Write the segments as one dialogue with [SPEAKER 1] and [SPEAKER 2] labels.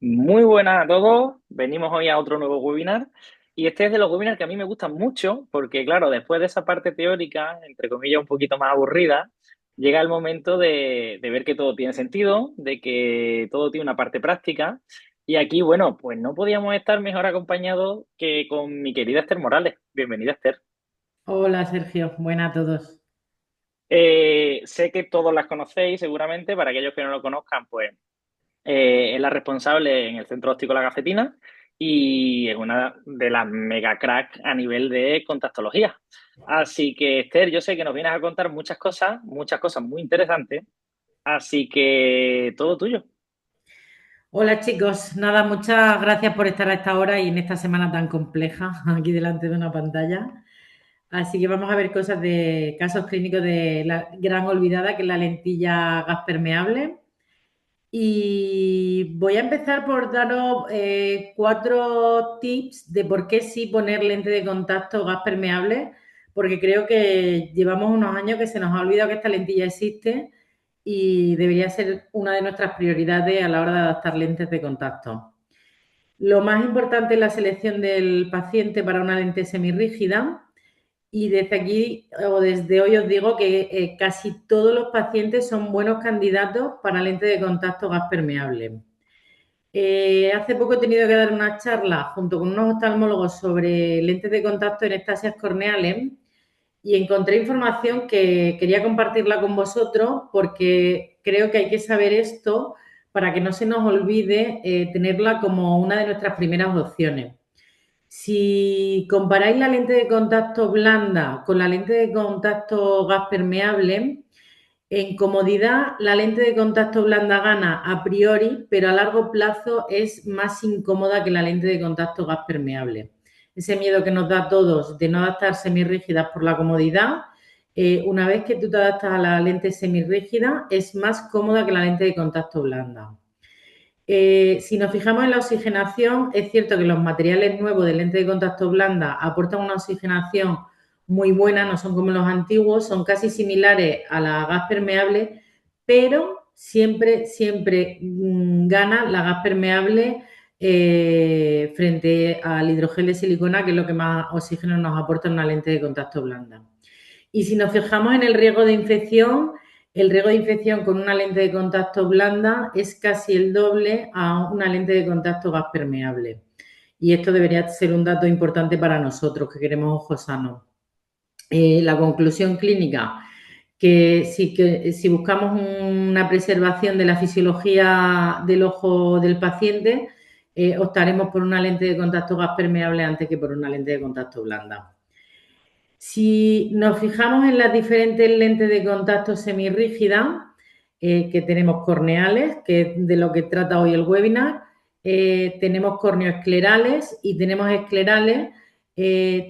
[SPEAKER 1] Muy buenas a todos. Venimos hoy a otro nuevo webinar y este es de los webinars que a mí me gustan mucho porque, claro, después de esa parte teórica, entre comillas, un poquito más aburrida, llega el momento de ver que todo tiene sentido, de que todo tiene una parte práctica y aquí, bueno, pues no podíamos estar mejor acompañados que con mi querida Esther Morales. Bienvenida, Esther.
[SPEAKER 2] Hola Sergio, buenas a todos.
[SPEAKER 1] Sé que todos las conocéis seguramente, para aquellos que no lo conozcan, pues es la responsable en el Centro Óptico La Cafetina y es una de las mega crack a nivel de contactología. Así que, Esther, yo sé que nos vienes a contar muchas cosas muy interesantes, así que todo tuyo.
[SPEAKER 2] Hola chicos, nada, muchas gracias por estar a esta hora y en esta semana tan compleja aquí delante de una pantalla. Así que vamos a ver cosas de casos clínicos de la gran olvidada, que es la lentilla gas permeable. Y voy a empezar por daros cuatro tips de por qué sí poner lente de contacto gas permeable, porque creo que llevamos unos años que se nos ha olvidado que esta lentilla existe y debería ser una de nuestras prioridades a la hora de adaptar lentes de contacto. Lo más importante es la selección del paciente para una lente semirrígida. Y desde aquí o desde hoy os digo que casi todos los pacientes son buenos candidatos para lente de contacto gas permeable. Hace poco he tenido que dar una charla junto con unos oftalmólogos sobre lentes de contacto en estasias corneales y encontré información que quería compartirla con vosotros porque creo que hay que saber esto para que no se nos olvide tenerla como una de nuestras primeras opciones. Si comparáis la lente de contacto blanda con la lente de contacto gas permeable, en comodidad la lente de contacto blanda gana a priori, pero a largo plazo es más incómoda que la lente de contacto gas permeable. Ese miedo que nos da a todos de no adaptar semirrígidas por la comodidad, una vez que tú te adaptas a la lente semirrígida, es más cómoda que la lente de contacto blanda. Si nos fijamos en la oxigenación, es cierto que los materiales nuevos de lente de contacto blanda aportan una oxigenación muy buena, no son como los antiguos, son casi similares a la gas permeable, pero siempre gana la gas permeable frente al hidrogel de silicona, que es lo que más oxígeno nos aporta en una lente de contacto blanda. Y si nos fijamos en el riesgo de infección con una lente de contacto blanda es casi el doble a una lente de contacto gas permeable. Y esto debería ser un dato importante para nosotros que queremos ojos sanos. La conclusión clínica, que si buscamos una preservación de la fisiología del ojo del paciente, optaremos por una lente de contacto gas permeable antes que por una lente de contacto blanda. Si nos fijamos en las diferentes lentes de contacto semirrígidas que tenemos corneales, que es de lo que trata hoy el webinar, tenemos corneoesclerales y tenemos esclerales,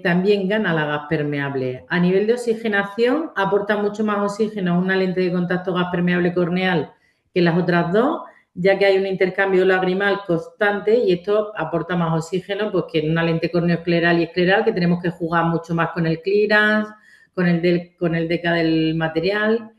[SPEAKER 2] también gana la gas permeable. A nivel de oxigenación, aporta mucho más oxígeno una lente de contacto gas permeable corneal que las otras dos, ya que hay un intercambio lagrimal constante y esto aporta más oxígeno pues, que en una lente corneoescleral y escleral, que tenemos que jugar mucho más con el clearance, con el deca del material.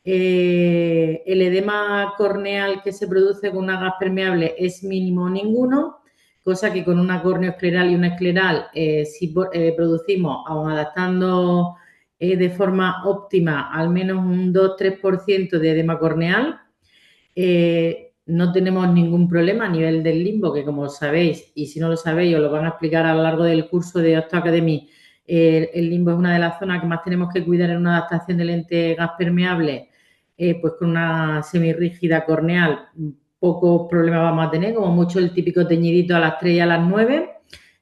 [SPEAKER 2] El edema corneal que se produce con una gas permeable es mínimo o ninguno, cosa que con una corneoescleral y una escleral si producimos, aun adaptando de forma óptima, al menos un 2-3% de edema corneal. No tenemos ningún problema a nivel del limbo, que como sabéis, y si no lo sabéis, os lo van a explicar a lo largo del curso de Opto Academy, el limbo es una de las zonas que más tenemos que cuidar en una adaptación de lente gas permeable, pues con una semirrígida corneal, pocos problemas vamos a tener, como mucho el típico teñidito a las 3 y a las 9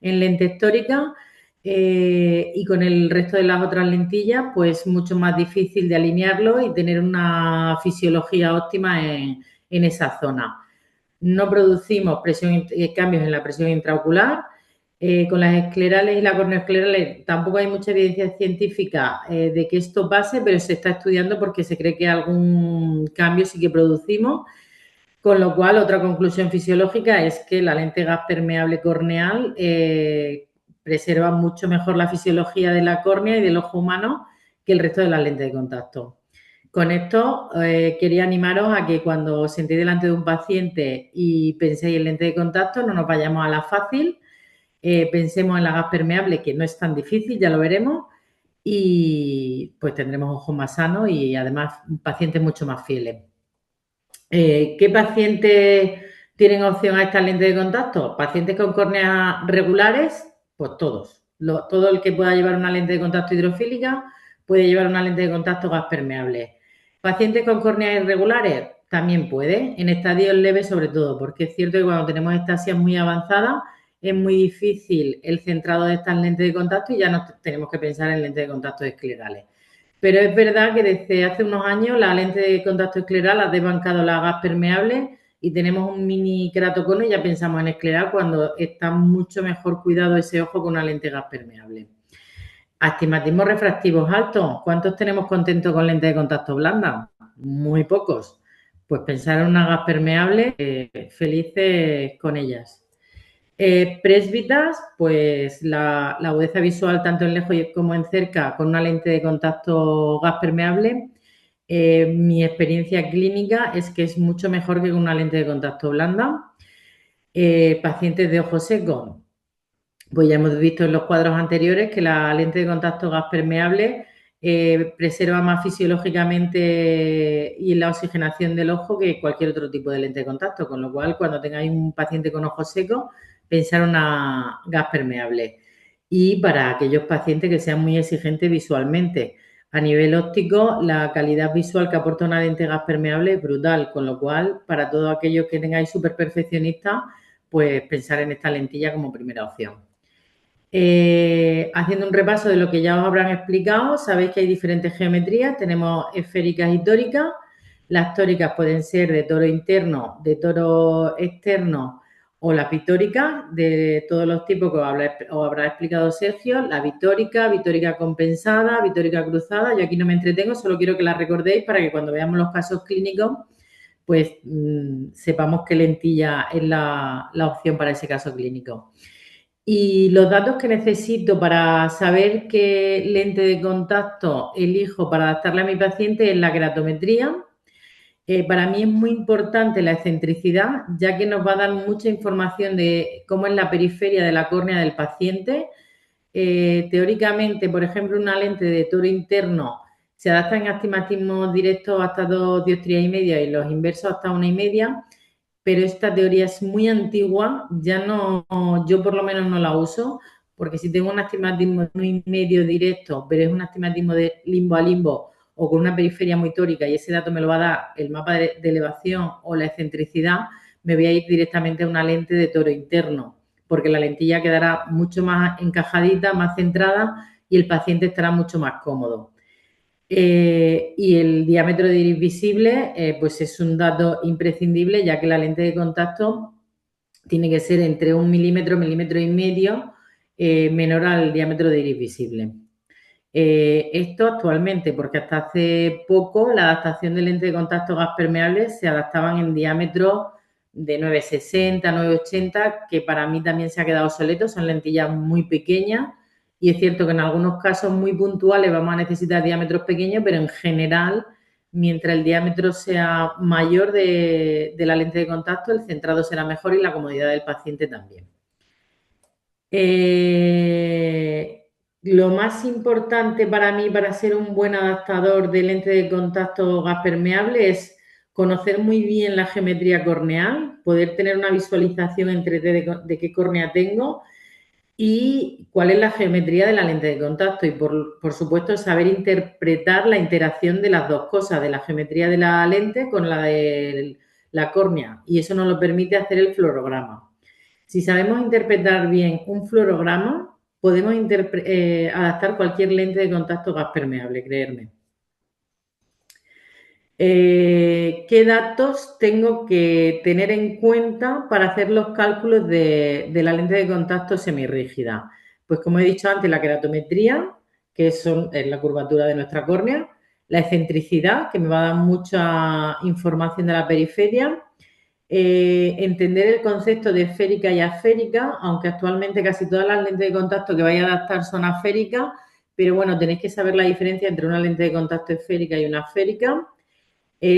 [SPEAKER 2] en lente histórica. Y con el resto de las otras lentillas, pues mucho más difícil de alinearlo y tener una fisiología óptima en esa zona. No producimos cambios en la presión intraocular. Con las esclerales y las corneoesclerales tampoco hay mucha evidencia científica de que esto pase, pero se está estudiando porque se cree que algún cambio sí que producimos. Con lo cual, otra conclusión fisiológica es que la lente gas permeable corneal preserva mucho mejor la fisiología de la córnea y del ojo humano que el resto de las lentes de contacto. Con esto quería animaros a que cuando os sentéis delante de un paciente y penséis en lente de contacto, no nos vayamos a la fácil, pensemos en la gas permeable, que no es tan difícil, ya lo veremos, y pues tendremos ojos más sanos y además pacientes mucho más fieles. ¿Qué pacientes tienen opción a esta lente de contacto? Pacientes con córneas regulares, pues todos. Todo el que pueda llevar una lente de contacto hidrofílica puede llevar una lente de contacto gas permeable. Pacientes con córneas irregulares también puede, en estadios leves sobre todo, porque es cierto que cuando tenemos estasias muy avanzadas es muy difícil el centrado de estas lentes de contacto y ya no tenemos que pensar en lentes de contacto esclerales. Pero es verdad que desde hace unos años la lente de contacto escleral ha desbancado la gas permeable y tenemos un mini keratocono y ya pensamos en escleral cuando está mucho mejor cuidado ese ojo con una lente gas permeable. Astigmatismos refractivos altos. ¿Cuántos tenemos contentos con lente de contacto blanda? Muy pocos. Pues pensar en una gas permeable, felices con ellas. Presbitas, pues la agudeza visual tanto en lejos como en cerca con una lente de contacto gas permeable. Mi experiencia clínica es que es mucho mejor que con una lente de contacto blanda. Pacientes de ojo seco, pues ya hemos visto en los cuadros anteriores que la lente de contacto gas permeable preserva más fisiológicamente y la oxigenación del ojo que cualquier otro tipo de lente de contacto, con lo cual cuando tengáis un paciente con ojo seco, pensar una gas permeable. Y para aquellos pacientes que sean muy exigentes visualmente, a nivel óptico, la calidad visual que aporta una lente gas permeable es brutal, con lo cual para todos aquellos que tengáis súper perfeccionistas, pues pensar en esta lentilla como primera opción. Haciendo un repaso de lo que ya os habrán explicado, sabéis que hay diferentes geometrías, tenemos esféricas y tóricas. Las tóricas pueden ser de toro interno, de toro externo o las bitóricas, de todos los tipos que os habrá explicado Sergio, la bitórica compensada, bitórica cruzada. Yo aquí no me entretengo, solo quiero que las recordéis para que cuando veamos los casos clínicos, pues sepamos qué lentilla es la opción para ese caso clínico. Y los datos que necesito para saber qué lente de contacto elijo para adaptarle a mi paciente es la keratometría. Para mí es muy importante la excentricidad, ya que nos va a dar mucha información de cómo es la periferia de la córnea del paciente. Teóricamente, por ejemplo, una lente de toro interno se adapta en astigmatismo directo hasta 2 dioptrías y media y los inversos hasta 1,5, pero esta teoría es muy antigua, ya no, yo por lo menos no la uso, porque si tengo un astigmatismo de 1,5 directo, pero es un astigmatismo de limbo a limbo o con una periferia muy tórica y ese dato me lo va a dar el mapa de elevación o la excentricidad, me voy a ir directamente a una lente de toro interno, porque la lentilla quedará mucho más encajadita, más centrada y el paciente estará mucho más cómodo. Y el diámetro de iris visible, pues es un dato imprescindible, ya que la lente de contacto tiene que ser entre 1 milímetro, milímetro y medio, menor al diámetro de iris visible. Esto actualmente, porque hasta hace poco la adaptación de lente de contacto gas permeable se adaptaban en diámetro de 9,60, 9,80, que para mí también se ha quedado obsoleto, son lentillas muy pequeñas y es cierto que en algunos casos muy puntuales vamos a necesitar diámetros pequeños, pero en general, mientras el diámetro sea mayor de la lente de contacto, el centrado será mejor y la comodidad del paciente también. Lo más importante para mí para ser un buen adaptador de lente de contacto gas permeable es conocer muy bien la geometría corneal, poder tener una visualización en 3D de qué córnea tengo y cuál es la geometría de la lente de contacto y por supuesto saber interpretar la interacción de las dos cosas, de la geometría de la lente con la de la córnea, y eso nos lo permite hacer el fluorograma. Si sabemos interpretar bien un fluorograma, podemos adaptar cualquier lente de contacto gas permeable, creerme. ¿Qué datos tengo que tener en cuenta para hacer los cálculos de la lente de contacto semirrígida? Pues como he dicho antes, la keratometría, que es la curvatura de nuestra córnea, la excentricidad, que me va a dar mucha información de la periferia, entender el concepto de esférica y asférica, aunque actualmente casi todas las lentes de contacto que vaya a adaptar son asféricas, pero bueno, tenéis que saber la diferencia entre una lente de contacto esférica y una esférica.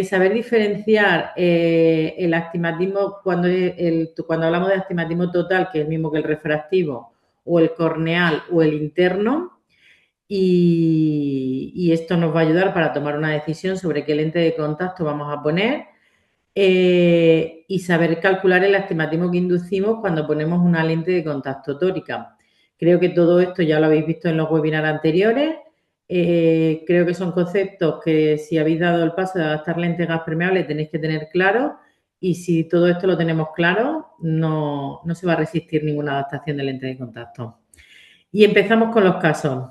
[SPEAKER 2] Saber diferenciar el astigmatismo cuando hablamos de astigmatismo total, que es el mismo que el refractivo, o el corneal o el interno, y esto nos va a ayudar para tomar una decisión sobre qué lente de contacto vamos a poner y saber calcular el astigmatismo que inducimos cuando ponemos una lente de contacto tórica. Creo que todo esto ya lo habéis visto en los webinars anteriores. Creo que son conceptos que si habéis dado el paso de adaptar lentes gas permeables tenéis que tener claro y si todo esto lo tenemos claro no se va a resistir ninguna adaptación de lente de contacto. Y empezamos con los casos.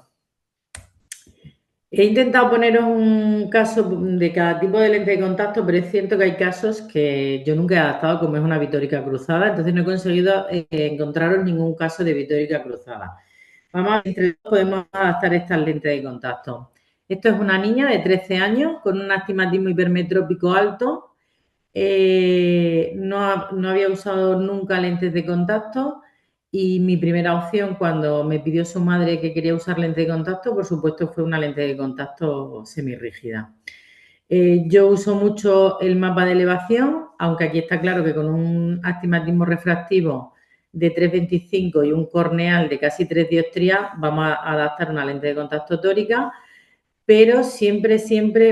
[SPEAKER 2] He intentado poneros un caso de cada tipo de lente de contacto, pero es cierto que hay casos que yo nunca he adaptado, como es una vitórica cruzada, entonces no he conseguido encontraros ningún caso de vitórica cruzada. Vamos a ver si entre todos podemos adaptar estas lentes de contacto. Esto es una niña de 13 años con un astigmatismo hipermetrópico alto. No había usado nunca lentes de contacto y mi primera opción cuando me pidió su madre que quería usar lente de contacto, por supuesto, fue una lente de contacto semirrígida. Yo uso mucho el mapa de elevación, aunque aquí está claro que con un astigmatismo refractivo de 3,25 y un corneal de casi 3 dioptrías vamos a adaptar una lente de contacto tórica, pero siempre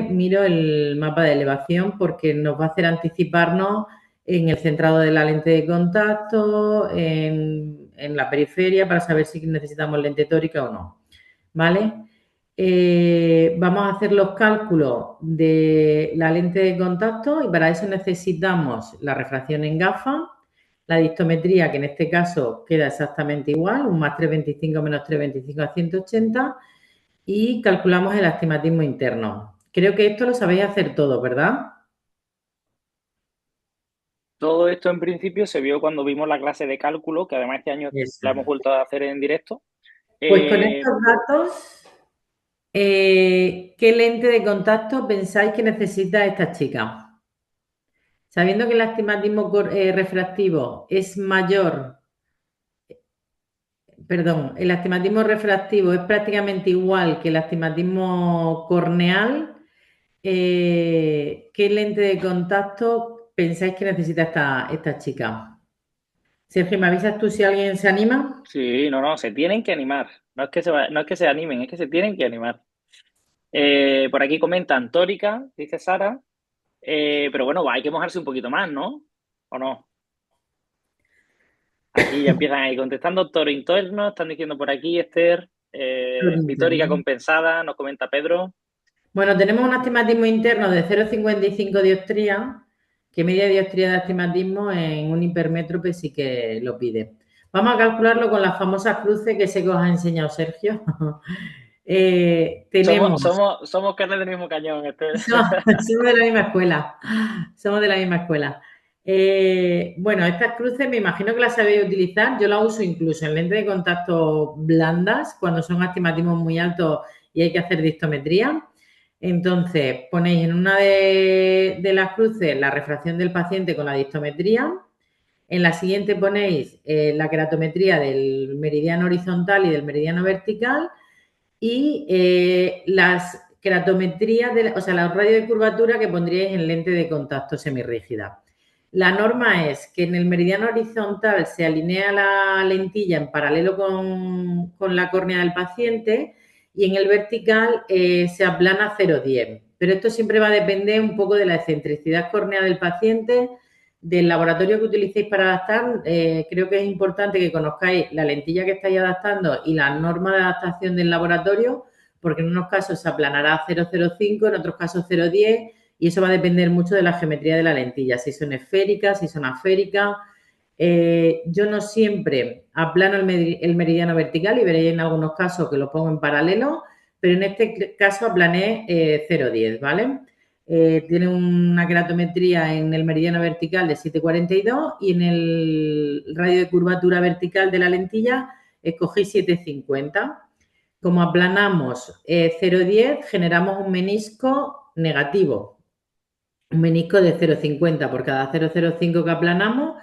[SPEAKER 2] miro el mapa de elevación porque nos va a hacer anticiparnos en el centrado de la lente de contacto, en la periferia, para saber si necesitamos lente tórica o no. ¿Vale? Vamos a hacer los cálculos de la lente de contacto y para eso necesitamos la refracción en gafas, la distometría, que en este caso queda exactamente igual, un más 325 menos 325 a 180, y calculamos el astigmatismo interno. Creo que esto lo sabéis hacer todo, ¿verdad?
[SPEAKER 1] Todo esto en principio se vio cuando vimos la clase de cálculo, que además este año
[SPEAKER 2] Eso.
[SPEAKER 1] la hemos vuelto a hacer en directo.
[SPEAKER 2] Pues con estos datos, ¿qué lente de contacto pensáis que necesita esta chica? Sabiendo que el astigmatismo refractivo es mayor, perdón, el astigmatismo refractivo es prácticamente igual que el astigmatismo corneal, ¿qué lente de contacto pensáis que necesita esta chica? Sergio, ¿me avisas tú si alguien se anima?
[SPEAKER 1] Sí, no, se tienen que animar. No es que se animen, es que se tienen que animar. Por aquí comentan tórica, dice Sara. Pero bueno, hay que mojarse un poquito más, ¿no? ¿O no? Aquí ya empiezan ahí contestando. Toro interno, están diciendo por aquí, Esther. Vitórica compensada, nos comenta Pedro.
[SPEAKER 2] Bueno, tenemos un astigmatismo interno de 0,55 dioptrías, que media dioptría de astigmatismo en un hipermétrope sí que lo pide. Vamos a calcularlo con las famosas cruces que sé que os ha enseñado Sergio. Tenemos...
[SPEAKER 1] Somos carne del mismo cañón, Esther.
[SPEAKER 2] Somos de la misma escuela. Somos de la misma escuela. Bueno, estas cruces me imagino que las sabéis utilizar. Yo las uso incluso en lentes de contacto blandas, cuando son astigmatismos muy altos y hay que hacer distometría. Entonces, ponéis en una de las cruces la refracción del paciente con la distometría. En la siguiente ponéis la keratometría del meridiano horizontal y del meridiano vertical y las keratometrías, o sea, los radios de curvatura que pondríais en lente de contacto semirrígida. La norma es que en el meridiano horizontal se alinea la lentilla en paralelo con la córnea del paciente y en el vertical se aplana 0,10. Pero esto siempre va a depender un poco de la excentricidad córnea del paciente, del laboratorio que utilicéis para adaptar. Creo que es importante que conozcáis la lentilla que estáis adaptando y la norma de adaptación del laboratorio, porque en unos casos se aplanará a 0,05, en otros casos 0,10 y eso va a depender mucho de la geometría de la lentilla, si son esféricas, si son asféricas. Yo no siempre aplano el meridiano vertical y veréis en algunos casos que lo pongo en paralelo, pero en este caso aplané 0,10, ¿vale? Tiene una keratometría en el meridiano vertical de 7,42 y en el radio de curvatura vertical de la lentilla escogí 7,50. Como aplanamos 0,10, generamos un menisco negativo, un menisco de 0,50. Por cada 0,05 que aplanamos,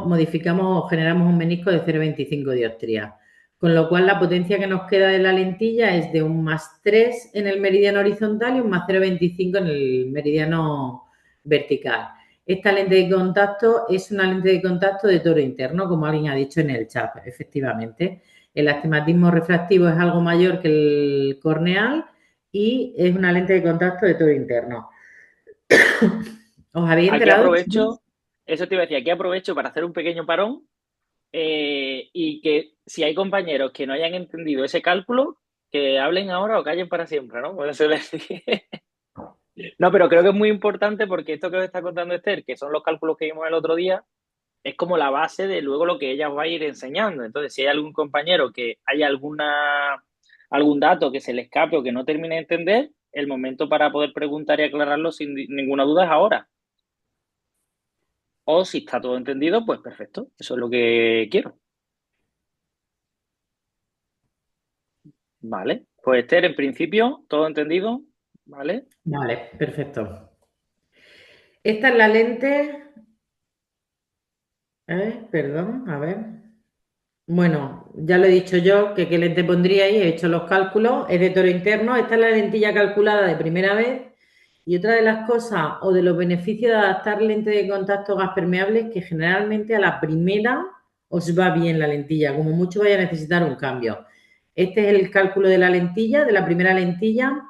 [SPEAKER 2] modificamos o generamos un menisco de 0,25 dioptrías. Con lo cual la potencia que nos queda de la lentilla es de un +3 en el meridiano horizontal y un +0,25 en el meridiano vertical. Esta lente de contacto es una lente de contacto de toro interno, como alguien ha dicho en el chat, efectivamente. El astigmatismo refractivo es algo mayor que el corneal y es una lente de contacto de toro interno. ¿Os habéis
[SPEAKER 1] Aquí
[SPEAKER 2] enterado?
[SPEAKER 1] aprovecho, eso te iba a decir, aquí aprovecho para hacer un pequeño parón y que si hay compañeros que no hayan entendido ese cálculo, que hablen ahora o callen para siempre, ¿no? Puede ser decir. No, pero creo que es muy importante porque esto que os está contando Esther, que son los cálculos que vimos el otro día, es como la base de luego lo que ella os va a ir enseñando. Entonces, si hay algún compañero que haya algún dato que se le escape o que no termine de entender, el momento para poder preguntar y aclararlo sin ninguna duda es ahora. O si está todo entendido, pues perfecto. Eso es lo que quiero. Vale. Pues Esther, en principio, todo entendido. Vale.
[SPEAKER 2] Vale, perfecto. Esta es la lente. Perdón, a ver. Bueno, ya lo he dicho yo, que qué lente pondría ahí, he hecho los cálculos, es de toro interno, esta es la lentilla calculada de primera vez. Y otra de las cosas o de los beneficios de adaptar lente de contacto gas permeable es que generalmente a la primera os va bien la lentilla, como mucho vaya a necesitar un cambio. Este es el cálculo de la lentilla, de la primera lentilla,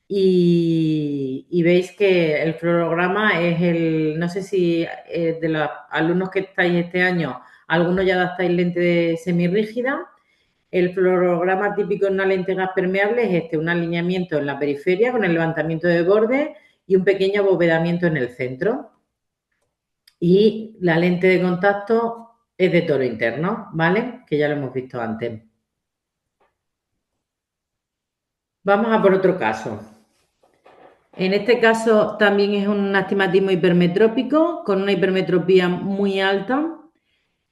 [SPEAKER 2] y veis que el fluorograma es no sé si de los alumnos que estáis este año, algunos ya adaptáis lente semirrígida. El fluorograma típico en una lente gas permeable es un alineamiento en la periferia con el levantamiento de borde y un pequeño abovedamiento en el centro. Y la lente de contacto es de toro interno, ¿vale? Que ya lo hemos visto antes. Vamos a por otro caso. En este caso también es un astigmatismo hipermetrópico con una hipermetropía muy alta,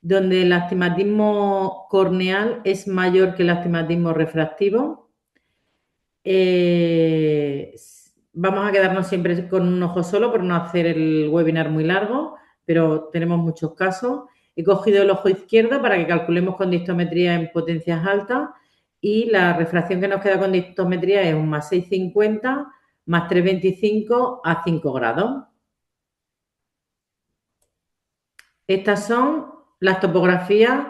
[SPEAKER 2] donde el astigmatismo corneal es mayor que el astigmatismo refractivo. Vamos a quedarnos siempre con un ojo solo por no hacer el webinar muy largo, pero tenemos muchos casos. He cogido el ojo izquierdo para que calculemos con distometría en potencias altas y la refracción que nos queda con distometría es un +650 +325 a 5 grados. Estas son las topografías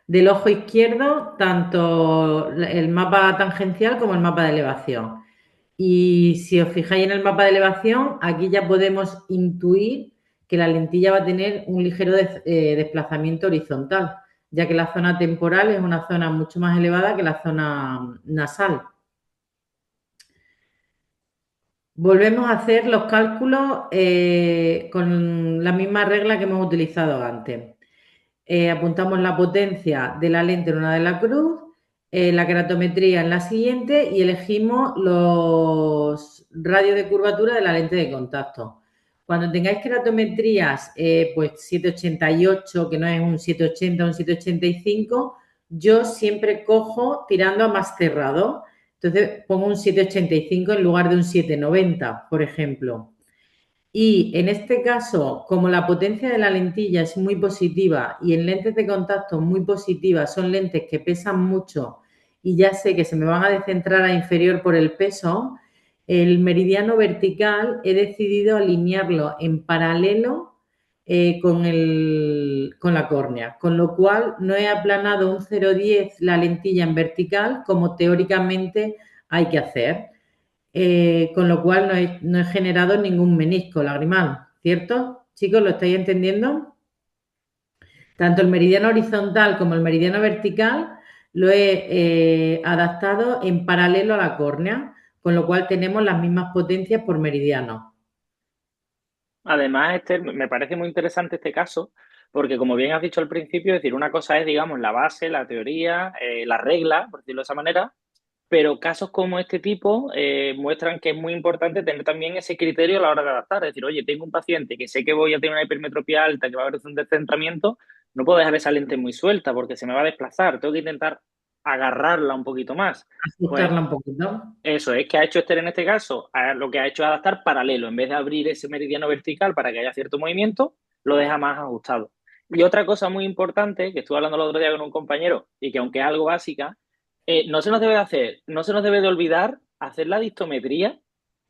[SPEAKER 2] del ojo izquierdo, tanto el mapa tangencial como el mapa de elevación. Y si os fijáis en el mapa de elevación, aquí ya podemos intuir que la lentilla va a tener un ligero desplazamiento horizontal, ya que la zona temporal es una zona mucho más elevada que la zona nasal. Volvemos a hacer los cálculos con la misma regla que hemos utilizado antes. Apuntamos la potencia de la lente en una de la cruz, la keratometría en la siguiente y elegimos los radios de curvatura de la lente de contacto. Cuando tengáis keratometrías, pues 788, que no es un 780 o un 785, yo siempre cojo tirando a más cerrado. Entonces pongo un 785 en lugar de un 790, por ejemplo. Y en este caso, como la potencia de la lentilla es muy positiva y en lentes de contacto muy positivas son lentes que pesan mucho y ya sé que se me van a descentrar a inferior por el peso, el meridiano vertical he decidido alinearlo en paralelo con la córnea, con lo cual no he aplanado un 0,10 la lentilla en vertical como teóricamente hay que hacer. Con lo cual no he generado ningún menisco lagrimal, ¿cierto? Chicos, ¿lo estáis entendiendo? Tanto el meridiano horizontal como el meridiano vertical lo he adaptado en paralelo a la córnea, con lo cual tenemos las mismas potencias por meridiano.
[SPEAKER 1] Además, Esther, me parece muy interesante este caso, porque como bien has dicho al principio, es decir, una cosa es, digamos, la base, la teoría, la regla, por decirlo de esa manera, pero casos como este tipo muestran que es muy importante tener también ese criterio a la hora de adaptar. Es decir, oye, tengo un paciente que sé que voy a tener una hipermetropía alta, que va a haber un descentramiento, no puedo dejar esa lente muy suelta porque se me va a desplazar, tengo que intentar agarrarla un poquito más. Pues
[SPEAKER 2] Ajustarla un poquito.
[SPEAKER 1] eso es que ha hecho Esther en este caso, lo que ha hecho es adaptar paralelo, en vez de abrir ese meridiano vertical para que haya cierto movimiento, lo deja más ajustado. Y otra cosa muy importante, que estuve hablando el otro día con un compañero, y que aunque es algo básica, no se nos debe de hacer, no se nos debe de olvidar hacer la distometría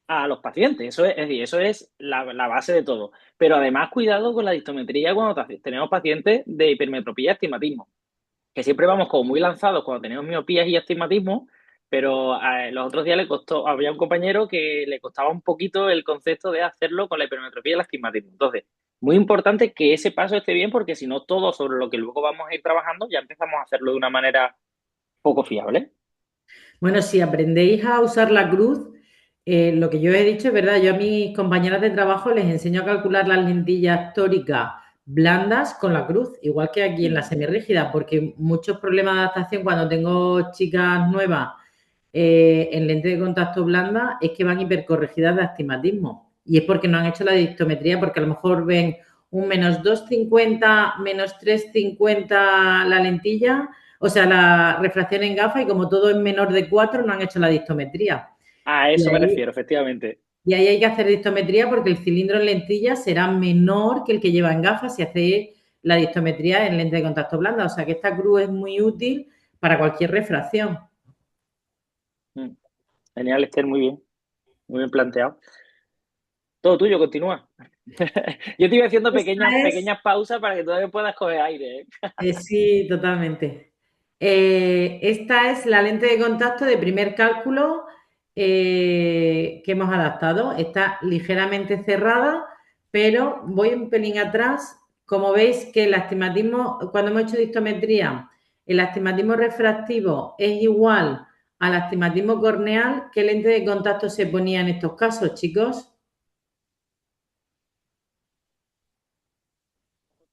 [SPEAKER 1] a los pacientes. Es decir, eso es la base de todo. Pero además, cuidado con la distometría cuando tenemos pacientes de hipermetropía y astigmatismo, que siempre vamos como muy lanzados cuando tenemos miopías y astigmatismo, pero los otros días había un compañero que le costaba un poquito el concepto de hacerlo con la hipermetropía y el astigmatismo. Entonces, muy importante que ese paso esté bien, porque si no, todo sobre lo que luego vamos a ir trabajando ya empezamos a hacerlo de una manera poco fiable.
[SPEAKER 2] Bueno, si aprendéis a usar la cruz, lo que yo he dicho es verdad. Yo a mis compañeras de trabajo les enseño a calcular las lentillas tóricas blandas con la cruz, igual que aquí en la
[SPEAKER 1] Mm.
[SPEAKER 2] semirrígida, porque muchos problemas de adaptación cuando tengo chicas nuevas en lente de contacto blanda es que van hipercorregidas de astigmatismo. Y es porque no han hecho la dictometría, porque a lo mejor ven un -2,50, -3,50 la lentilla, o sea, la refracción en gafa, y como todo es menor de 4 no han hecho la dictometría.
[SPEAKER 1] A
[SPEAKER 2] Y
[SPEAKER 1] eso me
[SPEAKER 2] ahí,
[SPEAKER 1] refiero, efectivamente.
[SPEAKER 2] y ahí hay que hacer dictometría porque el cilindro en lentilla será menor que el que lleva en gafas si hace la dictometría en lente de contacto blanda. O sea que esta cruz es muy útil para cualquier refracción.
[SPEAKER 1] Mm. Genial, Esther, muy bien planteado. Todo tuyo, continúa. Yo te iba haciendo
[SPEAKER 2] Esta es
[SPEAKER 1] pequeñas pausas para que todavía puedas coger aire, ¿eh?
[SPEAKER 2] Sí, totalmente. Esta es la lente de contacto de primer cálculo que hemos adaptado. Está ligeramente cerrada, pero voy un pelín atrás. Como veis que el astigmatismo, cuando hemos hecho distometría, el astigmatismo refractivo es igual al astigmatismo corneal. ¿Qué lente de contacto se ponía en estos casos, chicos?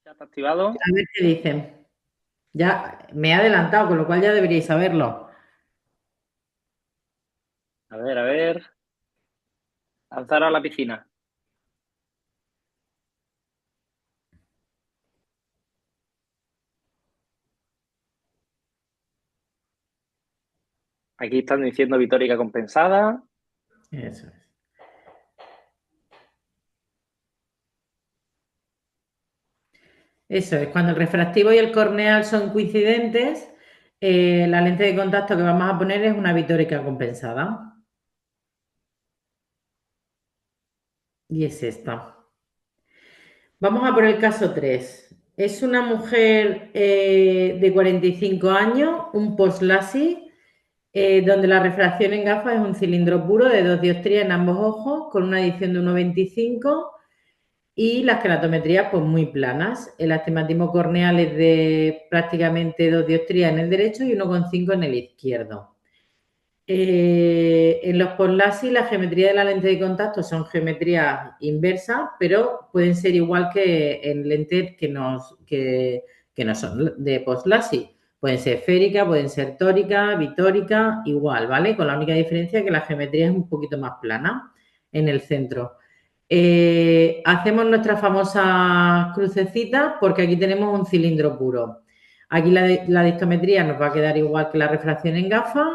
[SPEAKER 1] ¿Ya está activado?
[SPEAKER 2] A ver qué dicen. Ya me he adelantado, con lo cual ya deberíais saberlo.
[SPEAKER 1] A ver. Lanzar a la piscina. Aquí están diciendo vitórica compensada.
[SPEAKER 2] Eso es. Eso es, cuando el refractivo y el corneal son coincidentes, la lente de contacto que vamos a poner es una vitórica compensada. Y es esta. Vamos a por el caso 3. Es una mujer de 45 años, un post-LASIK, donde la refracción en gafas es un cilindro puro de 2 dioptrías en ambos ojos, con una edición de 1,25. Y las keratometrías, pues muy planas. El astigmatismo corneal es de prácticamente 2 dioptrías en el derecho y 1,5 en el izquierdo. En los post-LASIK, la geometría de la lente de contacto son geometrías inversas, pero pueden ser igual que en lentes que no son de post-LASIK. Pueden ser esféricas, pueden ser tóricas, bitóricas, igual, ¿vale? Con la única diferencia que la geometría es un poquito más plana en el centro. Hacemos nuestra famosa crucecita porque aquí tenemos un cilindro puro. Aquí la distometría nos va a quedar igual que la refracción en gafas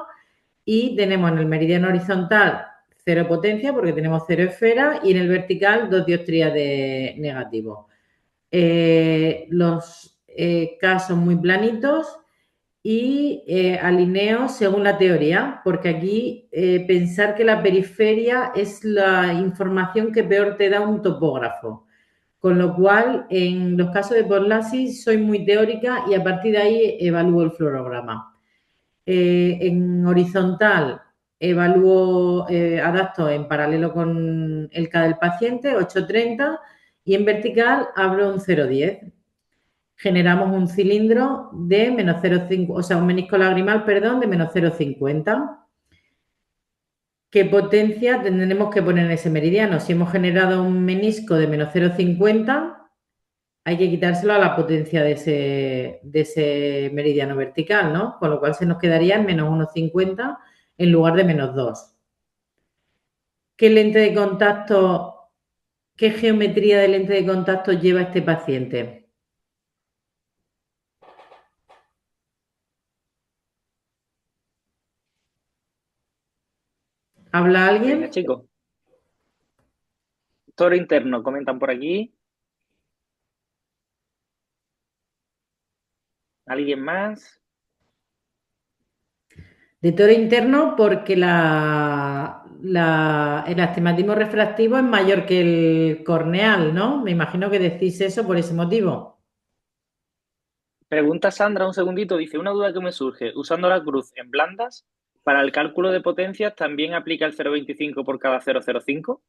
[SPEAKER 2] y tenemos en el meridiano horizontal cero potencia porque tenemos cero esfera y en el vertical 2 dioptrías de negativo. Los K son muy planitos y alineo según la teoría, porque aquí pensar que la periferia es la información que peor te da un topógrafo. Con lo cual, en los casos de Porlasis soy muy teórica y a partir de ahí evalúo el fluorograma. En horizontal evalúo, adapto en paralelo con el K del paciente, 8,30, y en vertical abro un 0,10. Generamos un cilindro de menos 0,5, o sea, un menisco lagrimal, perdón, de menos 0,50. ¿Qué potencia tendremos que poner en ese meridiano? Si hemos generado un menisco de menos 0,50, hay que quitárselo a la potencia de ese meridiano vertical, ¿no? Con lo cual se nos quedaría en menos 1,50 en lugar de menos 2. ¿Qué lente de contacto, qué geometría de lente de contacto lleva este paciente? ¿Habla
[SPEAKER 1] Venga,
[SPEAKER 2] alguien?
[SPEAKER 1] chicos. Toro interno, comentan por aquí. ¿Alguien más?
[SPEAKER 2] De toro interno porque el astigmatismo refractivo es mayor que el corneal, ¿no? Me imagino que decís eso por ese motivo.
[SPEAKER 1] Pregunta Sandra un segundito, dice, una duda que me surge, usando la cruz en blandas, para el cálculo de potencias también aplica el 0,25 por cada 0,05.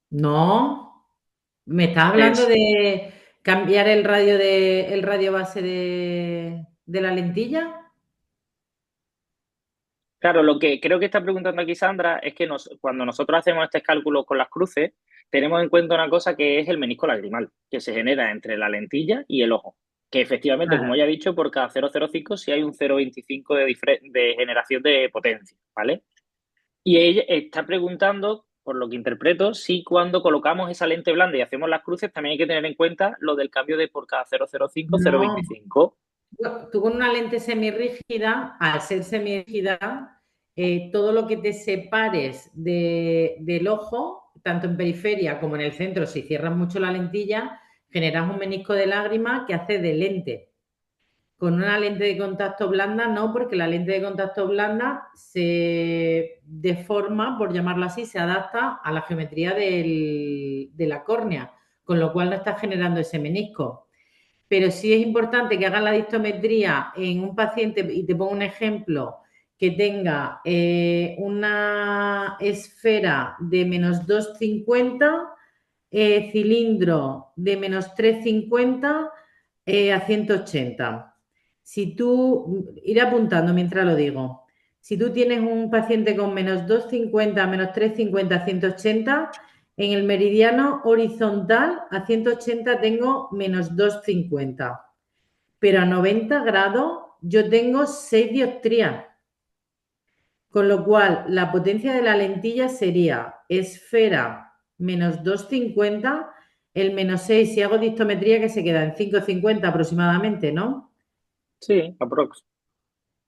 [SPEAKER 2] No, me estás hablando
[SPEAKER 1] Es,
[SPEAKER 2] de cambiar el radio base de la lentilla.
[SPEAKER 1] claro, lo que creo que está preguntando aquí Sandra es que cuando nosotros hacemos estos cálculos con las cruces, tenemos en cuenta una cosa que es el menisco lagrimal, que se genera entre la lentilla y el ojo. Que efectivamente, como
[SPEAKER 2] Claro.
[SPEAKER 1] ya he dicho, por cada 0,05 sí hay un 0,25 de generación de potencia, ¿vale? Y ella está preguntando, por lo que interpreto, si cuando colocamos esa lente blanda y hacemos las cruces, también hay que tener en cuenta lo del cambio de por cada 0,05,
[SPEAKER 2] No,
[SPEAKER 1] 0,25.
[SPEAKER 2] tú con una lente semirrígida, al ser semirrígida, todo lo que te separes del ojo, tanto en periferia como en el centro, si cierras mucho la lentilla, generas un menisco de lágrima que hace de lente. Con una lente de contacto blanda no, porque la lente de contacto blanda se deforma, por llamarlo así, se adapta a la geometría de la córnea, con lo cual no está generando ese menisco. Pero sí es importante que hagan la distometría en un paciente, y te pongo un ejemplo, que tenga una esfera de -2,50, cilindro de -3,50 a 180. Si tú, iré apuntando mientras lo digo, si tú tienes un paciente con -2,50, -3,50 a 180, en el meridiano horizontal a 180 tengo -2,50, pero a 90 grados yo tengo 6 dioptrías, con lo cual la potencia de la lentilla sería esfera -2,50, el -6 si hago distometría que se queda en 5,50 aproximadamente, ¿no?
[SPEAKER 1] Sí, aprox.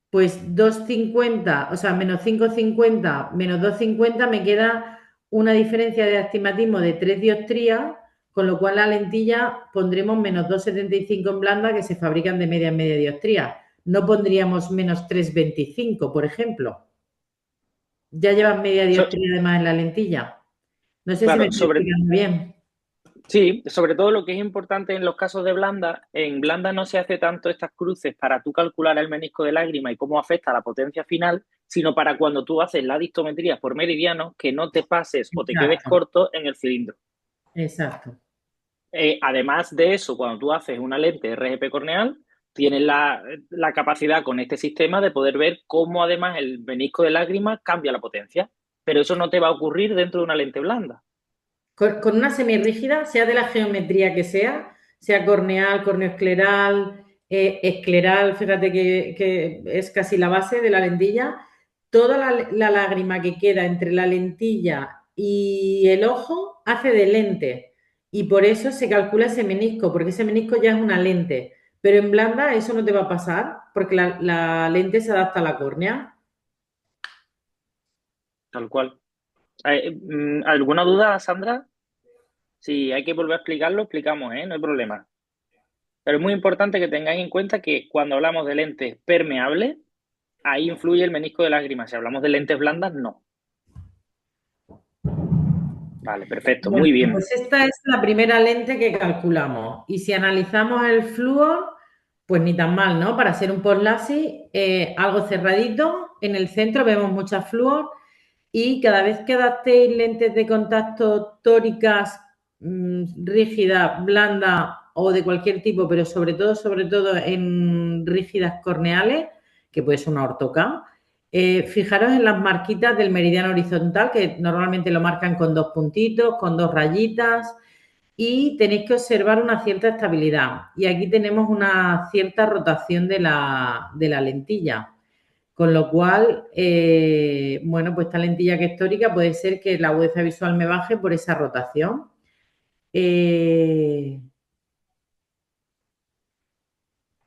[SPEAKER 2] Pues 2,50, o sea, -5,50, -2,50 me queda una diferencia de astigmatismo de 3 dioptrías, con lo cual la lentilla pondremos -2,75 en blanda que se fabrican de media en media dioptría. No pondríamos -3,25, por ejemplo. Ya llevan media
[SPEAKER 1] So-
[SPEAKER 2] dioptría además en la lentilla. No sé si me
[SPEAKER 1] claro,
[SPEAKER 2] estoy explicando bien.
[SPEAKER 1] sí, sobre todo lo que es importante en los casos de blanda, en blanda no se hace tanto estas cruces para tú calcular el menisco de lágrima y cómo afecta a la potencia final, sino para cuando tú haces la distometría por meridiano, que no te pases o te quedes
[SPEAKER 2] Exacto,
[SPEAKER 1] corto en el cilindro.
[SPEAKER 2] exacto.
[SPEAKER 1] Además de eso, cuando tú haces una lente RGP corneal, tienes la capacidad con este sistema de poder ver cómo además el menisco de lágrima cambia la potencia. Pero eso no te va a ocurrir dentro de una lente blanda.
[SPEAKER 2] Con una semirrígida, sea de la geometría que sea corneal, corneoescleral, escleral, fíjate que es casi la base de la lentilla, toda la lágrima que queda entre la lentilla y el ojo hace de lente. Y por eso se calcula ese menisco, porque ese menisco ya es una lente. Pero en blanda eso no te va a pasar, porque la lente se adapta a la córnea.
[SPEAKER 1] Tal cual. ¿Alguna duda, Sandra? Si hay que volver a explicarlo, explicamos, ¿eh? No hay problema. Pero es muy importante que tengáis en cuenta que cuando hablamos de lentes permeables, ahí influye el menisco de lágrimas. Si hablamos de lentes blandas, no. Vale, perfecto,
[SPEAKER 2] Bueno,
[SPEAKER 1] muy bien.
[SPEAKER 2] pues esta es la primera lente que calculamos. Y si analizamos el flúor, pues ni tan mal, ¿no? Para ser un post-LASIK, algo cerradito. En el centro vemos mucha flúor y cada vez que adaptéis lentes de contacto tóricas, rígidas, blandas o de cualquier tipo, pero sobre todo en rígidas corneales, que puede ser una ortoca, fijaros en las marquitas del meridiano horizontal, que normalmente lo marcan con 2 puntitos, con 2 rayitas, y tenéis que observar una cierta estabilidad. Y aquí tenemos una cierta rotación de la lentilla. Con lo cual, bueno, pues esta lentilla que es tórica puede ser que la agudeza visual me baje por esa rotación. Eh,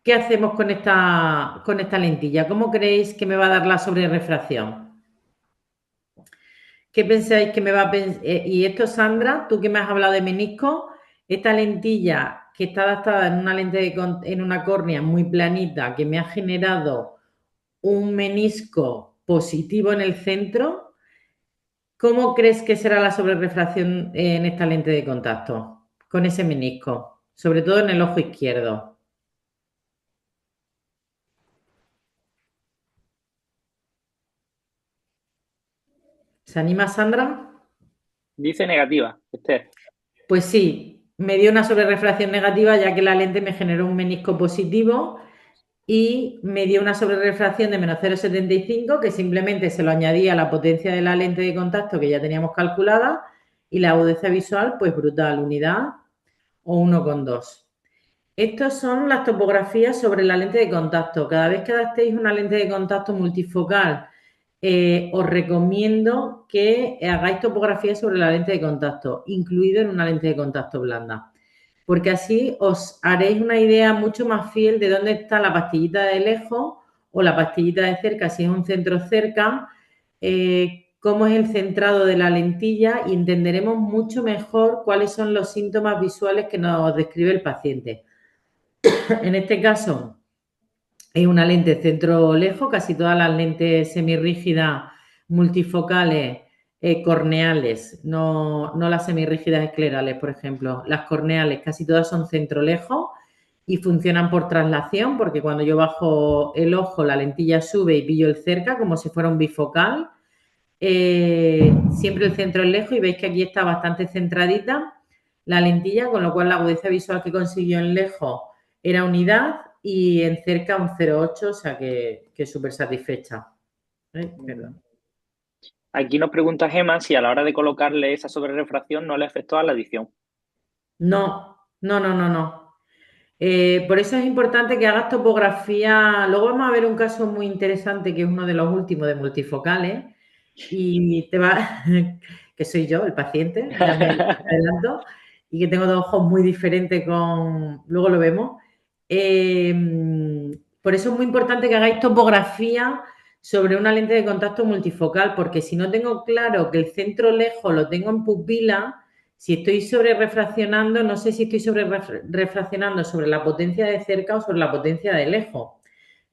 [SPEAKER 2] ¿Qué hacemos con esta lentilla? ¿Cómo creéis que me va a dar la sobrerefracción? ¿Qué pensáis que me va a pensar? Y esto, Sandra, tú que me has hablado de menisco, esta lentilla que está adaptada en una en una córnea muy planita que me ha generado un menisco positivo en el centro, ¿cómo crees que será la sobrerefracción en esta lente de contacto con ese menisco? Sobre todo en el ojo izquierdo. ¿Se anima Sandra?
[SPEAKER 1] Dice negativa, Esther.
[SPEAKER 2] Pues sí, me dio una sobrerefracción negativa ya que la lente me generó un menisco positivo y me dio una sobrerefracción de menos 0,75 que simplemente se lo añadía a la potencia de la lente de contacto que ya teníamos calculada y la agudeza visual pues brutal, unidad o 1,2. Estas son las topografías sobre la lente de contacto. Cada vez que adaptéis una lente de contacto multifocal, os recomiendo que hagáis topografías sobre la lente de contacto, incluido en una lente de contacto blanda, porque así os haréis una idea mucho más fiel de dónde está la pastillita de lejos o la pastillita de cerca, si es un centro cerca, cómo es el centrado de la lentilla y entenderemos mucho mejor cuáles son los síntomas visuales que nos describe el paciente. En este caso, es una lente centro-lejos, casi todas las lentes semirrígidas multifocales corneales, no las semirrígidas esclerales, por ejemplo. Las corneales casi todas son centro-lejos y funcionan por traslación, porque cuando yo bajo el ojo, la lentilla sube y pillo el cerca como si fuera un bifocal. Siempre el centro es lejos y veis que aquí está bastante centradita la lentilla, con lo cual la agudeza visual que consiguió en lejos era unidad y en cerca un 0,8, o sea que súper satisfecha. Perdón.
[SPEAKER 1] Aquí nos pregunta Gemma si a la hora de colocarle esa sobrerefracción no le afectó a la edición.
[SPEAKER 2] No, no, no, no, no. Por eso es importante que hagas topografía. Luego vamos a ver un caso muy interesante que es uno de los últimos de multifocales y te va, que soy yo, el paciente, ya me adelanto, y que tengo dos ojos muy diferentes con, luego lo vemos. Por eso es muy importante que hagáis topografía sobre una lente de contacto multifocal, porque si no tengo claro que el centro lejos lo tengo en pupila, si estoy sobre refraccionando, no sé si estoy sobre refraccionando sobre la potencia de cerca o sobre la potencia de lejos.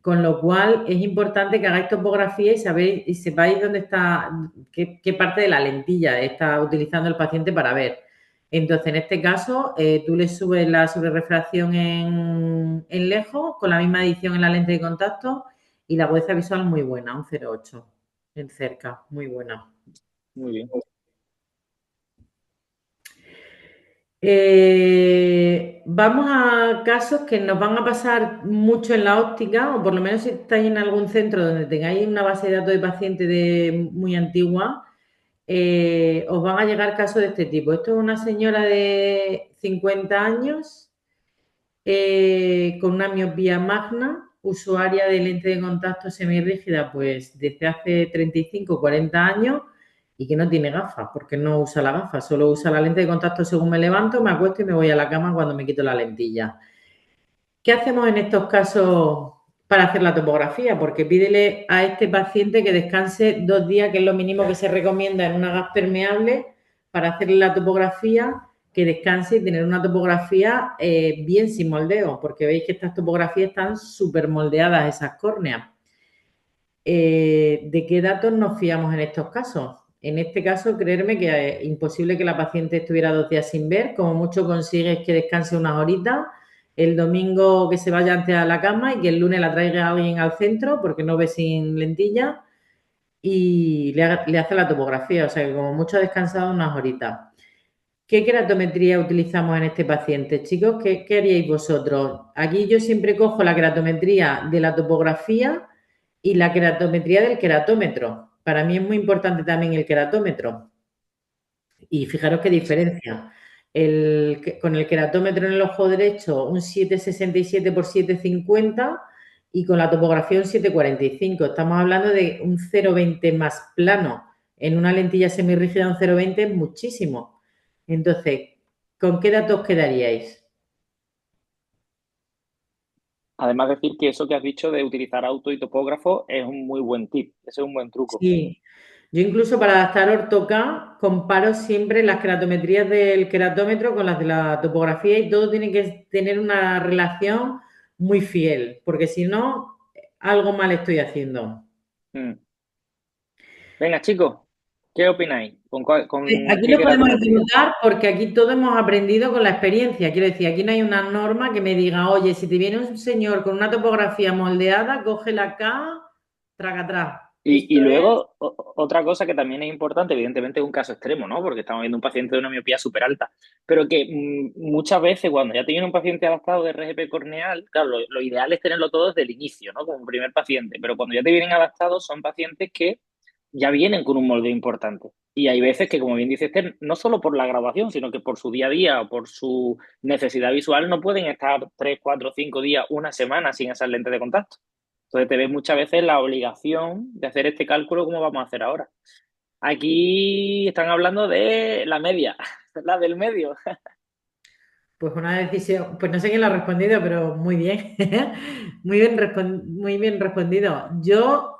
[SPEAKER 2] Con lo cual es importante que hagáis topografía y sepáis dónde está, qué parte de la lentilla está utilizando el paciente para ver. Entonces, en este caso, tú le subes la sobrerefracción en lejos con la misma edición en la lente de contacto y la agudeza visual muy buena, un 0,8 en cerca, muy buena.
[SPEAKER 1] Muy bien.
[SPEAKER 2] Vamos a casos que nos van a pasar mucho en la óptica, o por lo menos si estáis en algún centro donde tengáis una base de datos de pacientes muy antigua, os van a llegar casos de este tipo. Esto es una señora de 50 años con una miopía magna, usuaria de lente de contacto semirrígida, pues desde hace 35 o 40 años y que no tiene gafas, porque no usa la gafa, solo usa la lente de contacto según me levanto, me acuesto y me voy a la cama cuando me quito la lentilla. ¿Qué hacemos en estos casos para hacer la topografía? Porque pídele a este paciente que descanse 2 días, que es lo mínimo que se recomienda en una gas permeable para hacerle la topografía, que descanse y tener una topografía bien sin moldeo, porque veis que estas topografías están súper moldeadas, esas córneas. ¿De qué datos nos fiamos en estos casos? En este caso, creerme que es imposible que la paciente estuviera 2 días sin ver, como mucho consigues que descanse unas horitas, el domingo que se vaya antes a la cama y que el lunes la traiga alguien al centro porque no ve sin lentilla y le hace la topografía, o sea que como mucho ha descansado unas horitas. ¿Qué keratometría utilizamos en este paciente, chicos? ¿Qué haríais vosotros? Aquí yo siempre cojo la keratometría de la topografía y la keratometría del queratómetro. Para mí es muy importante también el queratómetro. Y fijaros qué diferencia. Con el queratómetro en el ojo derecho, un 7,67 por 7,50 y con la topografía un 7,45. Estamos hablando de un 0,20 más plano. En una lentilla semirrígida un 0,20 es muchísimo. Entonces, ¿con qué datos quedaríais?
[SPEAKER 1] Además, decir que eso que has dicho de utilizar auto y topógrafo es un muy buen tip, ese es un buen truco.
[SPEAKER 2] Sí, Yo incluso para adaptar ortoca comparo siempre las keratometrías del queratómetro con las de la topografía y todo tiene que tener una relación muy fiel, porque si no, algo mal estoy haciendo.
[SPEAKER 1] Mm. Venga, chicos, ¿qué opináis? ¿Con
[SPEAKER 2] Aquí
[SPEAKER 1] qué
[SPEAKER 2] no podemos
[SPEAKER 1] keratometría?
[SPEAKER 2] equivocar porque aquí todo hemos aprendido con la experiencia. Quiero decir, aquí no hay una norma que me diga, oye, si te viene un señor con una topografía moldeada, cógela acá, traga atrás.
[SPEAKER 1] Y
[SPEAKER 2] Esto es
[SPEAKER 1] luego, otra cosa que también es importante, evidentemente es un caso extremo, ¿no? Porque estamos viendo un paciente de una miopía súper alta, pero que muchas veces cuando ya tiene un paciente adaptado de RGP corneal, claro, lo ideal es tenerlo todo desde el inicio, ¿no? Como primer paciente, pero cuando ya te vienen adaptados son pacientes que ya vienen con un molde importante. Y hay veces que, como bien dice Esther, no solo por la graduación, sino que por su día a día o por su necesidad visual no pueden estar 3, 4, 5 días, una semana sin esas lentes de contacto. Entonces te ves muchas veces la obligación de hacer este cálculo como vamos a hacer ahora. Aquí están hablando de la media, la del medio.
[SPEAKER 2] pues una decisión, pues no sé quién lo ha respondido, pero muy bien, muy bien, muy bien respondido. Yo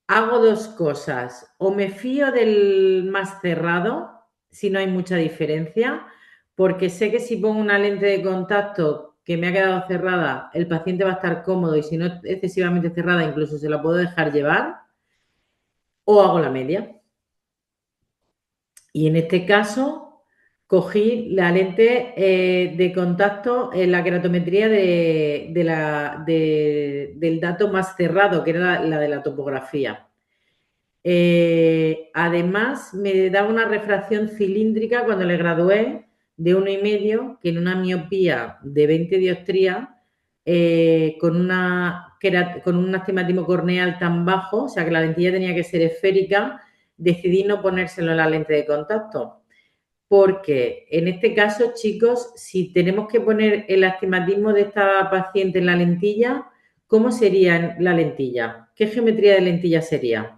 [SPEAKER 2] hago dos cosas, o me fío del más cerrado, si no hay mucha diferencia, porque sé que si pongo una lente de contacto que me ha quedado cerrada, el paciente va a estar cómodo y si no es excesivamente cerrada, incluso se la puedo dejar llevar, o hago la media. Y en este caso cogí la lente de contacto en la keratometría del dato más cerrado, que era la de la topografía. Además, me daba una refracción cilíndrica cuando le gradué de 1,5, que en una miopía de 20 dioptrías, con un astigmatismo corneal tan bajo, o sea que la lentilla tenía que ser esférica, decidí no ponérselo en la lente de contacto. Porque en este caso, chicos, si tenemos que poner el astigmatismo de esta paciente en la lentilla, ¿cómo sería la lentilla? ¿Qué geometría de lentilla sería?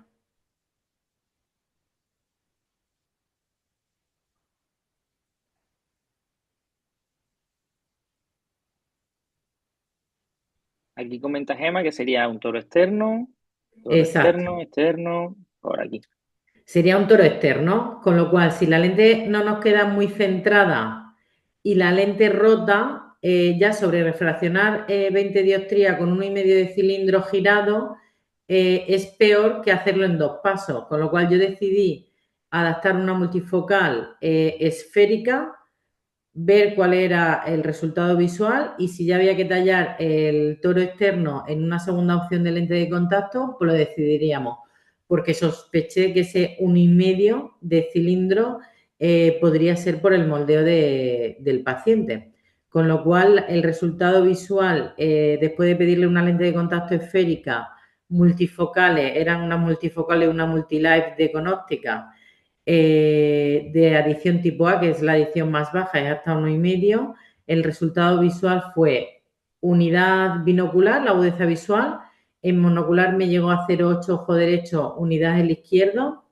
[SPEAKER 1] Aquí comenta Gema que sería un toro
[SPEAKER 2] Exacto.
[SPEAKER 1] externo, externo, por aquí.
[SPEAKER 2] Sería un toro externo, con lo cual si la lente no nos queda muy centrada y la lente rota, ya sobre refraccionar 20 dioptría con 1,5 de cilindro girado, es peor que hacerlo en dos pasos, con lo cual yo decidí adaptar una multifocal esférica, ver cuál era el resultado visual y si ya había que tallar el toro externo en una segunda opción de lente de contacto, pues lo decidiríamos, porque sospeché que ese 1,5 de cilindro podría ser por el moldeo del paciente. Con lo cual, el resultado visual, después de pedirle una lente de contacto esférica, multifocales, eran unas multifocales, una multilife de Conóptica, de adición tipo A, que es la adición más baja, es hasta 1,5. El resultado visual fue unidad binocular, la agudeza visual. En monocular me llegó a 0,8 ojo derecho, unidad el izquierdo.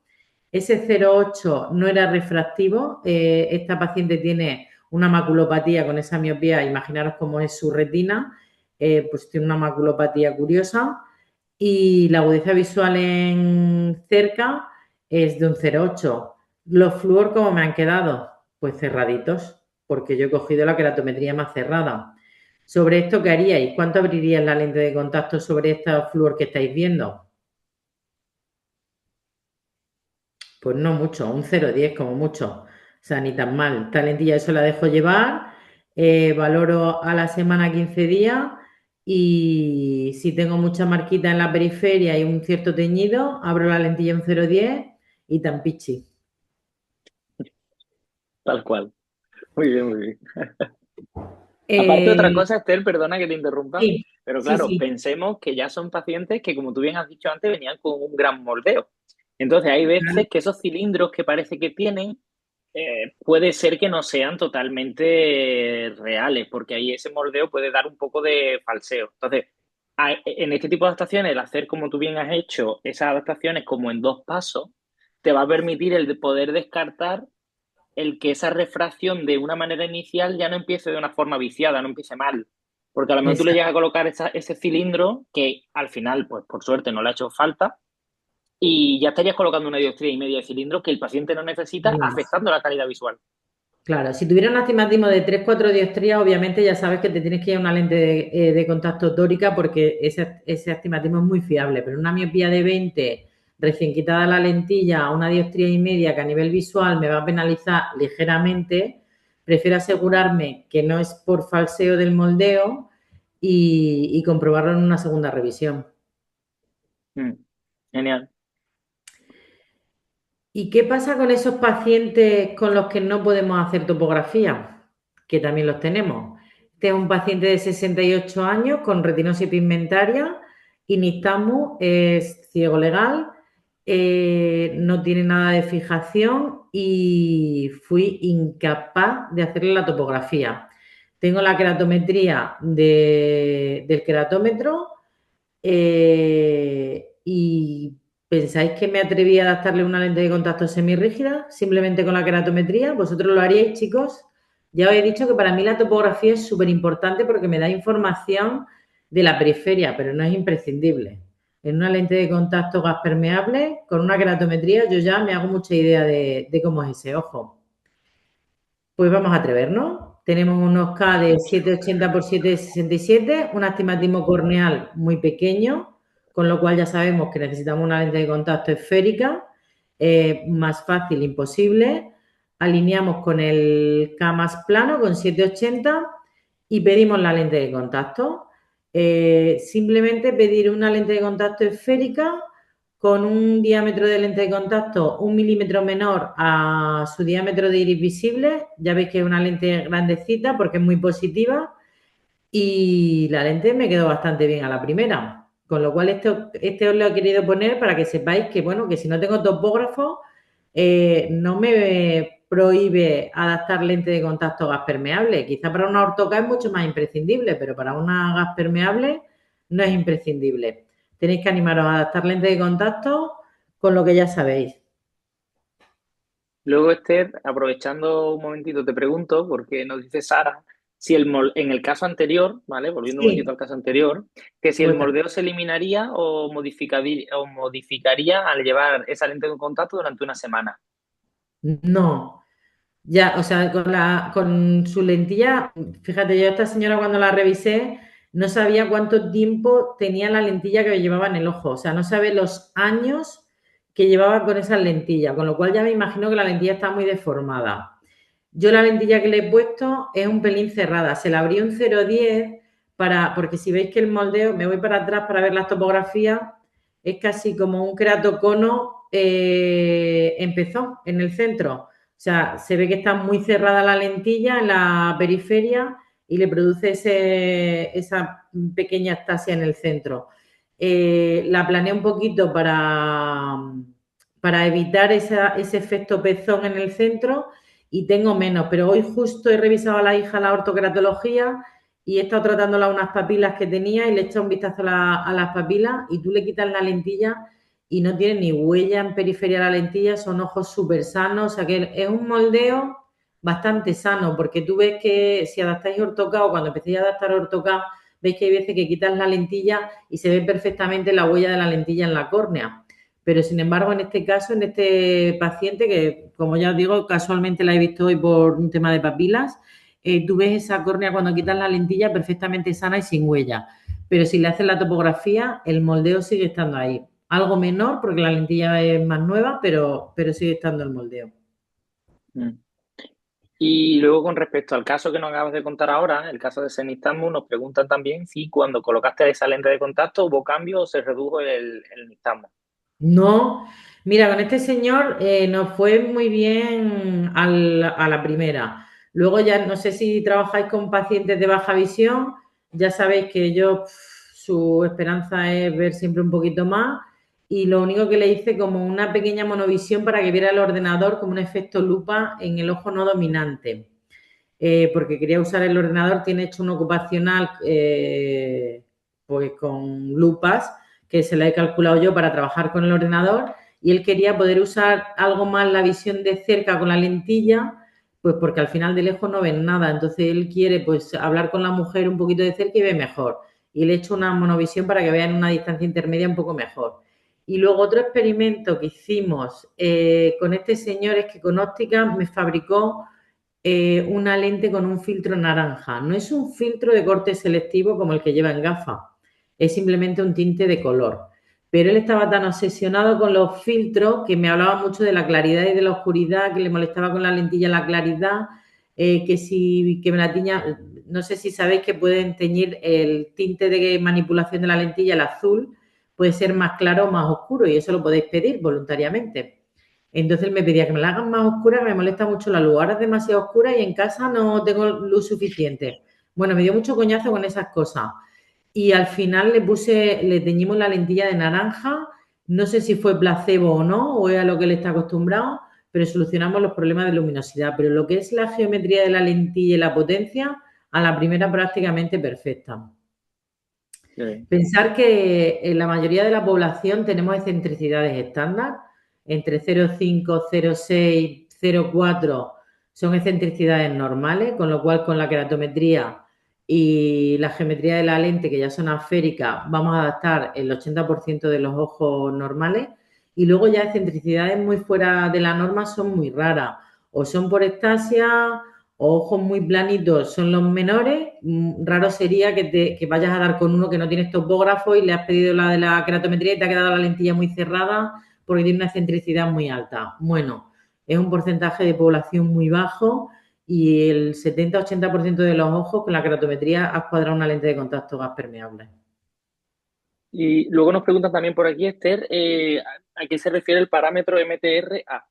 [SPEAKER 2] Ese 0,8 no era refractivo. Esta paciente tiene una maculopatía con esa miopía. Imaginaros cómo es su retina. Pues tiene una maculopatía curiosa. Y la agudeza visual en cerca es de un 0,8. Los flúor, ¿cómo me han quedado? Pues cerraditos, porque yo he cogido la keratometría más cerrada. Sobre esto, ¿qué haríais? ¿Cuánto abriríais la lente de contacto sobre esta flúor que estáis viendo? Pues no mucho, un 0,10 como mucho. O sea, ni tan mal. Esta lentilla eso la dejo llevar, valoro a la semana 15 días y si tengo mucha marquita en la periferia y un cierto teñido, abro la lentilla un 0,10 y tan pichi.
[SPEAKER 1] Tal cual. Muy bien, muy bien. Aparte, otra
[SPEAKER 2] Eh,
[SPEAKER 1] cosa, Esther, perdona que te interrumpa,
[SPEAKER 2] sí,
[SPEAKER 1] pero
[SPEAKER 2] sí,
[SPEAKER 1] claro,
[SPEAKER 2] sí.
[SPEAKER 1] pensemos que ya son pacientes que, como tú bien has dicho antes, venían con un gran moldeo. Entonces, hay veces que esos cilindros que parece que tienen, puede ser que no sean totalmente reales, porque ahí ese moldeo puede dar un poco de falseo. Entonces, en este tipo de adaptaciones, el hacer como tú bien has hecho, esas adaptaciones como en dos pasos, te va a permitir el de poder descartar el que esa refracción de una manera inicial ya no empiece de una forma viciada, no empiece mal. Porque a lo mejor tú le
[SPEAKER 2] Exacto.
[SPEAKER 1] llegas a colocar ese cilindro que al final, pues por suerte no le ha hecho falta, y ya estarías colocando una dioptría y media de cilindro que el paciente no necesita,
[SPEAKER 2] Más.
[SPEAKER 1] afectando la calidad visual.
[SPEAKER 2] Claro, si tuviera un astigmatismo de 3-4 dioptrías, obviamente ya sabes que te tienes que ir a una lente de contacto tórica porque ese astigmatismo es muy fiable, pero una miopía de 20, recién quitada la lentilla, a una dioptría y media que a nivel visual me va a penalizar ligeramente, prefiero asegurarme que no es por falseo del moldeo y comprobarlo en una segunda revisión.
[SPEAKER 1] Mm, genial.
[SPEAKER 2] ¿Y qué pasa con esos pacientes con los que no podemos hacer topografía? Que también los tenemos. Este es un paciente de 68 años con retinosis pigmentaria y nistagmus, es ciego legal, no tiene nada de fijación y fui incapaz de hacerle la topografía. Tengo la keratometría del queratómetro y ¿pensáis que me atreví a adaptarle una lente de contacto semirrígida simplemente con la keratometría? ¿Vosotros lo haríais, chicos? Ya os he dicho que para mí la topografía es súper importante porque me da información de la periferia, pero no es imprescindible. En una lente de contacto gas permeable, con una keratometría, yo ya me hago mucha idea de cómo es ese ojo. Pues vamos a atrevernos. Tenemos unos K de 780 por 767, un astigmatismo corneal muy pequeño, con lo cual ya sabemos que necesitamos una lente de contacto esférica, más fácil, imposible. Alineamos con el K más plano, con 780, y pedimos la lente de contacto. Simplemente pedir una lente de contacto esférica con un diámetro de lente de contacto 1 milímetro menor a su diámetro de iris visible. Ya veis que es una lente grandecita porque es muy positiva y la lente me quedó bastante bien a la primera. Con lo cual este os lo he querido poner para que sepáis que, bueno, que si no tengo topógrafo, no me prohíbe adaptar lente de contacto gas permeable. Quizá para una ortoca es mucho más imprescindible, pero para una gas permeable no es imprescindible. Tenéis que animaros a adaptar lente de contacto con lo que ya sabéis.
[SPEAKER 1] Luego, Esther, aprovechando un momentito, te pregunto, porque nos dice Sara, si en el caso anterior, ¿vale? Volviendo un momentito
[SPEAKER 2] Sí,
[SPEAKER 1] al caso anterior, que si el
[SPEAKER 2] cuenta.
[SPEAKER 1] moldeo se eliminaría o modificaría al llevar esa lente de contacto durante una semana.
[SPEAKER 2] No, ya, o sea, con su lentilla, fíjate, yo a esta señora cuando la revisé no sabía cuánto tiempo tenía la lentilla que llevaba en el ojo, o sea, no sabe los años que llevaba con esa lentilla, con lo cual ya me imagino que la lentilla está muy deformada. Yo la lentilla que le he puesto es un pelín cerrada, se la abrí un 0,10 porque si veis que el moldeo, me voy para atrás para ver las topografías, es casi como un keratocono empezó en el centro. O sea, se ve que está muy cerrada la lentilla en la periferia y le produce esa pequeña estasia en el centro. La planeé un poquito para evitar ese efecto pezón en el centro y tengo menos, pero hoy justo he revisado a la hija la ortokeratología y he estado tratándola unas papilas que tenía y le he echado un vistazo a las papilas y tú le quitas la lentilla y no tiene ni huella en periferia de la lentilla, son ojos súper sanos, o sea que es un moldeo bastante sano, porque tú ves que si adaptáis ortoca o cuando empecéis a adaptar ortoca, veis que hay veces que quitas la lentilla y se ve perfectamente la huella de la lentilla en la córnea. Pero sin embargo, en este caso, en este paciente, que como ya os digo, casualmente la he visto hoy por un tema de papilas, tú ves esa córnea cuando quitas la lentilla perfectamente sana y sin huella. Pero si le haces la topografía, el moldeo sigue estando ahí. Algo menor porque la lentilla es más nueva, pero sigue estando el moldeo.
[SPEAKER 1] Mm. Y luego, con respecto al caso que nos acabas de contar ahora, el caso de Senistamo, nos preguntan también si cuando colocaste esa lente de contacto hubo cambio o se redujo el nistagmo.
[SPEAKER 2] No, mira, con este señor nos fue muy bien a la primera. Luego ya no sé si trabajáis con pacientes de baja visión, ya sabéis que yo su esperanza es ver siempre un poquito más y lo único que le hice como una pequeña monovisión para que viera el ordenador como un efecto lupa en el ojo no dominante. Porque quería usar el ordenador, tiene hecho un ocupacional pues con lupas que se la he calculado yo para trabajar con el ordenador y él quería poder usar algo más la visión de cerca con la lentilla, pues porque al final de lejos no ven nada, entonces él quiere pues hablar con la mujer un poquito de cerca y ve mejor y le he hecho una monovisión para que vean una distancia intermedia un poco mejor. Y luego otro experimento que hicimos con este señor es que con óptica me fabricó una lente con un filtro naranja. No es un filtro de corte selectivo como el que lleva en gafas, es simplemente un tinte de color. Pero él estaba tan obsesionado con los filtros que me hablaba mucho de la claridad y de la oscuridad, que le molestaba con la lentilla la claridad, que me la tiña, no sé si sabéis que pueden teñir el tinte de manipulación de la lentilla, el azul, puede ser más claro o más oscuro y eso lo podéis pedir voluntariamente. Entonces él me pedía que me la hagan más oscura, me molesta mucho la luz. Ahora es demasiado oscura y en casa no tengo luz suficiente. Bueno, me dio mucho coñazo con esas cosas. Y al final le teñimos la lentilla de naranja. No sé si fue placebo o no, o es a lo que él está acostumbrado, pero solucionamos los problemas de luminosidad. Pero lo que es la geometría de la lentilla y la potencia, a la primera prácticamente perfecta.
[SPEAKER 1] Sí.
[SPEAKER 2] Pensar que en la mayoría de la población tenemos excentricidades estándar, entre 0,5, 0,6, 0,4 son excentricidades normales, con lo cual con la keratometría y la geometría de la lente, que ya son asféricas, vamos a adaptar el 80% de los ojos normales. Y luego ya excentricidades muy fuera de la norma son muy raras, o son por ectasia, o ojos muy planitos son los menores. Raro sería que vayas a dar con uno que no tienes topógrafo y le has pedido la de la keratometría y te ha quedado la lentilla muy cerrada porque tiene una excentricidad muy alta. Bueno, es un porcentaje de población muy bajo y el 70-80% de los ojos con la keratometría has cuadrado una lente de contacto gas permeable.
[SPEAKER 1] Y luego nos preguntan también por aquí, Esther, ¿a qué se refiere el parámetro MTRA?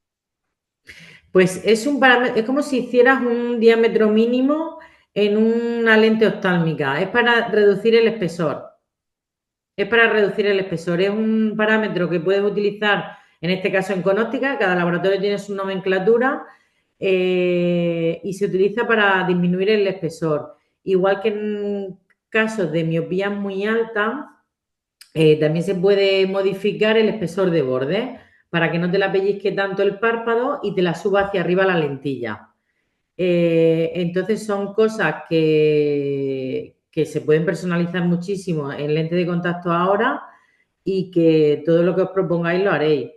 [SPEAKER 2] Pues es un parámetro, es como si hicieras un diámetro mínimo en una lente oftálmica. Es para reducir el espesor. Es para reducir el espesor. Es un parámetro que puedes utilizar, en este caso en Conóptica, cada laboratorio tiene su nomenclatura y se utiliza para disminuir el espesor. Igual que en casos de miopía muy alta, también se puede modificar el espesor de borde para que no te la pellizque tanto el párpado y te la suba hacia arriba la lentilla. Entonces son cosas que se pueden personalizar muchísimo en lente de contacto ahora y que todo lo que os propongáis lo haréis,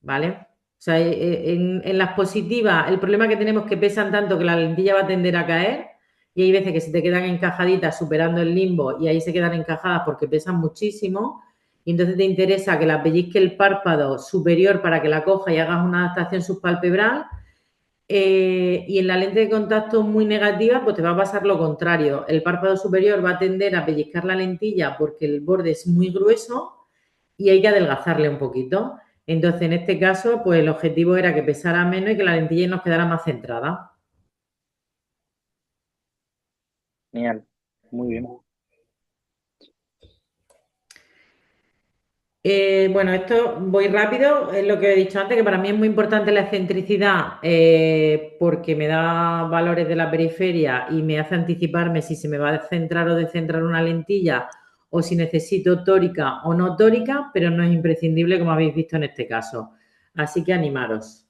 [SPEAKER 2] ¿vale? O sea, en las positivas, el problema que tenemos es que pesan tanto que la lentilla va a tender a caer y hay veces que se te quedan encajaditas superando el limbo y ahí se quedan encajadas porque pesan muchísimo y entonces te interesa que la pellizque el párpado superior para que la coja y hagas una adaptación subpalpebral y en la lente de contacto muy negativa, pues te va a pasar lo contrario. El párpado superior va a tender a pellizcar la lentilla porque el borde es muy grueso y hay que adelgazarle un poquito. Entonces, en este caso, pues el objetivo era que pesara menos y que la lentilla nos quedara más centrada.
[SPEAKER 1] Genial, muy bien.
[SPEAKER 2] Bueno, esto voy rápido, es lo que he dicho antes, que para mí es muy importante la excentricidad porque me da valores de la periferia y me hace anticiparme si se me va a centrar o descentrar una lentilla o si necesito tórica o no tórica, pero no es imprescindible como habéis visto en este caso. Así que animaros.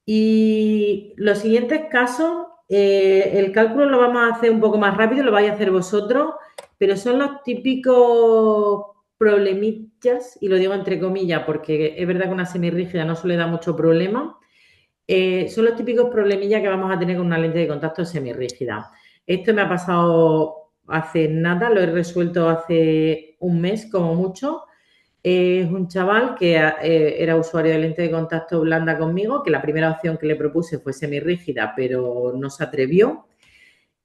[SPEAKER 2] Y los siguientes casos, el cálculo lo vamos a hacer un poco más rápido, lo vais a hacer vosotros, pero son los típicos problemillas, y lo digo entre comillas porque es verdad que una semirrígida no suele dar mucho problema, son los típicos problemillas que vamos a tener con una lente de contacto semirrígida. Esto me ha pasado hace nada, lo he resuelto hace un mes como mucho. Es un chaval que era usuario de lente de contacto blanda conmigo, que la primera opción que le propuse fue semirrígida, pero no se atrevió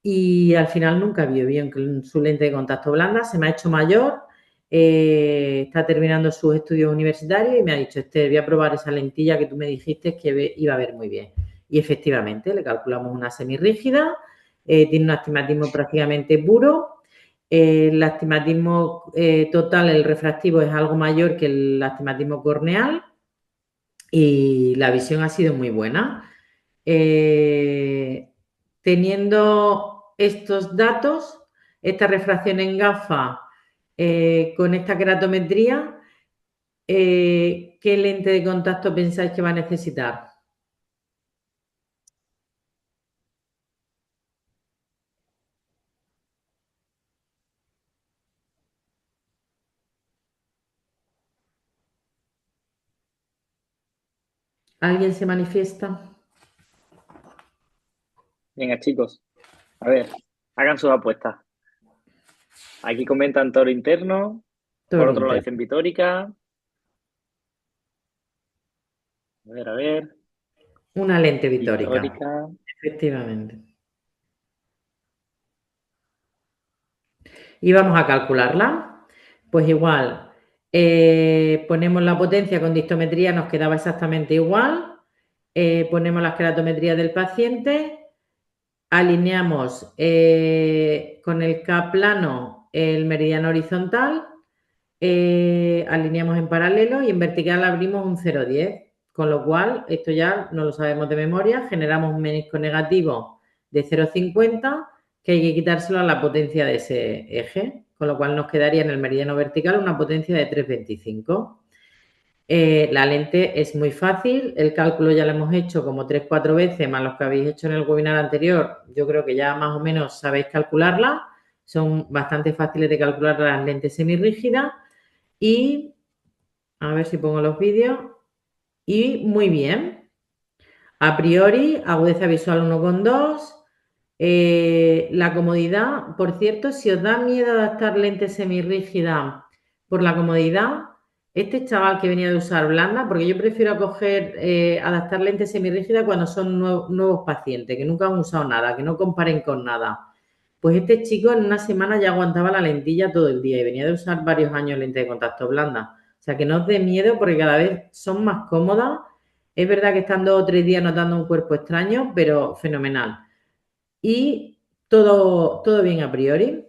[SPEAKER 2] y al final nunca vio bien con su lente de contacto blanda. Se me ha hecho mayor, está terminando sus estudios universitarios y me ha dicho, Esther, voy a probar esa lentilla que tú me dijiste que iba a ver muy bien. Y efectivamente, le calculamos una semirrígida, tiene un astigmatismo prácticamente puro. El astigmatismo total, el refractivo, es algo mayor que el astigmatismo corneal y la visión ha sido muy buena. Eh, Teniendo estos datos, esta refracción en gafa con esta keratometría, ¿qué lente de contacto pensáis que va a necesitar? ¿Alguien se manifiesta?
[SPEAKER 1] Venga, chicos, a ver, hagan sus apuestas. Aquí comentan toro interno, por
[SPEAKER 2] Toro
[SPEAKER 1] otro lado
[SPEAKER 2] interno.
[SPEAKER 1] dicen vitórica. A ver,
[SPEAKER 2] Una lente vitórica,
[SPEAKER 1] vitórica.
[SPEAKER 2] efectivamente. Y vamos a calcularla. Pues igual, ponemos la potencia con distometría, nos quedaba exactamente igual. Ponemos la escleratometría del paciente, alineamos con el K plano el meridiano horizontal, alineamos en paralelo y en vertical abrimos un 0,10. Con lo cual, esto ya no lo sabemos de memoria, generamos un menisco negativo de 0,50 que hay que quitárselo a la potencia de ese eje, con lo cual nos quedaría en el meridiano vertical una potencia de 3,25. La lente es muy fácil, el cálculo ya lo hemos hecho como 3-4 veces, más los que habéis hecho en el webinar anterior, yo creo que ya más o menos sabéis calcularla, son bastante fáciles de calcular las lentes semirrígidas y, a ver si pongo los vídeos, y muy bien. A priori, agudeza visual 1,2. La comodidad, por cierto, si os da miedo adaptar lentes semirrígida por la comodidad, este chaval que venía de usar blanda, porque yo prefiero adaptar lentes semirrígidas cuando son nuevos pacientes, que nunca han usado nada, que no comparen con nada. Pues este chico en una semana ya aguantaba la lentilla todo el día y venía de usar varios años lentes de contacto blanda. O sea, que no os dé miedo porque cada vez son más cómodas. Es verdad que están 2 o 3 días notando un cuerpo extraño, pero fenomenal. Y todo bien a priori,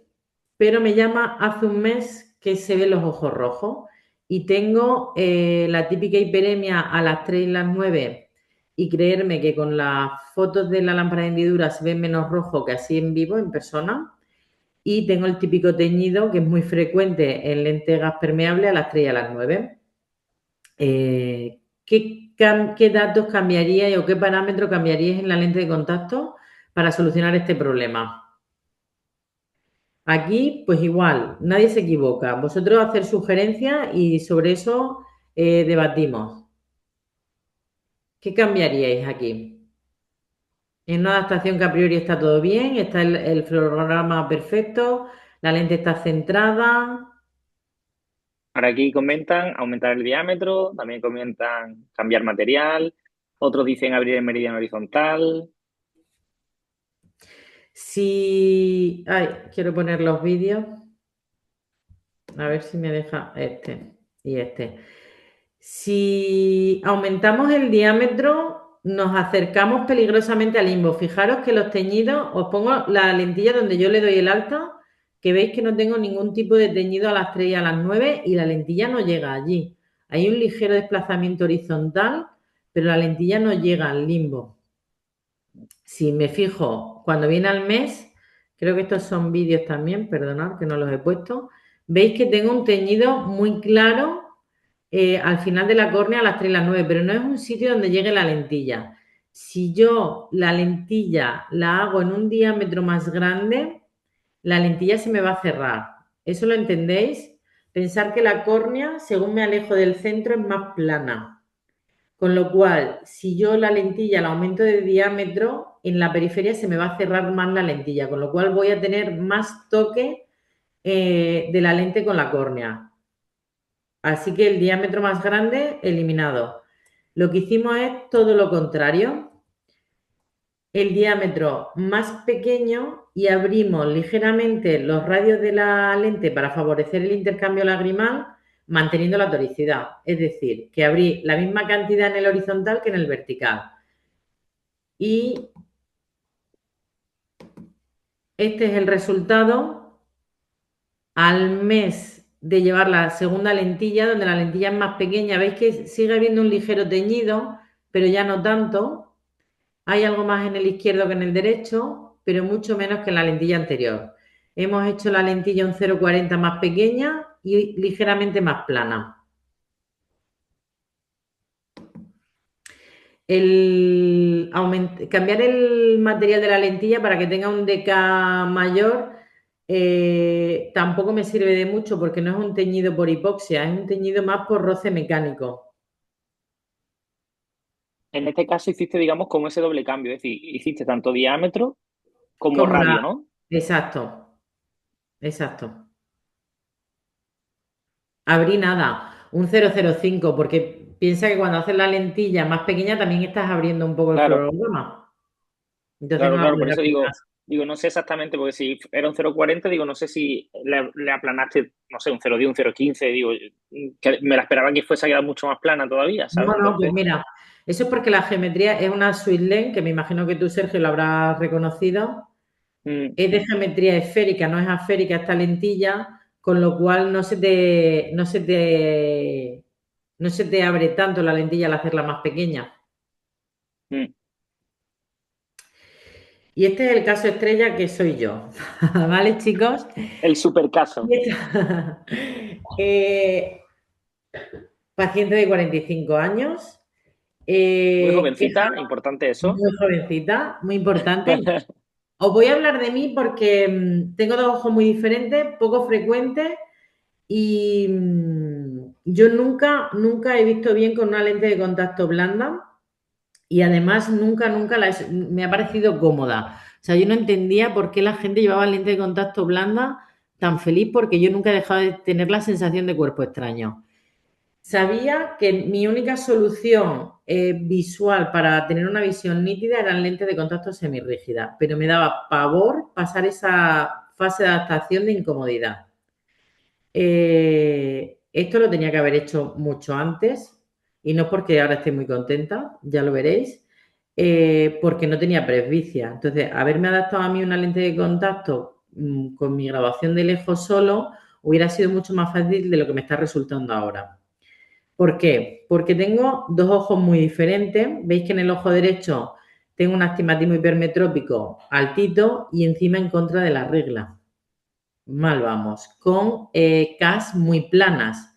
[SPEAKER 2] pero me llama hace un mes que se ven los ojos rojos y tengo la típica hiperemia a las 3 y las 9 y creerme que con las fotos de la lámpara de hendidura se ve menos rojo que así en vivo, en persona. Y tengo el típico teñido que es muy frecuente en lente gas permeable a las 3 y a las 9. ¿Qué datos cambiaríais o qué parámetro cambiaríais en la lente de contacto para solucionar este problema? Aquí, pues igual, nadie se equivoca. Vosotros hacer sugerencias y sobre eso debatimos. ¿Qué cambiaríais aquí? En una adaptación que a priori está todo bien, está el fluorograma perfecto, la lente está centrada.
[SPEAKER 1] Ahora aquí comentan aumentar el diámetro, también comentan cambiar material, otros dicen abrir el meridiano horizontal.
[SPEAKER 2] Si... Ay, quiero poner los vídeos. A ver si me deja este y este. Si aumentamos el diámetro, nos acercamos peligrosamente al limbo. Fijaros que los teñidos, os pongo la lentilla donde yo le doy el alta, que veis que no tengo ningún tipo de teñido a las 3 y a las 9 y la lentilla no llega allí. Hay un ligero desplazamiento horizontal, pero la lentilla no llega al limbo. Si me fijo, cuando viene al mes, creo que estos son vídeos también, perdonad que no los he puesto, veis que tengo un teñido muy claro al final de la córnea a las 3 y las 9, pero no es un sitio donde llegue la lentilla. Si yo la lentilla la hago en un diámetro más grande, la lentilla se me va a cerrar. ¿Eso lo entendéis? Pensar que la córnea, según me alejo del centro, es más plana. Con lo cual, si yo la lentilla la aumento de diámetro, en la periferia se me va a cerrar más la lentilla, con lo cual voy a tener más toque de la lente con la córnea. Así que el diámetro más grande, eliminado. Lo que hicimos es todo lo contrario. El diámetro más pequeño y abrimos ligeramente los radios de la lente para favorecer el intercambio lagrimal, manteniendo la toricidad. Es decir, que abrí la misma cantidad en el horizontal que en el vertical. Y este es el resultado al mes de llevar la segunda lentilla, donde la lentilla es más pequeña. Veis que sigue habiendo un ligero teñido, pero ya no tanto. Hay algo más en el izquierdo que en el derecho, pero mucho menos que en la lentilla anterior. Hemos hecho la lentilla un 0,40 más pequeña y ligeramente más plana. Cambiar el material de la lentilla para que tenga un DK mayor tampoco me sirve de mucho porque no es un teñido por hipoxia, es un teñido más por roce mecánico.
[SPEAKER 1] en este caso hiciste, digamos, como ese doble cambio, es decir, hiciste tanto diámetro como
[SPEAKER 2] Como
[SPEAKER 1] radio,
[SPEAKER 2] la...
[SPEAKER 1] ¿no?
[SPEAKER 2] Exacto, exacto. Abrí nada, un 0,05 porque piensa que cuando haces la lentilla más pequeña también estás abriendo un poco el
[SPEAKER 1] Claro,
[SPEAKER 2] fluorograma. Entonces
[SPEAKER 1] claro,
[SPEAKER 2] no la
[SPEAKER 1] claro, por
[SPEAKER 2] puedes
[SPEAKER 1] eso
[SPEAKER 2] abrir más.
[SPEAKER 1] digo, no sé exactamente, porque si era un 0,40, digo, no sé si le aplanaste, no sé, un 0,10, un 0,15, digo, que me la esperaba que fuese a quedar mucho más plana todavía, ¿sabes?
[SPEAKER 2] No, no, pues
[SPEAKER 1] Entonces,
[SPEAKER 2] mira, eso es porque la geometría es una Swisslen, que me imagino que tú, Sergio, lo habrás reconocido.
[SPEAKER 1] mm,
[SPEAKER 2] Es de geometría esférica, no es esférica esta lentilla, con lo cual no se te abre tanto la lentilla al hacerla más pequeña.
[SPEAKER 1] mm,
[SPEAKER 2] Y este es el caso estrella que soy yo. ¿Vale, chicos?
[SPEAKER 1] el super caso.
[SPEAKER 2] Eh, paciente de 45 años,
[SPEAKER 1] Muy
[SPEAKER 2] que
[SPEAKER 1] jovencita, importante eso.
[SPEAKER 2] muy jovencita, muy importante. Os voy a hablar de mí porque tengo dos ojos muy diferentes, poco frecuentes y yo nunca he visto bien con una lente de contacto blanda y además nunca me ha parecido cómoda. O sea, yo no entendía por qué la gente llevaba lente de contacto blanda tan feliz porque yo nunca he dejado de tener la sensación de cuerpo extraño. Sabía que mi única solución visual para tener una visión nítida eran lentes de contacto semirrígidas, pero me daba pavor pasar esa fase de adaptación de incomodidad. Esto lo tenía que haber hecho mucho antes y no porque ahora esté muy contenta, ya lo veréis, porque no tenía presbicia. Entonces, haberme adaptado a mí una lente de contacto con mi graduación de lejos solo hubiera sido mucho más fácil de lo que me está resultando ahora. ¿Por qué? Porque tengo dos ojos muy diferentes. Veis que en el ojo derecho tengo un astigmatismo hipermetrópico altito y encima en contra de la regla. Mal vamos. Con CAS muy planas.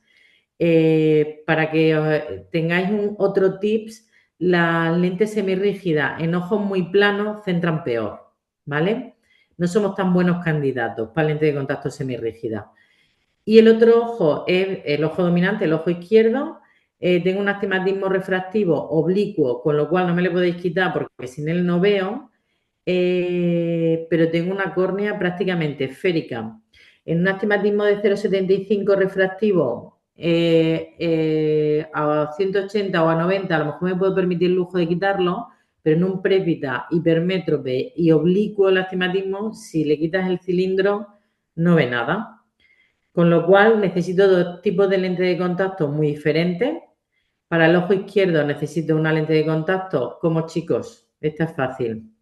[SPEAKER 2] Para que tengáis otro tips, las lentes semirrígidas en ojos muy planos centran peor, ¿vale? No somos tan buenos candidatos para lentes de contacto semirrígida. Y el otro ojo es el ojo dominante, el ojo izquierdo. Tengo un astigmatismo refractivo oblicuo, con lo cual no me le podéis quitar porque sin él no veo, pero tengo una córnea prácticamente esférica. En un astigmatismo de 0,75 refractivo a 180 o a 90, a lo mejor me puedo permitir el lujo de quitarlo, pero en un presbita hipermétrope y oblicuo el astigmatismo, si le quitas el cilindro, no ve nada. Con lo cual necesito dos tipos de lentes de contacto muy diferentes. Para el ojo izquierdo necesito una lente de contacto, como chicos, esta es fácil,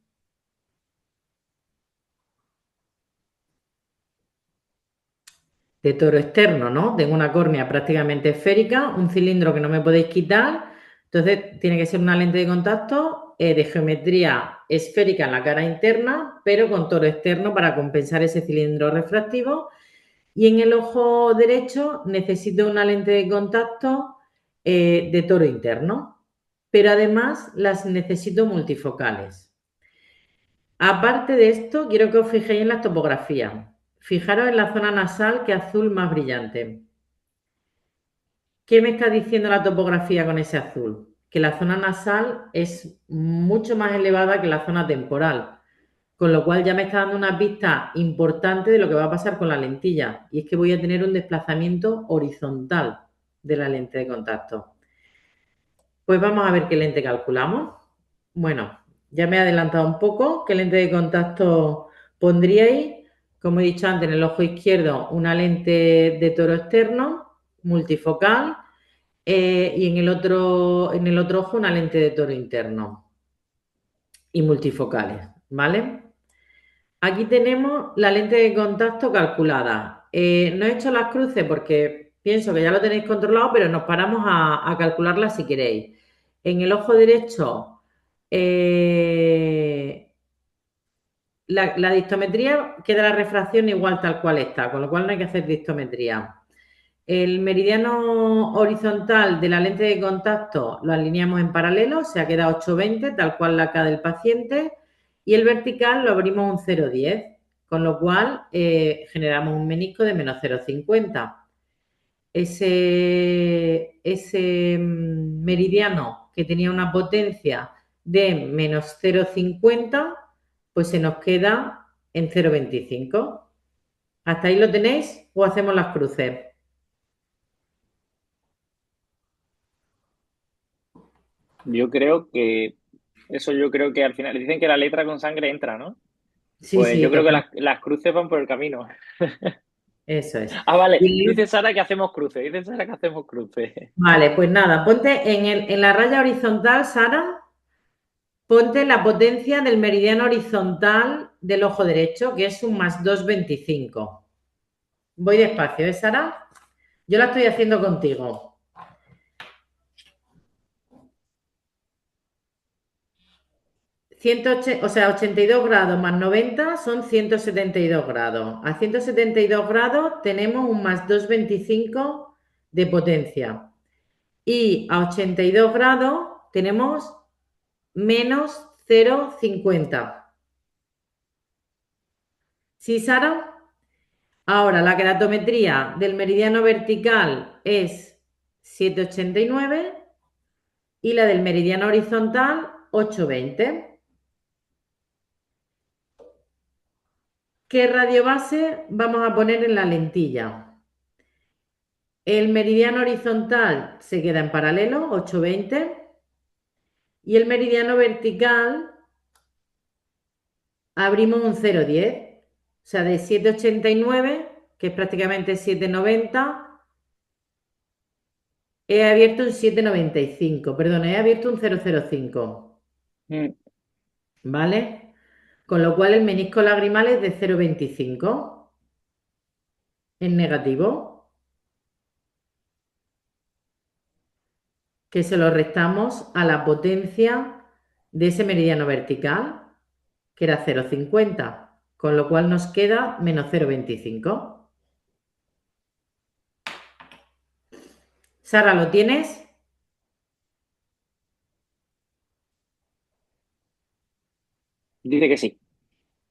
[SPEAKER 2] de toro externo, ¿no? Tengo una córnea prácticamente esférica, un cilindro que no me podéis quitar, entonces tiene que ser una lente de contacto de geometría esférica en la cara interna, pero con toro externo para compensar ese cilindro refractivo. Y en el ojo derecho necesito una lente de contacto de toro interno, pero además las necesito multifocales. Aparte de esto, quiero que os fijéis en la topografía. Fijaros en la zona nasal, que azul más brillante. ¿Qué me está diciendo la topografía con ese azul? Que la zona nasal es mucho más elevada que la zona temporal, con lo cual ya me está dando una pista importante de lo que va a pasar con la lentilla, y es que voy a tener un desplazamiento horizontal de la lente de contacto. Pues vamos a ver qué lente calculamos. Bueno, ya me he adelantado un poco. ¿Qué lente de contacto pondríais? Como he dicho antes, en el ojo izquierdo una lente de toro externo, multifocal, y en el otro ojo una lente de toro interno y multifocales, ¿vale? Aquí tenemos la lente de contacto calculada. No he hecho las cruces porque pienso que ya lo tenéis controlado, pero nos paramos a calcularla si queréis. En el ojo derecho, eh, la distometría queda la refracción igual tal cual está, con lo cual no hay que hacer distometría. El meridiano horizontal de la lente de contacto lo alineamos en paralelo, se ha quedado 8,20, tal cual la K del paciente, y el vertical lo abrimos un 0,10, con lo cual generamos un menisco de menos 0,50. Ese meridiano que tenía una potencia de menos 0,50, pues se nos queda en 0,25. ¿Hasta ahí lo tenéis o hacemos las cruces?
[SPEAKER 1] Yo creo que al final dicen que la letra con sangre entra, ¿no?
[SPEAKER 2] Sí,
[SPEAKER 1] Pues
[SPEAKER 2] sí,
[SPEAKER 1] yo creo que
[SPEAKER 2] total.
[SPEAKER 1] las cruces van por el camino.
[SPEAKER 2] Eso es.
[SPEAKER 1] Ah, vale.
[SPEAKER 2] Y-
[SPEAKER 1] Dice Sara que hacemos cruces. Dice Sara que hacemos cruces.
[SPEAKER 2] vale, pues nada, ponte en la raya horizontal, Sara, ponte la potencia del meridiano horizontal del ojo derecho, que es un más 2,25. Voy despacio, ¿eh, Sara? Yo la estoy haciendo contigo. 180, o sea, 82 grados más 90 son 172 grados. A 172 grados tenemos un más 2,25 de potencia. Y a 82 grados tenemos menos 0,50. ¿Sí, Sara? Ahora, la gratometría del meridiano vertical es 7,89 y la del meridiano horizontal 8,20. ¿Qué radio base vamos a poner en la lentilla? El meridiano horizontal se queda en paralelo, 8,20, y el meridiano vertical abrimos un 0,10, o sea, de 7,89, que es prácticamente 7,90, he abierto un 7,95, perdón, he abierto un 0,05,
[SPEAKER 1] Mm.
[SPEAKER 2] ¿vale? Con lo cual el menisco lagrimal es de 0,25 en negativo, que se lo restamos a la potencia de ese meridiano vertical, que era 0,50, con lo cual nos queda menos 0,25. Sara, ¿lo tienes?
[SPEAKER 1] Dice que sí.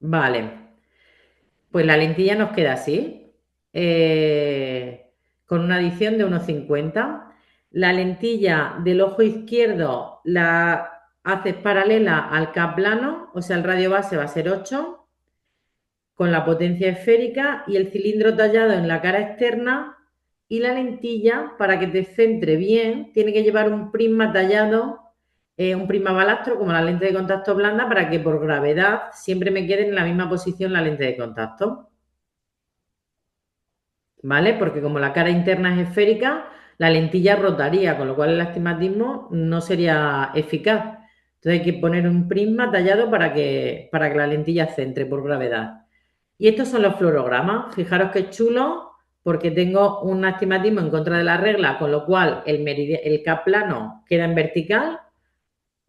[SPEAKER 2] Vale, pues la lentilla nos queda así, con una adición de 1,50. La lentilla del ojo izquierdo la haces paralela al K plano, o sea, el radio base va a ser 8, con la potencia esférica y el cilindro tallado en la cara externa, y la lentilla, para que te centre bien, tiene que llevar un prisma tallado, un prisma balastro como la lente de contacto blanda, para que por gravedad siempre me quede en la misma posición la lente de contacto, ¿vale? Porque como la cara interna es esférica, la lentilla rotaría, con lo cual el astigmatismo no sería eficaz. Entonces hay que poner un prisma tallado para que la lentilla centre por gravedad. Y estos son los fluorogramas. Fijaros qué chulo, porque tengo un astigmatismo en contra de la regla, con lo cual el K plano queda en vertical.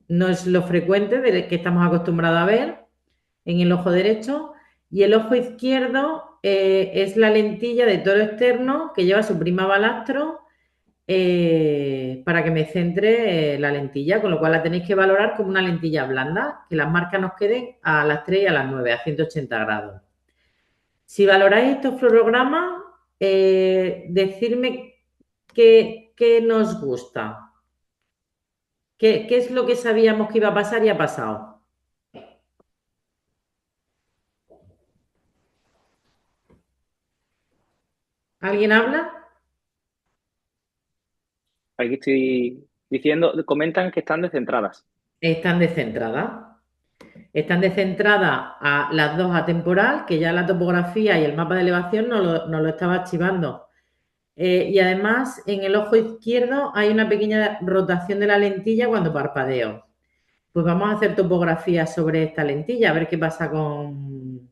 [SPEAKER 2] No es lo frecuente de que estamos acostumbrados a ver en el ojo derecho. Y el ojo izquierdo es la lentilla de toro externo que lleva su prima balastro, para que me centre la lentilla, con lo cual la tenéis que valorar como una lentilla blanda, que las marcas nos queden a las 3 y a las 9 a 180 grados. Si valoráis estos fluorogramas, decirme qué nos gusta, qué es lo que sabíamos que iba a pasar y ha pasado. ¿Alguien habla?
[SPEAKER 1] Aquí estoy diciendo, comentan que están descentradas.
[SPEAKER 2] Están descentradas. Están descentradas a las dos atemporal, que ya la topografía y el mapa de elevación nos lo estaba archivando. Y además, en el ojo izquierdo hay una pequeña rotación de la lentilla cuando parpadeo. Pues vamos a hacer topografía sobre esta lentilla, a ver qué pasa con...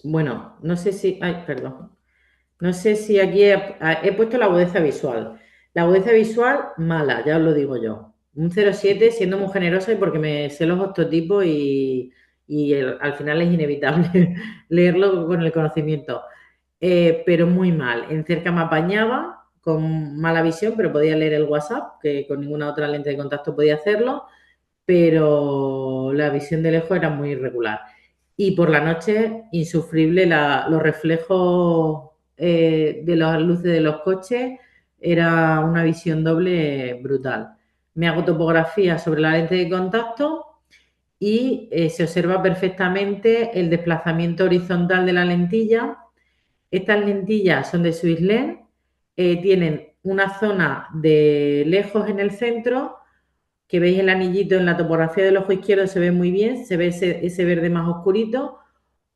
[SPEAKER 2] Bueno, no sé si... Ay, perdón. No sé si aquí he puesto la agudeza visual. La agudeza visual, mala, ya os lo digo yo. Un 0,7 siendo muy generosa y porque me sé los octotipos y al final es inevitable leerlo con el conocimiento. Pero muy mal. En cerca me apañaba con mala visión, pero podía leer el WhatsApp, que con ninguna otra lente de contacto podía hacerlo, pero la visión de lejos era muy irregular. Y por la noche, insufrible, los reflejos de las luces de los coches, era una visión doble brutal. me hago topografía sobre la lente de contacto y se observa perfectamente el desplazamiento horizontal de la lentilla. Estas lentillas son de Swiss Lens, tienen una zona de lejos en el centro, que veis el anillito en la topografía del ojo izquierdo, se ve muy bien, se ve ese verde más oscurito,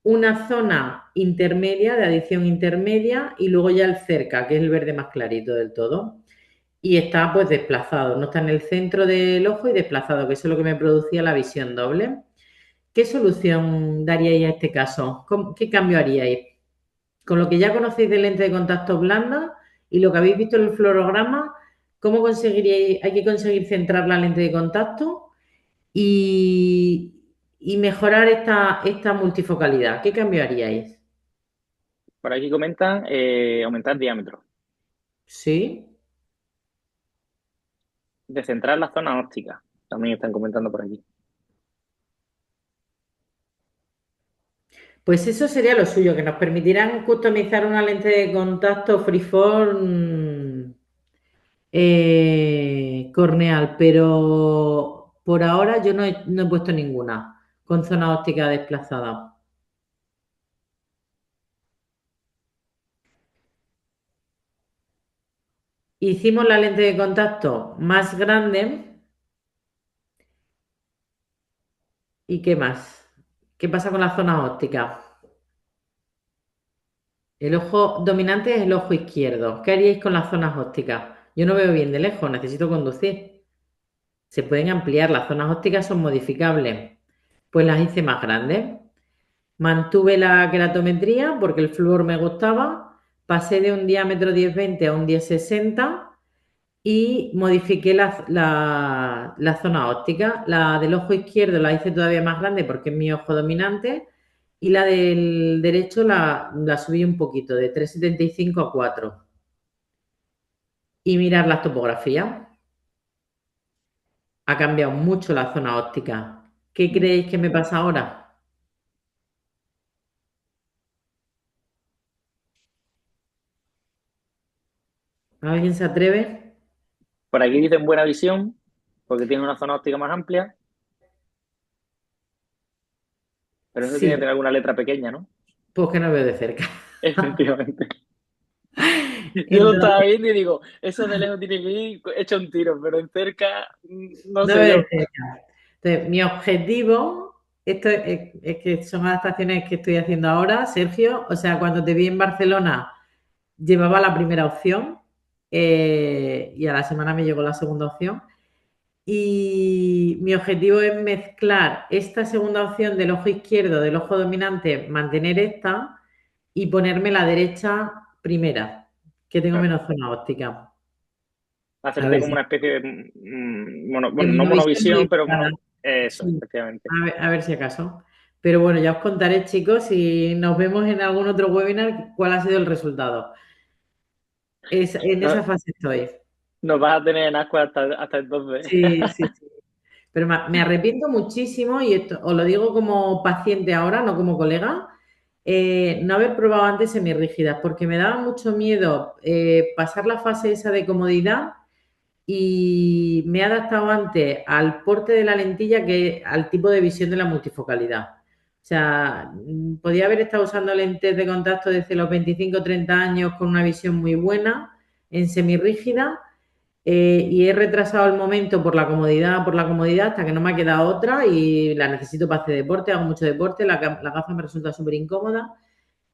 [SPEAKER 2] una zona intermedia, de adición intermedia, y luego ya el cerca, que es el verde más clarito del todo. Y está pues desplazado, no está en el centro del ojo y desplazado, que eso es lo que me producía la visión doble. ¿Qué solución daríais a este caso? ¿Qué cambio haríais? Con lo que ya conocéis de lente de contacto blanda y lo que habéis visto en el fluorograma, ¿cómo conseguiríais? Hay que conseguir centrar la lente de contacto y, y mejorar esta multifocalidad. ¿Qué cambio haríais?
[SPEAKER 1] Por aquí comentan aumentar diámetro,
[SPEAKER 2] ¿Sí?
[SPEAKER 1] descentrar la zona óptica. También están comentando por aquí.
[SPEAKER 2] Pues eso sería lo suyo, que nos permitirán customizar una lente de contacto freeform corneal, pero por ahora yo no he puesto ninguna con zona óptica desplazada. Hicimos la lente de contacto más grande. ¿Y qué más? ¿Qué pasa con la zona óptica? El ojo dominante es el ojo izquierdo. ¿Qué haríais con las zonas ópticas? Yo no veo bien de lejos, necesito conducir. Se pueden ampliar, las zonas ópticas son modificables. Pues las hice más grandes. Mantuve la queratometría porque el flúor me gustaba. Pasé de un diámetro 10-20 a un 10-60 y modifiqué la zona óptica. La del ojo izquierdo la hice todavía más grande porque es mi ojo dominante y la del derecho la subí un poquito, de 3,75 a 4. Y mirar las topografías. Ha cambiado mucho la zona óptica. ¿Qué
[SPEAKER 1] Mm.
[SPEAKER 2] creéis que me pasa ahora? ¿Alguien se atreve?
[SPEAKER 1] Por aquí dicen buena visión, porque tiene una zona óptica más amplia, pero eso tiene que
[SPEAKER 2] Sí,
[SPEAKER 1] tener alguna letra pequeña, ¿no?
[SPEAKER 2] pues que no veo de cerca.
[SPEAKER 1] Efectivamente. Yo lo estaba
[SPEAKER 2] Entonces,
[SPEAKER 1] viendo y digo, eso de lejos tiene que ir hecho un tiro, pero en cerca, no
[SPEAKER 2] no
[SPEAKER 1] sé
[SPEAKER 2] veo de
[SPEAKER 1] yo.
[SPEAKER 2] cerca. Entonces, mi objetivo, esto es que son adaptaciones que estoy haciendo ahora, Sergio. O sea, cuando te vi en Barcelona, llevaba la primera opción y a la semana me llegó la segunda opción. Y mi objetivo es mezclar esta segunda opción del ojo izquierdo, del ojo dominante, mantener esta y ponerme la derecha primera, que tengo
[SPEAKER 1] Claro.
[SPEAKER 2] menos zona óptica. A
[SPEAKER 1] Hacerte
[SPEAKER 2] ver
[SPEAKER 1] como
[SPEAKER 2] si
[SPEAKER 1] una especie de,
[SPEAKER 2] de
[SPEAKER 1] bueno, no
[SPEAKER 2] monovisión
[SPEAKER 1] monovisión, pero
[SPEAKER 2] modificada.
[SPEAKER 1] eso,
[SPEAKER 2] Sí,
[SPEAKER 1] efectivamente.
[SPEAKER 2] a ver si acaso. Pero bueno, ya os contaré, chicos, y nos vemos en algún otro webinar, cuál ha sido el resultado. En
[SPEAKER 1] No,
[SPEAKER 2] esa fase estoy.
[SPEAKER 1] nos vas a tener en ascuas hasta entonces.
[SPEAKER 2] Sí, sí, sí. Pero me arrepiento muchísimo, y esto os lo digo como paciente ahora, no como colega, no haber probado antes semirrígidas, porque me daba mucho miedo pasar la fase esa de comodidad y me he adaptado antes al porte de la lentilla que al tipo de visión de la multifocalidad. O sea, podía haber estado usando lentes de contacto desde los 25 o 30 años con una visión muy buena en semirrígida y he retrasado el momento por la comodidad, hasta que no me ha quedado otra y la necesito para hacer deporte, hago mucho deporte, la gafa me resulta súper incómoda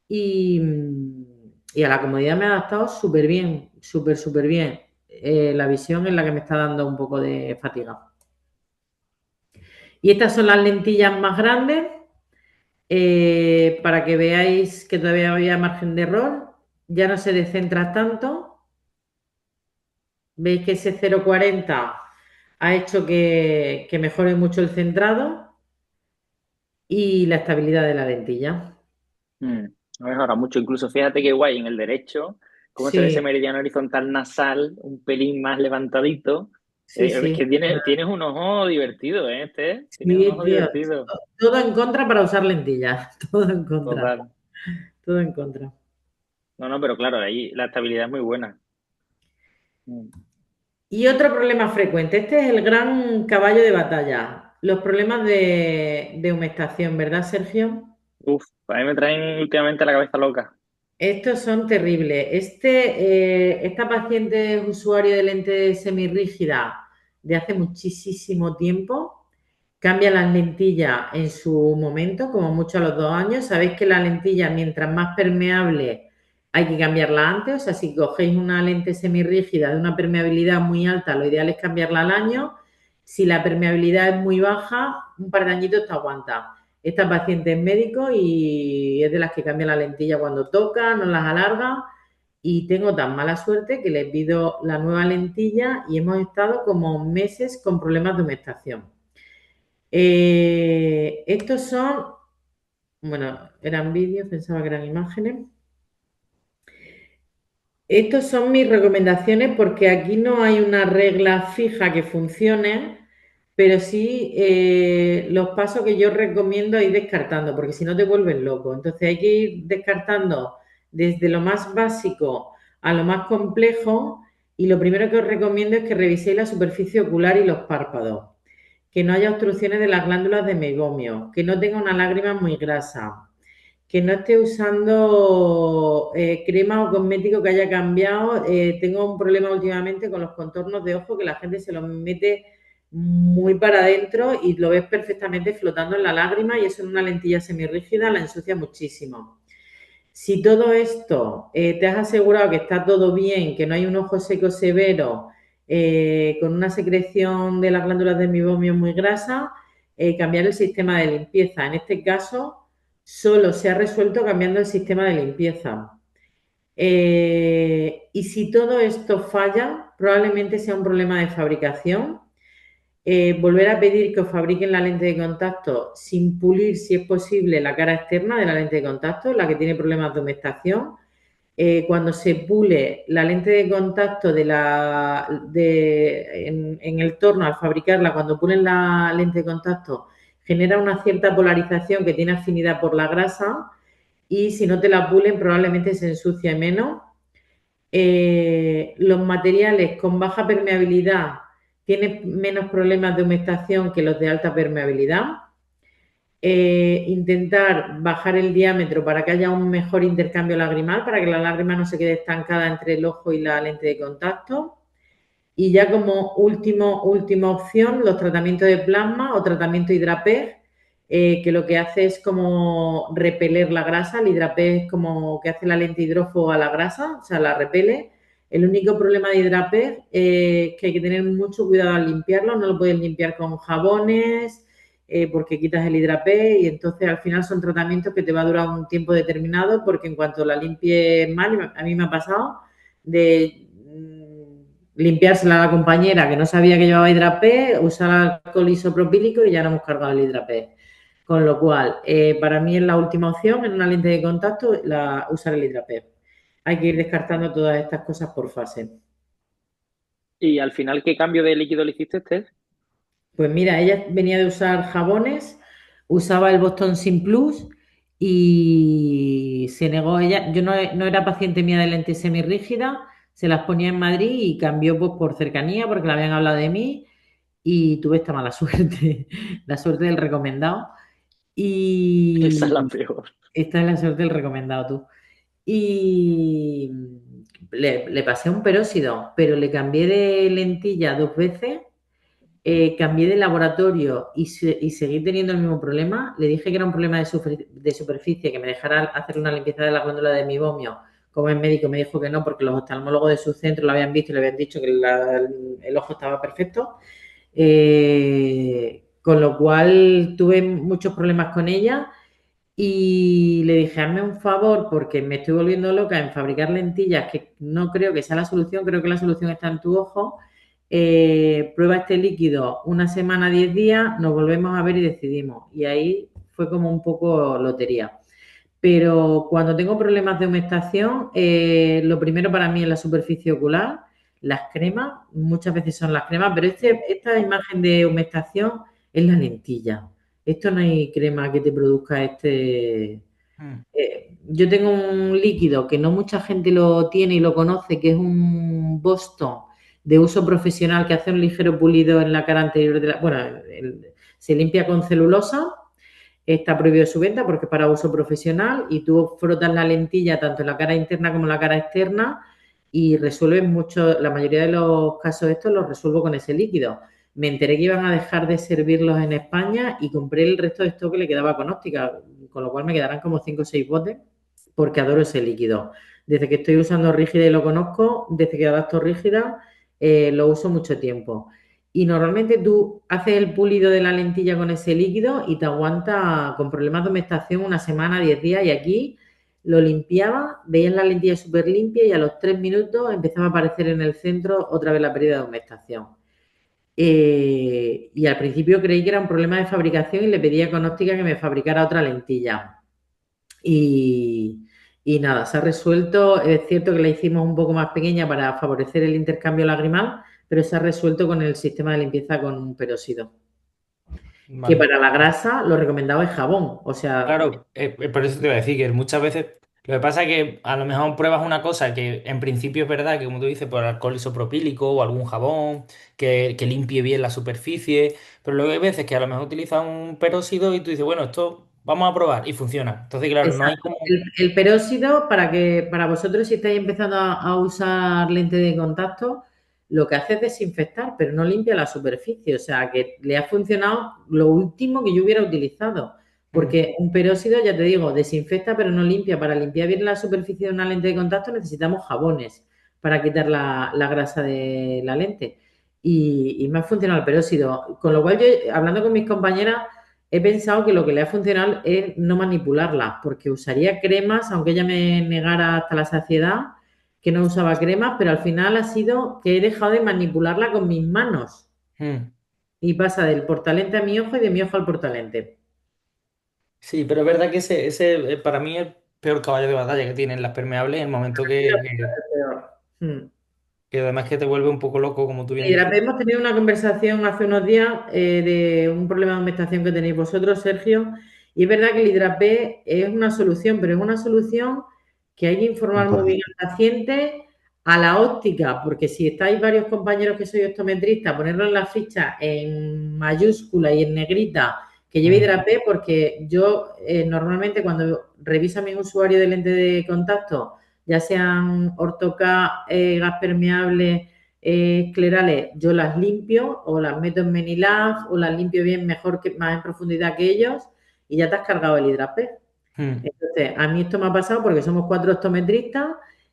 [SPEAKER 2] y, y a la comodidad me ha adaptado súper bien, súper, súper bien. La visión es la que me está dando un poco de fatiga. Y estas son las lentillas más grandes, para que veáis que todavía había margen de error. Ya no se descentra tanto. Veis que ese 0,40 ha hecho que mejore mucho el centrado y la estabilidad de la lentilla.
[SPEAKER 1] Mm, no mejora mucho. Incluso fíjate que guay en el derecho, cómo se ve ese
[SPEAKER 2] Sí,
[SPEAKER 1] meridiano horizontal nasal, un pelín más levantadito.
[SPEAKER 2] sí,
[SPEAKER 1] Es
[SPEAKER 2] sí.
[SPEAKER 1] que tienes un ojo divertido, ¿eh? Tienes un
[SPEAKER 2] Sí,
[SPEAKER 1] ojo
[SPEAKER 2] tío.
[SPEAKER 1] divertido.
[SPEAKER 2] Todo en contra para usar lentillas. Todo en contra.
[SPEAKER 1] Total.
[SPEAKER 2] Todo en contra.
[SPEAKER 1] No, no, pero claro, ahí la estabilidad es muy buena. Mm.
[SPEAKER 2] Y otro problema frecuente, este es el gran caballo de batalla, los problemas de humectación, ¿verdad, Sergio?
[SPEAKER 1] Uf, a mí me traen últimamente la cabeza loca.
[SPEAKER 2] Estos son terribles. Esta paciente es usuario de lente semirrígida de hace muchísimo tiempo. Cambia las lentillas en su momento, como mucho a los 2 años. Sabéis que la lentilla, mientras más permeable, hay que cambiarla antes. O sea, si cogéis una lente semirrígida de una permeabilidad muy alta, lo ideal es cambiarla al año. Si la permeabilidad es muy baja, un par de añitos te aguanta. Esta paciente es médico y es de las que cambia la lentilla cuando toca, no las alarga. Y tengo tan mala suerte que le pido la nueva lentilla y hemos estado como meses con problemas de humectación. Estos son, bueno, eran vídeos, pensaba que eran imágenes. Estos son mis recomendaciones porque aquí no hay una regla fija que funcione, pero sí los pasos que yo recomiendo ir descartando, porque si no te vuelves loco. Entonces hay que ir descartando desde lo más básico a lo más complejo y lo primero que os recomiendo es que reviséis la superficie ocular y los párpados, que no haya obstrucciones de las glándulas de meiomio, que no tenga una lágrima muy grasa, que no esté usando crema o cosmético que haya cambiado. Tengo un problema últimamente con los contornos de ojo que la gente se los mete muy para adentro y lo ves perfectamente flotando en la lágrima y eso en una lentilla semirrígida la ensucia muchísimo. Si todo esto te has asegurado que está todo bien, que no hay un ojo seco severo, con una secreción de las glándulas de meiomio muy grasa, cambiar el sistema de limpieza. En este caso, solo se ha resuelto cambiando el sistema de limpieza. Y si todo esto falla, probablemente sea un problema de fabricación. Volver a pedir que os fabriquen la lente de contacto sin pulir, si es posible, la cara externa de la lente de contacto, la que tiene problemas de humectación. Cuando se pule la lente de contacto en el torno al fabricarla, cuando pulen la lente de contacto, genera una cierta polarización que tiene afinidad por la grasa y si no te la pulen probablemente se ensucie menos. Los materiales con baja permeabilidad tienen menos problemas de humectación que los de alta permeabilidad. Intentar bajar el diámetro para que haya un mejor intercambio lagrimal, para que la lágrima no se quede estancada entre el ojo y la lente de contacto. Y ya como última opción, los tratamientos de plasma o tratamiento hidrapeg, que lo que hace es como repeler la grasa. El hidrapeg es como que hace la lente hidrófobo a la grasa, o sea, la repele. El único problema de hidrapeg es que hay que tener mucho cuidado al limpiarlo, no lo puedes limpiar con jabones, porque quitas el hidrapeg y entonces al final son tratamientos que te va a durar un tiempo determinado porque en cuanto la limpies mal, a mí me ha pasado de limpiársela a la compañera que no sabía que llevaba hidrapé, usar alcohol isopropílico y ya no hemos cargado el hidrapé. Con lo cual, para mí es la última opción en una lente de contacto usar el hidrapé. Hay que ir descartando todas estas cosas por fase.
[SPEAKER 1] Y al final, ¿qué cambio de líquido le hiciste, Esther?
[SPEAKER 2] Pues mira, ella venía de usar jabones, usaba el Boston Sin Plus y se negó ella. Yo no era paciente mía de lente semirrígida, se las ponía en Madrid y cambió pues, por cercanía porque le habían hablado de mí y tuve esta mala suerte, la suerte del recomendado.
[SPEAKER 1] Esa es
[SPEAKER 2] Y
[SPEAKER 1] la peor.
[SPEAKER 2] esta es la suerte del recomendado tú. Y le pasé un peróxido, pero le cambié de lentilla 2 veces, cambié de laboratorio y seguí teniendo el mismo problema. Le dije que era un problema de superficie, que me dejara hacer una limpieza de la glándula de meiomio. Como es médico, me dijo que no, porque los oftalmólogos de su centro lo habían visto y le habían dicho que el ojo estaba perfecto. Con lo cual tuve muchos problemas con ella y le dije, hazme un favor porque me estoy volviendo loca en fabricar lentillas, que no creo que sea la solución, creo que la solución está en tu ojo. Prueba este líquido una semana, 10 días, nos volvemos a ver y decidimos. Y ahí fue como un poco lotería. Pero cuando tengo problemas de humectación, lo primero para mí es la superficie ocular, las cremas, muchas veces son las cremas, pero esta imagen de humectación es la lentilla. Esto no hay crema que te produzca este.
[SPEAKER 3] Mm.
[SPEAKER 2] Yo tengo un líquido que no mucha gente lo tiene y lo conoce, que es un Boston, de uso profesional que hace un ligero pulido en la cara anterior de la... Bueno, se limpia con celulosa, está prohibido su venta porque es para uso profesional y tú frotas la lentilla tanto en la cara interna como en la cara externa y resuelves mucho, la mayoría de los casos estos los resuelvo con ese líquido. Me enteré que iban a dejar de servirlos en España y compré el resto de esto que le quedaba con óptica, con lo cual me quedarán como 5 o 6 botes porque adoro ese líquido. Desde que estoy usando rígida y lo conozco, desde que adapto rígida, lo uso mucho tiempo. Y normalmente tú haces el pulido de la lentilla con ese líquido y te aguanta con problemas de humectación una semana, 10 días. Y aquí lo limpiaba, veías la lentilla súper limpia y a los 3 minutos empezaba a aparecer en el centro otra vez la pérdida de humectación. Y al principio creí que era un problema de fabricación y le pedí a Econóptica que me fabricara otra lentilla. Y, y nada, se ha resuelto. Es cierto que la hicimos un poco más pequeña para favorecer el intercambio lagrimal, pero se ha resuelto con el sistema de limpieza con un peróxido. Que
[SPEAKER 3] Vale.
[SPEAKER 2] para la grasa lo recomendado es jabón. O sea,
[SPEAKER 3] Claro, por eso te iba a decir que muchas veces lo que pasa es que a lo mejor pruebas una cosa que en principio es verdad que como tú dices, por alcohol isopropílico o algún jabón que limpie bien la superficie, pero luego hay veces que a lo mejor utilizas un peróxido y tú dices, bueno, esto vamos a probar y funciona. Entonces, claro, no hay
[SPEAKER 2] exacto.
[SPEAKER 3] como...
[SPEAKER 2] El peróxido, para vosotros, si estáis empezando a usar lente de contacto, lo que hace es desinfectar, pero no limpia la superficie. O sea, que le ha funcionado lo último que yo hubiera utilizado.
[SPEAKER 3] Mm,
[SPEAKER 2] Porque un peróxido, ya te digo, desinfecta, pero no limpia. Para limpiar bien la superficie de una lente de contacto necesitamos jabones para quitar la grasa de la lente. Y me ha funcionado el peróxido. Con lo cual, yo, hablando con mis compañeras, he pensado que lo que le ha funcionado es no manipularla, porque usaría cremas, aunque ella me negara hasta la saciedad que no usaba cremas, pero al final ha sido que he dejado de manipularla con mis manos
[SPEAKER 3] mm.
[SPEAKER 2] y pasa del portalente a mi ojo y de mi ojo al portalente.
[SPEAKER 3] Sí, pero es verdad que ese para mí es el peor caballo de batalla que tienen las permeables en el momento
[SPEAKER 2] Peor. Mm.
[SPEAKER 3] que además que te vuelve un poco loco, como tú bien
[SPEAKER 2] Mira,
[SPEAKER 3] dices.
[SPEAKER 2] hemos tenido una conversación hace unos días de un problema de aumentación que tenéis vosotros, Sergio, y es verdad que el hidrapé es una solución, pero es una solución que hay que informar muy bien
[SPEAKER 4] Correcto.
[SPEAKER 2] al paciente, a la óptica, porque si estáis varios compañeros que sois optometristas, ponerlo en la ficha en mayúscula y en negrita que lleve
[SPEAKER 3] Mm,
[SPEAKER 2] hidrapé, porque yo normalmente cuando reviso a mis usuarios de lente de contacto, ya sean ortoca, gas permeable, esclerales, yo las limpio o las meto en Menilab o las limpio bien mejor que más en profundidad que ellos y ya te has cargado el hidrapé.
[SPEAKER 3] mm,
[SPEAKER 2] Entonces, a mí esto me ha pasado porque somos 4 optometristas.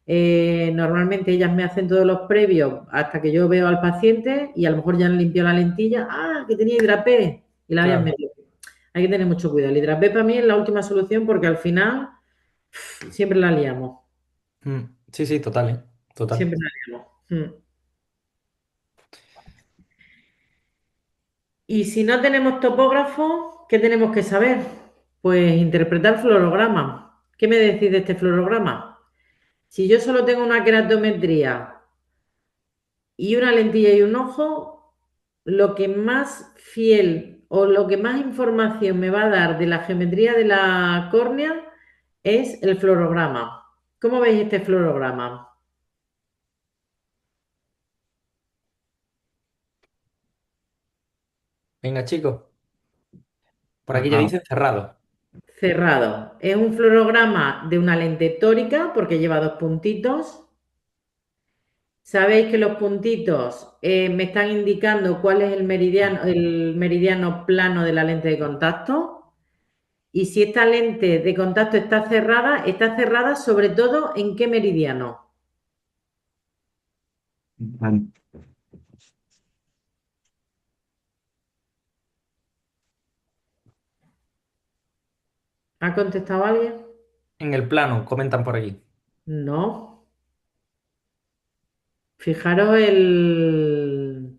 [SPEAKER 2] Normalmente ellas me hacen todos los previos hasta que yo veo al paciente y a lo mejor ya han limpiado la lentilla. ¡Ah, que tenía hidrapé! Y la habían
[SPEAKER 3] claro.
[SPEAKER 2] metido. Hay que tener mucho cuidado. El hidrapé para mí es la última solución porque al final siempre la liamos.
[SPEAKER 3] Mm, sí, sí, total, ¿eh? Total.
[SPEAKER 2] Siempre la liamos. Mm. Y si no tenemos topógrafo, ¿qué tenemos que saber? Pues interpretar fluorograma. ¿Qué me decís de este fluorograma? Si yo solo tengo una queratometría y una lentilla y un ojo, lo que más fiel o lo que más información me va a dar de la geometría de la córnea es el fluorograma. ¿Cómo veis este fluorograma?
[SPEAKER 3] Venga, chicos, por aquí ya
[SPEAKER 4] Cerrado.
[SPEAKER 3] dicen cerrado.
[SPEAKER 2] Cerrado. Es un fluorograma de una lente tórica porque lleva dos puntitos. Sabéis que los puntitos me están indicando cuál es el meridiano plano de la lente de contacto. Y si esta lente de contacto está cerrada sobre todo en qué meridiano.
[SPEAKER 4] Vale.
[SPEAKER 2] ¿Ha contestado alguien?
[SPEAKER 3] En el plano, comentan por aquí.
[SPEAKER 2] No. Fijaros el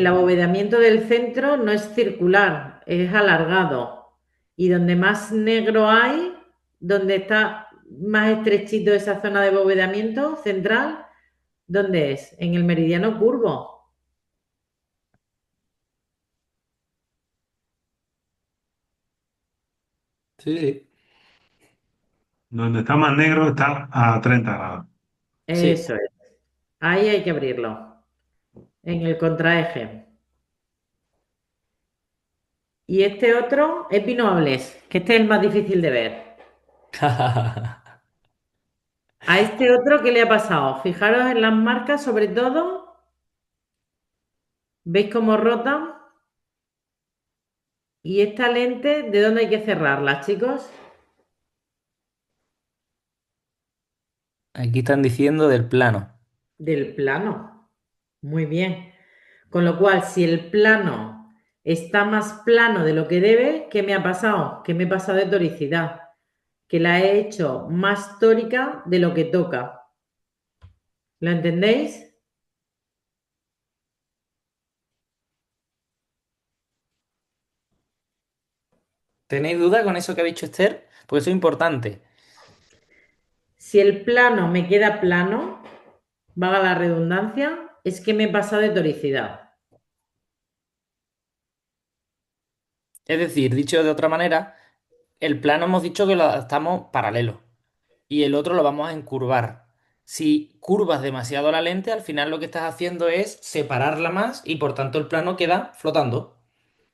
[SPEAKER 2] abovedamiento del centro no es circular, es alargado. Y donde más negro hay, donde está más estrechito esa zona de abovedamiento central, ¿dónde es? En el meridiano curvo.
[SPEAKER 3] Sí, sí.
[SPEAKER 4] Donde está más negro está a 30 grados.
[SPEAKER 3] Sí,
[SPEAKER 2] Eso es. Ahí hay que abrirlo, en el contraeje. Y este otro es Binobles, que este es el más difícil de ver. A este otro, ¿qué le ha pasado? Fijaros en las marcas, sobre todo. ¿Veis cómo rota? Y esta lente, ¿de dónde hay que cerrarla, chicos?
[SPEAKER 3] Aquí están diciendo del plano.
[SPEAKER 2] Del plano. Muy bien. Con lo cual, si el plano está más plano de lo que debe, ¿qué me ha pasado? Que me he pasado de toricidad, que la he hecho más tórica de lo que toca. ¿Lo entendéis?
[SPEAKER 3] ¿Tenéis duda con eso que ha dicho Esther? Porque eso es importante.
[SPEAKER 2] Si el plano me queda plano, valga la redundancia, es que me he pasado de toricidad.
[SPEAKER 3] Es decir, dicho de otra manera, el plano hemos dicho que lo adaptamos paralelo y el otro lo vamos a encurvar. Si curvas demasiado la lente, al final lo que estás haciendo es separarla más y por tanto el plano queda flotando,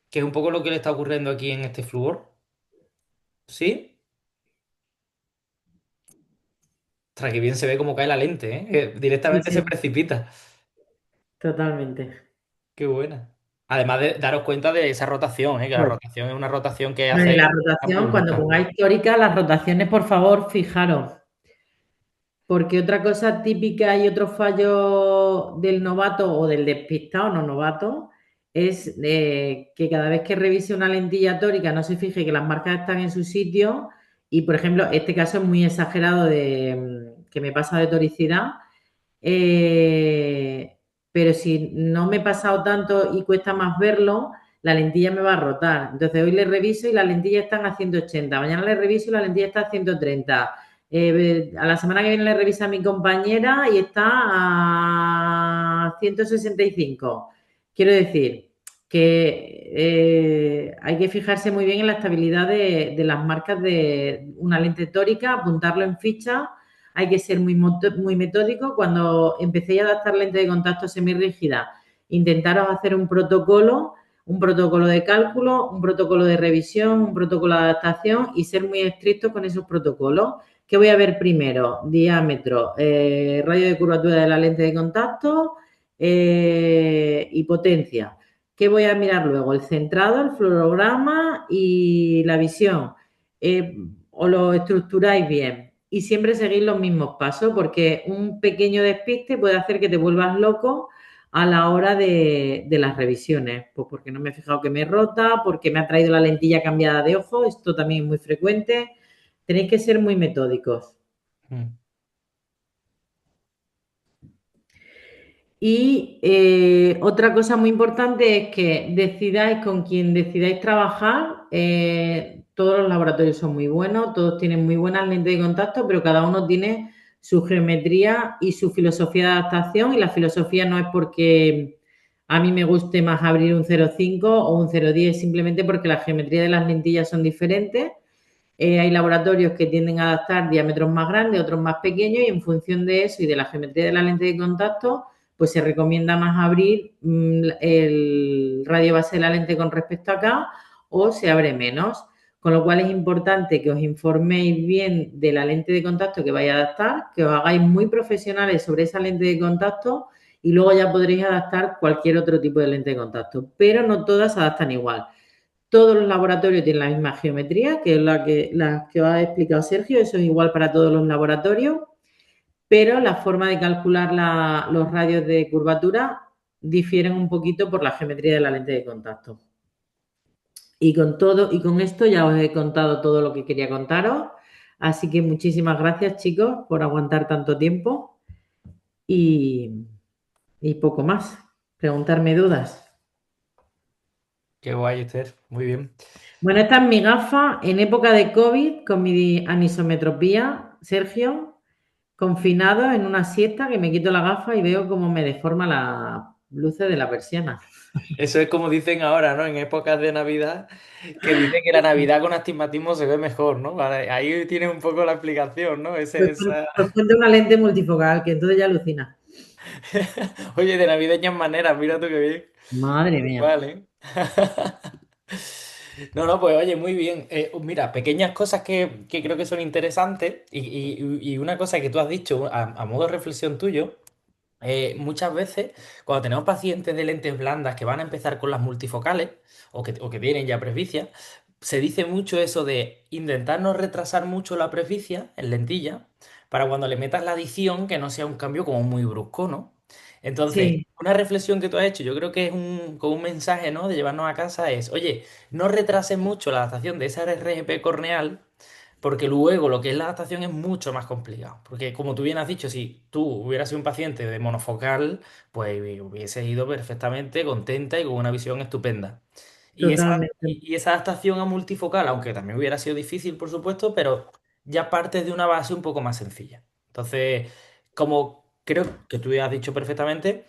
[SPEAKER 3] que es un poco lo que le está ocurriendo aquí en este flúor. ¿Sí? Ostras, que bien se ve cómo cae la lente, ¿eh?
[SPEAKER 2] Sí,
[SPEAKER 3] Directamente se
[SPEAKER 2] sí,
[SPEAKER 3] precipita.
[SPEAKER 2] totalmente.
[SPEAKER 3] Qué buena. Además de daros cuenta de esa rotación, ¿eh? Que la
[SPEAKER 2] Bueno,
[SPEAKER 3] rotación es una rotación que
[SPEAKER 2] no, y la
[SPEAKER 3] hace campo
[SPEAKER 2] rotación, cuando
[SPEAKER 3] brusca.
[SPEAKER 2] pongáis teórica, las rotaciones, por favor, fijaros. Porque otra cosa típica y otro fallo del novato o del despistado, no novato, es que cada vez que revise una lentilla tórica no se fije que las marcas están en su sitio y, por ejemplo, este caso es muy exagerado de que me pasa de toricidad, pero si no me he pasado tanto y cuesta más verlo, la lentilla me va a rotar. Entonces hoy le reviso y las lentillas están a 180, mañana le reviso y la lentilla está a 130. A la semana que viene le revisa a mi compañera y está a 165. Quiero decir que hay que fijarse muy bien en la estabilidad de las marcas de una lente tórica, apuntarlo en ficha. Hay que ser muy metódico. Cuando empecéis a adaptar lente de contacto semirrígida, intentaros hacer un protocolo de cálculo, un protocolo de revisión, un protocolo de adaptación y ser muy estrictos con esos protocolos. ¿Qué voy a ver primero? Diámetro, radio de curvatura de la lente de contacto y potencia. ¿Qué voy a mirar luego? El centrado, el fluorograma y la visión. O lo estructuráis bien y siempre seguís los mismos pasos porque un pequeño despiste puede hacer que te vuelvas loco a la hora de las revisiones. Pues porque no me he fijado que me rota, porque me ha traído la lentilla cambiada de ojo, esto también es muy frecuente. Tenéis que ser muy metódicos.
[SPEAKER 3] Mm.
[SPEAKER 2] Y otra cosa muy importante es que decidáis con quién decidáis trabajar. Todos los laboratorios son muy buenos, todos tienen muy buenas lentes de contacto, pero cada uno tiene su geometría y su filosofía de adaptación. Y la filosofía no es porque a mí me guste más abrir un 0,5 o un 0,10, simplemente porque la geometría de las lentillas son diferentes. Hay laboratorios que tienden a adaptar diámetros más grandes, otros más pequeños, y en función de eso y de la geometría de la lente de contacto, pues se recomienda más abrir el radio base de la lente con respecto a acá o se abre menos. Con lo cual es importante que os informéis bien de la lente de contacto que vais a adaptar, que os hagáis muy profesionales sobre esa lente de contacto y luego ya podréis adaptar cualquier otro tipo de lente de contacto. Pero no todas se adaptan igual. Todos los laboratorios tienen la misma geometría, que es la que os ha explicado Sergio, eso es igual para todos los laboratorios, pero la forma de calcular los radios de curvatura difieren un poquito por la geometría de la lente de contacto. Y con todo, y con esto ya os he contado todo lo que quería contaros. Así que muchísimas gracias, chicos, por aguantar tanto tiempo y, y poco más. Preguntarme dudas.
[SPEAKER 3] Qué guay, Esther. Muy bien.
[SPEAKER 2] Bueno, esta es mi gafa en época de COVID con mi anisometropía, Sergio, confinado en una siesta que me quito la gafa y veo cómo me deforma las luces de la persiana.
[SPEAKER 3] Eso es como dicen ahora, ¿no? En épocas de Navidad, que dicen que la Navidad con astigmatismo se ve mejor, ¿no? Vale, ahí tienes un poco la explicación, ¿no?
[SPEAKER 2] Pues,
[SPEAKER 3] Esa...
[SPEAKER 2] pues ponte una lente multifocal, que entonces ya alucina.
[SPEAKER 3] Oye, de navideñas maneras, mira tú qué bien.
[SPEAKER 2] Madre mía.
[SPEAKER 3] Vale. No, no, pues oye, muy bien. Mira, pequeñas cosas que creo que son interesantes y una cosa que tú has dicho a modo de reflexión tuyo. Muchas veces, cuando tenemos pacientes de lentes blandas que van a empezar con las multifocales o que tienen ya presbicia, se dice mucho eso de intentar no retrasar mucho la presbicia en lentilla para cuando le metas la adición que no sea un cambio como muy brusco, ¿no? Entonces,
[SPEAKER 2] Sí,
[SPEAKER 3] una reflexión que tú has hecho, yo creo que es como un mensaje, ¿no? De llevarnos a casa es, oye, no retrases mucho la adaptación de esa RGP corneal porque luego lo que es la adaptación es mucho más complicado. Porque como tú bien has dicho, si tú hubieras sido un paciente de monofocal, pues hubiese ido perfectamente contenta y con una visión estupenda. Y esa,
[SPEAKER 2] totalmente.
[SPEAKER 3] y esa adaptación a multifocal, aunque también hubiera sido difícil, por supuesto, pero ya partes de una base un poco más sencilla. Entonces, como creo que tú ya has dicho perfectamente,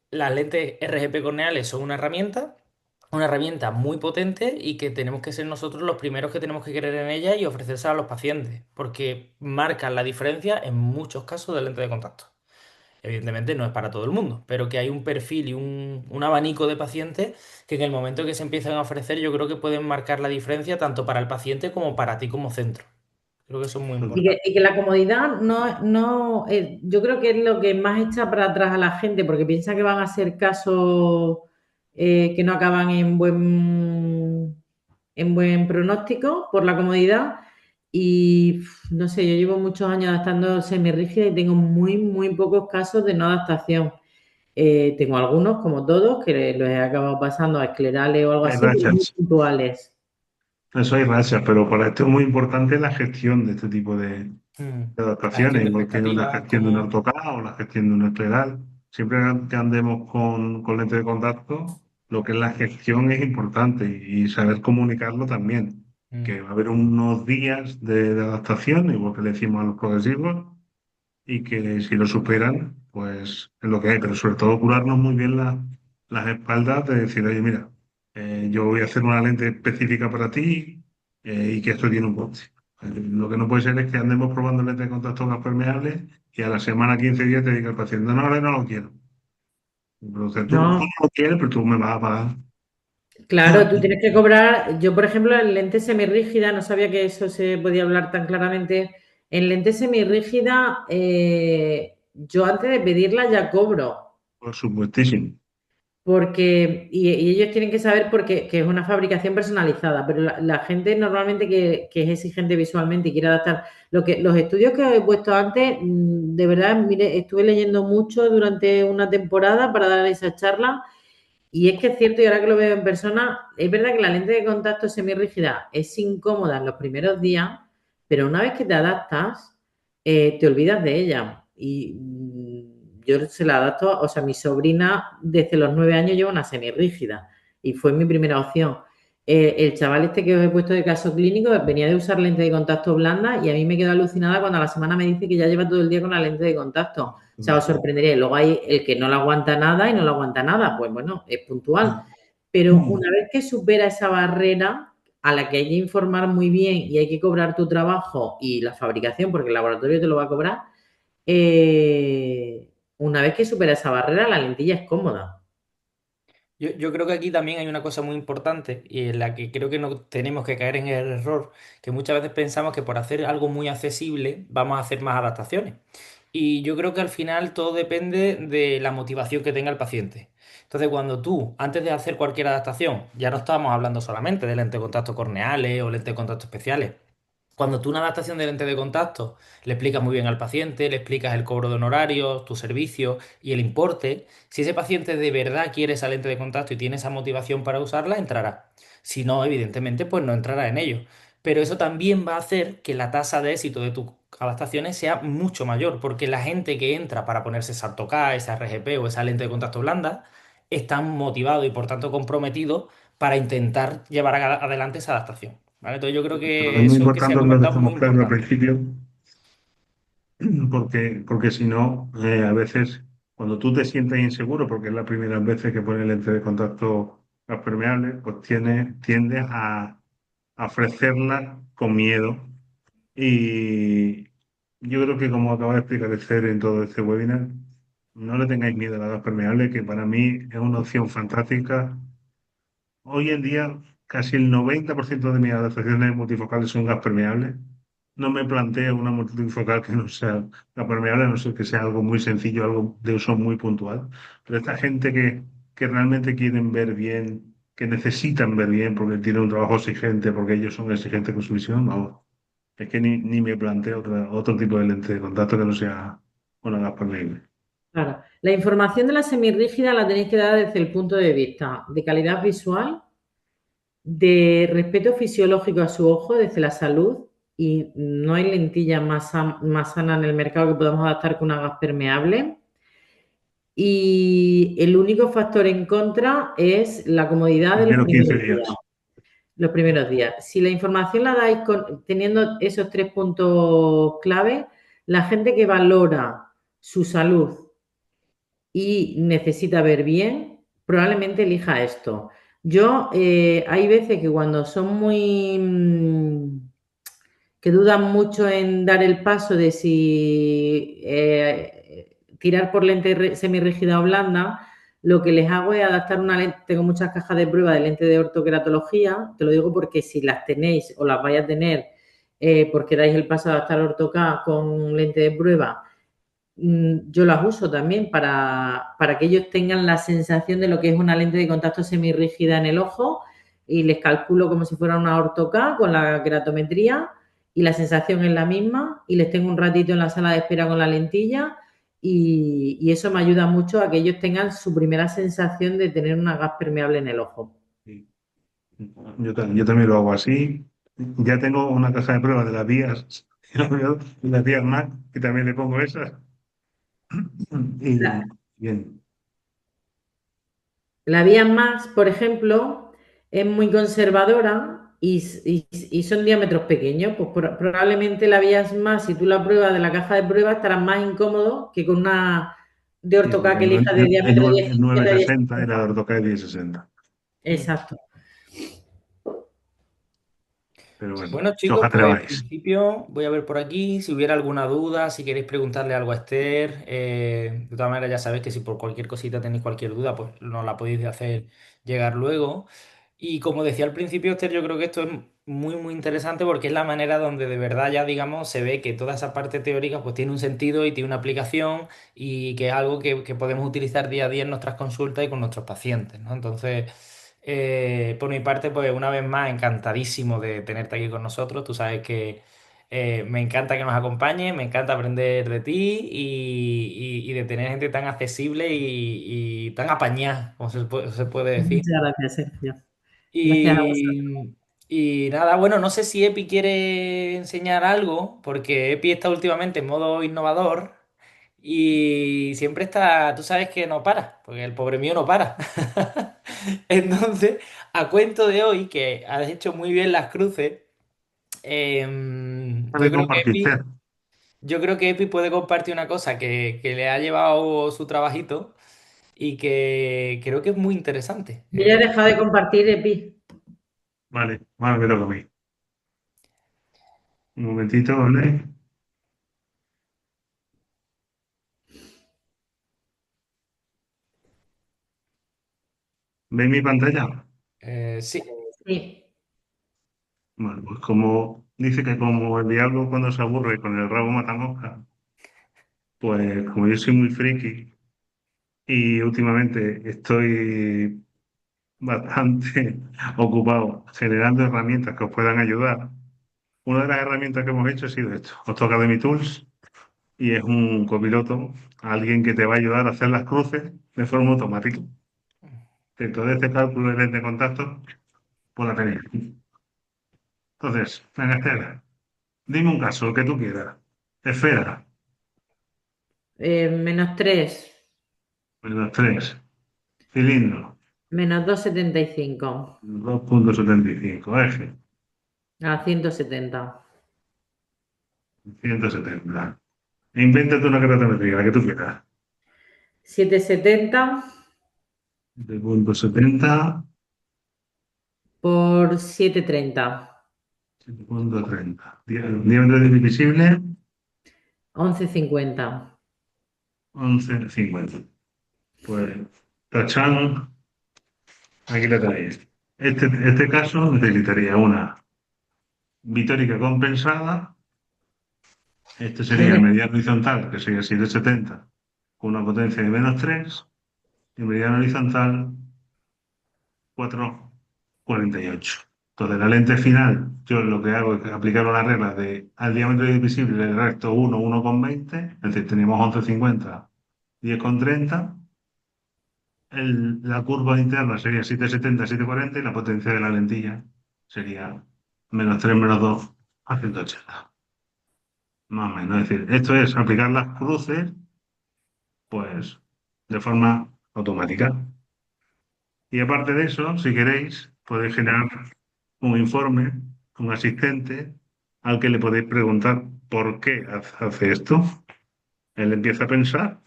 [SPEAKER 3] las lentes RGP corneales son una herramienta muy potente y que tenemos que ser nosotros los primeros que tenemos que creer en ella y ofrecérsela a los pacientes, porque marcan la diferencia en muchos casos de lente de contacto. Evidentemente no es para todo el mundo, pero que hay un perfil y un abanico de pacientes que en el momento que se empiezan a ofrecer yo creo que pueden marcar la diferencia tanto para el paciente como para ti como centro. Creo que eso es muy importante.
[SPEAKER 2] Y que la comodidad yo creo que es lo que más echa para atrás a la gente, porque piensa que van a ser casos que no acaban en buen pronóstico por la comodidad. Y no sé, yo llevo muchos años adaptando semirrígida y tengo muy, muy pocos casos de no adaptación. Tengo algunos, como todos, que los he acabado pasando a esclerales o algo
[SPEAKER 4] Hay
[SPEAKER 2] así, pero muy
[SPEAKER 4] rachas,
[SPEAKER 2] puntuales.
[SPEAKER 4] eso hay rachas, pero para esto es muy importante la gestión de este tipo
[SPEAKER 3] Mm.
[SPEAKER 4] de
[SPEAKER 3] La gestión
[SPEAKER 4] adaptaciones,
[SPEAKER 3] de
[SPEAKER 4] igual que la
[SPEAKER 3] expectativas,
[SPEAKER 4] gestión de un
[SPEAKER 3] como...
[SPEAKER 4] ortocar o la gestión de un escleral. Siempre que andemos con lente de contacto, lo que es la gestión es importante y saber comunicarlo también,
[SPEAKER 3] Mm.
[SPEAKER 4] que va a haber unos días de adaptación, igual que le decimos a los progresivos, y que si lo superan, pues es lo que hay, pero sobre todo curarnos muy bien las espaldas de decir, oye, mira, yo voy a hacer una lente específica para ti y que esto tiene un coste. Lo que no puede ser es que andemos probando lentes de contacto gas permeables y a la semana, 15 días, te diga el paciente, no, ahora no lo quiero. Entonces tú
[SPEAKER 2] No,
[SPEAKER 4] no lo quieres, pero tú me vas a pagar.
[SPEAKER 2] claro, tú tienes que cobrar. Yo, por ejemplo, en lente semirrígida, no sabía que eso se podía hablar tan claramente. En lente semirrígida, yo antes de pedirla ya cobro,
[SPEAKER 4] Por supuestísimo.
[SPEAKER 2] y ellos tienen que saber porque que es una fabricación personalizada, pero la gente normalmente que es exigente visualmente y quiere adaptar. Los estudios que he puesto antes, de verdad, mire, estuve leyendo mucho durante una temporada para dar esa charla. Y es que es cierto, y ahora que lo veo en persona, es verdad que la lente de contacto semirrígida es incómoda en los primeros días, pero una vez que te adaptas, te olvidas de ella. Y yo se la adapto, o sea, mi sobrina desde los 9 años lleva una semirrígida y fue mi primera opción. El chaval este que os he puesto de caso clínico venía de usar lente de contacto blanda y a mí me quedó alucinada cuando a la semana me dice que ya lleva todo el día con la lente de contacto. O sea, os sorprendería. Luego hay el que no la aguanta nada y no la aguanta nada. Pues bueno, es puntual. Pero una vez que supera esa barrera a la que hay que informar muy bien y hay que cobrar tu trabajo y la fabricación, porque el laboratorio te lo va a cobrar, una vez que supera esa barrera, la lentilla es cómoda.
[SPEAKER 3] Yo creo que aquí también hay una cosa muy importante y en la que creo que no tenemos que caer en el error, que muchas veces pensamos que por hacer algo muy accesible vamos a hacer más adaptaciones. Y yo creo que al final todo depende de la motivación que tenga el paciente. Entonces, cuando tú, antes de hacer cualquier adaptación, ya no estábamos hablando solamente de lentes de contacto corneales o lentes de contacto especiales, cuando tú una adaptación de lente de contacto le explicas muy bien al paciente, le explicas el cobro de honorarios, tu servicio y el importe, si ese paciente de verdad quiere esa lente de contacto y tiene esa motivación para usarla, entrará. Si no, evidentemente, pues no entrará en ello. Pero eso también va a hacer que la tasa de éxito de tus adaptaciones sea mucho mayor, porque la gente que entra para ponerse esa K, esa RGP o esa lente de contacto blanda, están motivados y por tanto comprometidos para intentar llevar adelante esa adaptación. ¿Vale? Entonces yo creo
[SPEAKER 4] Pero es
[SPEAKER 3] que
[SPEAKER 4] muy
[SPEAKER 3] eso que se ha
[SPEAKER 4] importante que lo
[SPEAKER 3] comentado es muy
[SPEAKER 4] dejemos claro al
[SPEAKER 3] importante.
[SPEAKER 4] principio, porque si no, a veces cuando tú te sientes inseguro, porque es la primera vez que pones lente de contacto gas permeable, pues tiendes a ofrecerla con miedo. Y yo creo que como acaba de explicar Esther en todo este webinar, no le tengáis miedo a la gas permeable, que para mí es una opción fantástica. Hoy en día, casi el 90% de mis adaptaciones multifocales son gas permeables. No me planteo una multifocal que no sea gas permeable, a no ser que sea algo muy sencillo, algo de uso muy puntual. Pero esta gente que realmente quieren ver bien, que necesitan ver bien porque tienen un trabajo exigente, porque ellos son exigentes con su visión, vamos, es que ni me planteo otro tipo de lente de contacto que no sea una gas permeable.
[SPEAKER 2] Claro. La información de la semirrígida la tenéis que dar desde el punto de vista de calidad visual, de respeto fisiológico a su ojo, desde la salud, y no hay lentilla más sana en el mercado que podamos adaptar con una gas permeable. Y el único factor en contra es la comodidad de los
[SPEAKER 4] Primero 15
[SPEAKER 2] primeros días.
[SPEAKER 4] días.
[SPEAKER 2] Los primeros días. Si la información la dais teniendo esos 3 puntos clave, la gente que valora su salud y necesita ver bien, probablemente elija esto. Yo, hay veces que cuando son muy, que dudan mucho en dar el paso de si tirar por lente semirrígida o blanda, lo que les hago es adaptar una lente. Tengo muchas cajas de prueba de lente de ortoqueratología, te lo digo porque si las tenéis o las vais a tener porque dais el paso de adaptar orto-K con lente de prueba, yo las uso también para que ellos tengan la sensación de lo que es una lente de contacto semirrígida en el ojo, y les calculo como si fuera una orto-K con la queratometría y la sensación es la misma, y les tengo un ratito en la sala de espera con la lentilla, y eso me ayuda mucho a que ellos tengan su primera sensación de tener una gas permeable en el ojo.
[SPEAKER 4] Sí. Yo también lo hago así. Ya tengo una caja de pruebas de las vías, las vías Mac, que también le pongo esas. Y bien,
[SPEAKER 2] La Vía Max, por ejemplo, es muy conservadora y son diámetros pequeños. Pues probablemente la Vía Max, si tú la pruebas de la caja de pruebas, estarás más incómodo que con una de
[SPEAKER 4] sí,
[SPEAKER 2] ortoca
[SPEAKER 4] porque
[SPEAKER 2] que elija de diámetro
[SPEAKER 4] el
[SPEAKER 2] 17 a
[SPEAKER 4] 960 y
[SPEAKER 2] 16.
[SPEAKER 4] la de Ortoca es 1060.
[SPEAKER 2] Exacto.
[SPEAKER 4] Pero bueno,
[SPEAKER 3] Bueno,
[SPEAKER 4] que os
[SPEAKER 3] chicos, pues en
[SPEAKER 4] atreváis.
[SPEAKER 3] principio voy a ver por aquí si hubiera alguna duda, si queréis preguntarle algo a Esther. De todas maneras, ya sabéis que si por cualquier cosita tenéis cualquier duda, pues nos la podéis hacer llegar luego. Y como decía al principio, Esther, yo creo que esto es muy, muy interesante porque es la manera donde de verdad ya, digamos, se ve que toda esa parte teórica pues tiene un sentido y tiene una aplicación y que es algo que podemos utilizar día a día en nuestras consultas y con nuestros pacientes, ¿no? Entonces... por mi parte, pues una vez más, encantadísimo de tenerte aquí con nosotros. Tú sabes que me encanta que nos acompañes, me encanta aprender de ti y de tener gente tan accesible y tan apañada, como se puede decir.
[SPEAKER 2] Muchas gracias, Sergio. Gracias a vosotros.
[SPEAKER 3] Y, y nada, bueno, no sé si Epi quiere enseñar algo, porque Epi está últimamente en modo innovador. Y siempre está, tú sabes que no para, porque el pobre mío no para. Entonces, a cuento de hoy, que has hecho muy bien las cruces,
[SPEAKER 4] Para compartirte.
[SPEAKER 3] yo creo que Epi puede compartir una cosa que le ha llevado su trabajito y que creo que es muy interesante.
[SPEAKER 2] Yo ya he dejado de compartir, Epi.
[SPEAKER 4] Vale, vale, me toca a mí. Un momentito, ¿vale? ¿Veis mi pantalla?
[SPEAKER 3] Sí.
[SPEAKER 2] Sí.
[SPEAKER 4] Bueno, pues como dice que como el diablo cuando se aburre con el rabo mata moscas, pues como yo soy muy friki y últimamente estoy bastante ocupado generando herramientas que os puedan ayudar, una de las herramientas que hemos hecho ha sido esto. Os toca de mi Tools y es un copiloto, alguien que te va a ayudar a hacer las cruces de forma automática. Dentro de este cálculo de lente de contacto, pues la tenéis. Entonces, venga, Esther, dime un caso, el que tú quieras. Esfera,
[SPEAKER 2] -3,
[SPEAKER 4] -3. Cilindro,
[SPEAKER 2] -2,75
[SPEAKER 4] 2,75. Eje,
[SPEAKER 2] a 170.
[SPEAKER 4] 170. Invéntate una característica, la que tú quieras.
[SPEAKER 2] 770
[SPEAKER 4] 7,70,
[SPEAKER 2] por 730.
[SPEAKER 4] 7,30. Diámetro divisible,
[SPEAKER 2] 11,50.
[SPEAKER 4] 11,50. Pues, tachán, aquí la tenéis. Este caso necesitaría una vitórica compensada. Este sería el mediano horizontal, que sería 7,70, con una potencia de -3. Y el mediano horizontal, 4,48. Entonces, la lente final, yo lo que hago es aplicar una regla de al diámetro divisible el recto 1, 1,20, es decir, tenemos 11,50, 10,30. La curva interna sería 7,70, 7,40 y la potencia de la lentilla sería -3, -2 a 180. Más o menos. Es decir, esto es aplicar las cruces, pues, de forma automática. Y aparte de eso, si queréis, podéis generar un informe, un asistente, al que le podéis preguntar por qué hace esto. Él empieza a pensar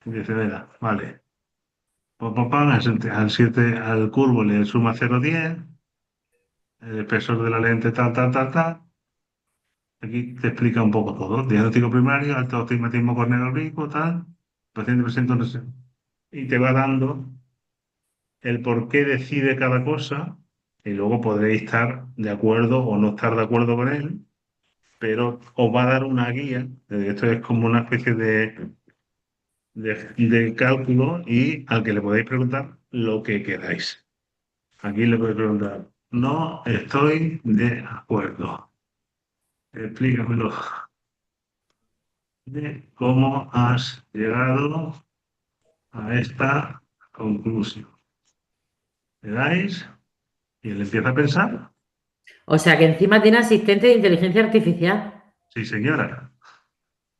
[SPEAKER 4] y dice, mira, vale, pam, pam, pam, al curvo le suma 0,10, el espesor de la lente tal, tal, tal, tal. Aquí te explica un poco todo. Diagnóstico primario, alto astigmatismo córneo oblicuo, tal. Paciente presenta una... Y te va dando el por qué decide cada cosa y luego podréis estar de acuerdo o no estar de acuerdo con él, pero os va a dar una guía. Esto es como una especie de cálculo y al que le podéis preguntar lo que queráis. Aquí le podéis preguntar, no estoy de acuerdo. Explícamelo de cómo has llegado a esta conclusión. Le dais y él empieza a pensar.
[SPEAKER 2] O sea que encima tiene asistente de inteligencia artificial.
[SPEAKER 4] Sí, señora.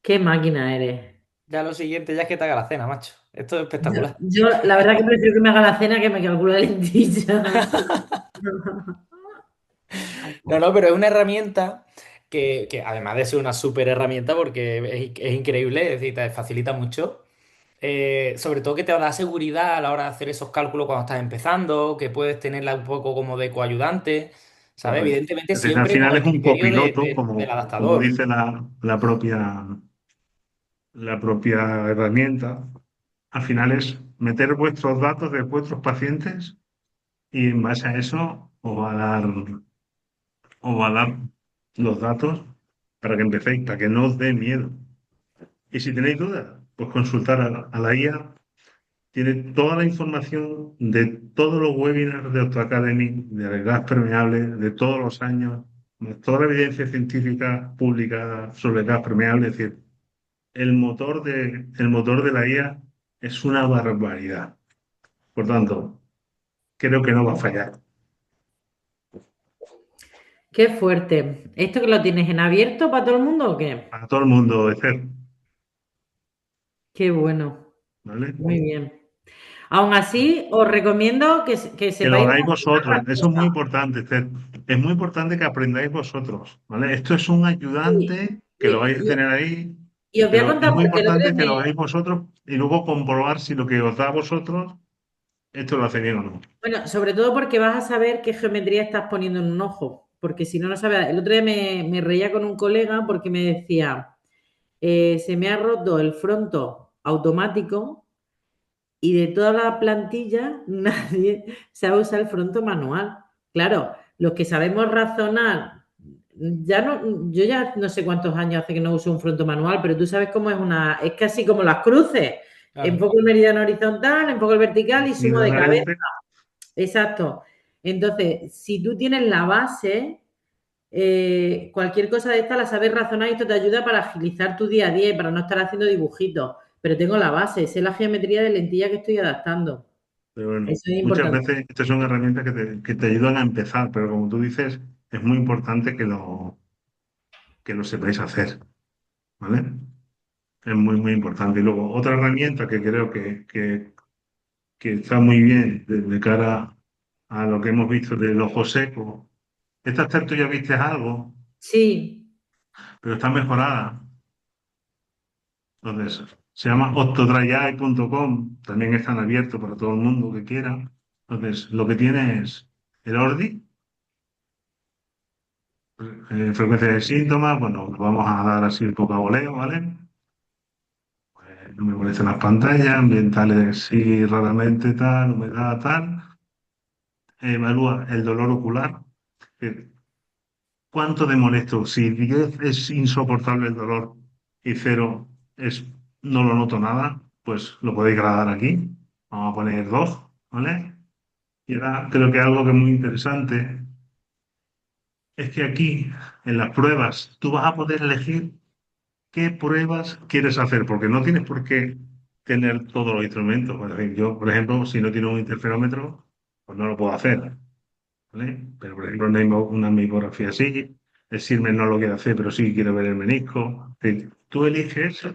[SPEAKER 2] Qué máquina eres.
[SPEAKER 3] Ya lo siguiente ya es que te haga la cena, macho. Esto es
[SPEAKER 2] Yo,
[SPEAKER 3] espectacular.
[SPEAKER 2] yo la verdad que prefiero que me haga la cena que me calcule la lentilla.
[SPEAKER 3] No, no, pero es una herramienta que además de ser una súper herramienta porque es increíble, es decir, te facilita mucho. Sobre todo que te da seguridad a la hora de hacer esos cálculos cuando estás empezando, que puedes tenerla un poco como de coayudante, ¿sabes?
[SPEAKER 4] Correcto.
[SPEAKER 3] Evidentemente
[SPEAKER 4] Es decir, al
[SPEAKER 3] siempre con
[SPEAKER 4] final
[SPEAKER 3] el
[SPEAKER 4] es un
[SPEAKER 3] criterio
[SPEAKER 4] copiloto,
[SPEAKER 3] del
[SPEAKER 4] como
[SPEAKER 3] adaptador.
[SPEAKER 4] dice la propia herramienta. Al final es meter vuestros datos de vuestros pacientes y en base a eso os va a dar los datos para que empecéis, para que no os dé miedo. Y si tenéis dudas, pues consultar a la IA. Tiene toda la información de todos los webinars de Auto Academy, de gas permeable, de todos los años, de toda la evidencia científica publicada sobre gas permeable. Es decir, el motor de la IA es una barbaridad. Por tanto, creo que no va a fallar.
[SPEAKER 2] Qué fuerte. ¿Esto que lo tienes en abierto para todo el mundo o qué?
[SPEAKER 4] Para todo el mundo, Esther,
[SPEAKER 2] Qué bueno.
[SPEAKER 4] ¿vale?
[SPEAKER 2] Muy bien. Aún así, os recomiendo que
[SPEAKER 4] Que lo
[SPEAKER 2] sepáis
[SPEAKER 4] hagáis
[SPEAKER 2] una
[SPEAKER 4] vosotros. Eso es muy
[SPEAKER 2] cosa.
[SPEAKER 4] importante, Esther. Es muy importante que aprendáis vosotros, ¿vale? Esto es un
[SPEAKER 2] Sí.
[SPEAKER 4] ayudante que
[SPEAKER 2] Y,
[SPEAKER 4] lo vais a
[SPEAKER 2] y-
[SPEAKER 4] tener ahí,
[SPEAKER 2] y os voy a
[SPEAKER 4] pero es
[SPEAKER 2] contar
[SPEAKER 4] muy
[SPEAKER 2] porque el otro
[SPEAKER 4] importante
[SPEAKER 2] día
[SPEAKER 4] que lo hagáis vosotros y luego comprobar si lo que os da a vosotros, esto lo hace bien o no.
[SPEAKER 2] bueno, sobre todo porque vas a saber qué geometría estás poniendo en un ojo, porque si no, no sabes. El otro día me reía con un colega porque me decía, se me ha roto el fronto automático y de toda la plantilla nadie sabe usar el fronto manual. Claro, los que sabemos razonar, ya no, yo ya no sé cuántos años hace que no uso un fronto manual, pero tú sabes cómo es casi como las cruces.
[SPEAKER 3] Claro.
[SPEAKER 2] Enfoco el meridiano horizontal, enfoco el vertical y sumo de cabeza.
[SPEAKER 4] Decididamente,
[SPEAKER 2] Exacto. Entonces, si tú tienes la base, cualquier cosa de esta la sabes razonar y esto te ayuda para agilizar tu día a día y para no estar haciendo dibujitos. Pero tengo la base, sé la geometría de lentilla que estoy adaptando.
[SPEAKER 4] pero bueno,
[SPEAKER 2] Eso es
[SPEAKER 4] muchas
[SPEAKER 2] importante.
[SPEAKER 4] veces estas son herramientas que te ayudan a empezar, pero como tú dices, es muy importante que lo sepáis hacer, ¿vale? Es muy, muy importante. Y luego, otra herramienta que creo que está muy bien de cara a lo que hemos visto del ojo seco. Esta tú ya viste algo,
[SPEAKER 2] Sí,
[SPEAKER 4] pero está mejorada. Entonces, se llama octodryeye.com. También están abiertos para todo el mundo que quiera. Entonces, lo que tiene es el ORDI, frecuencia de síntomas. Bueno, lo vamos a dar así un poco a voleo, ¿vale? no me molestan las pantallas, ambientales sí, raramente tal, humedad tal. Evalúa el dolor ocular. eh, ¿Cuánto de molesto? Si 10 es insoportable el dolor y cero es no lo noto nada, pues lo podéis gradar aquí. Vamos a poner 2, ¿vale? Y ahora creo que algo que es muy interesante es que aquí, en las pruebas, tú vas a poder elegir qué pruebas quieres hacer, porque no tienes por qué tener todos los instrumentos. Por ejemplo, yo, por ejemplo, si no tengo un interferómetro, pues no lo puedo hacer, ¿vale? Pero, por ejemplo, una mamografía sí, el Sirmen no lo quiere hacer, pero sí quiere ver el menisco. Es decir, tú eliges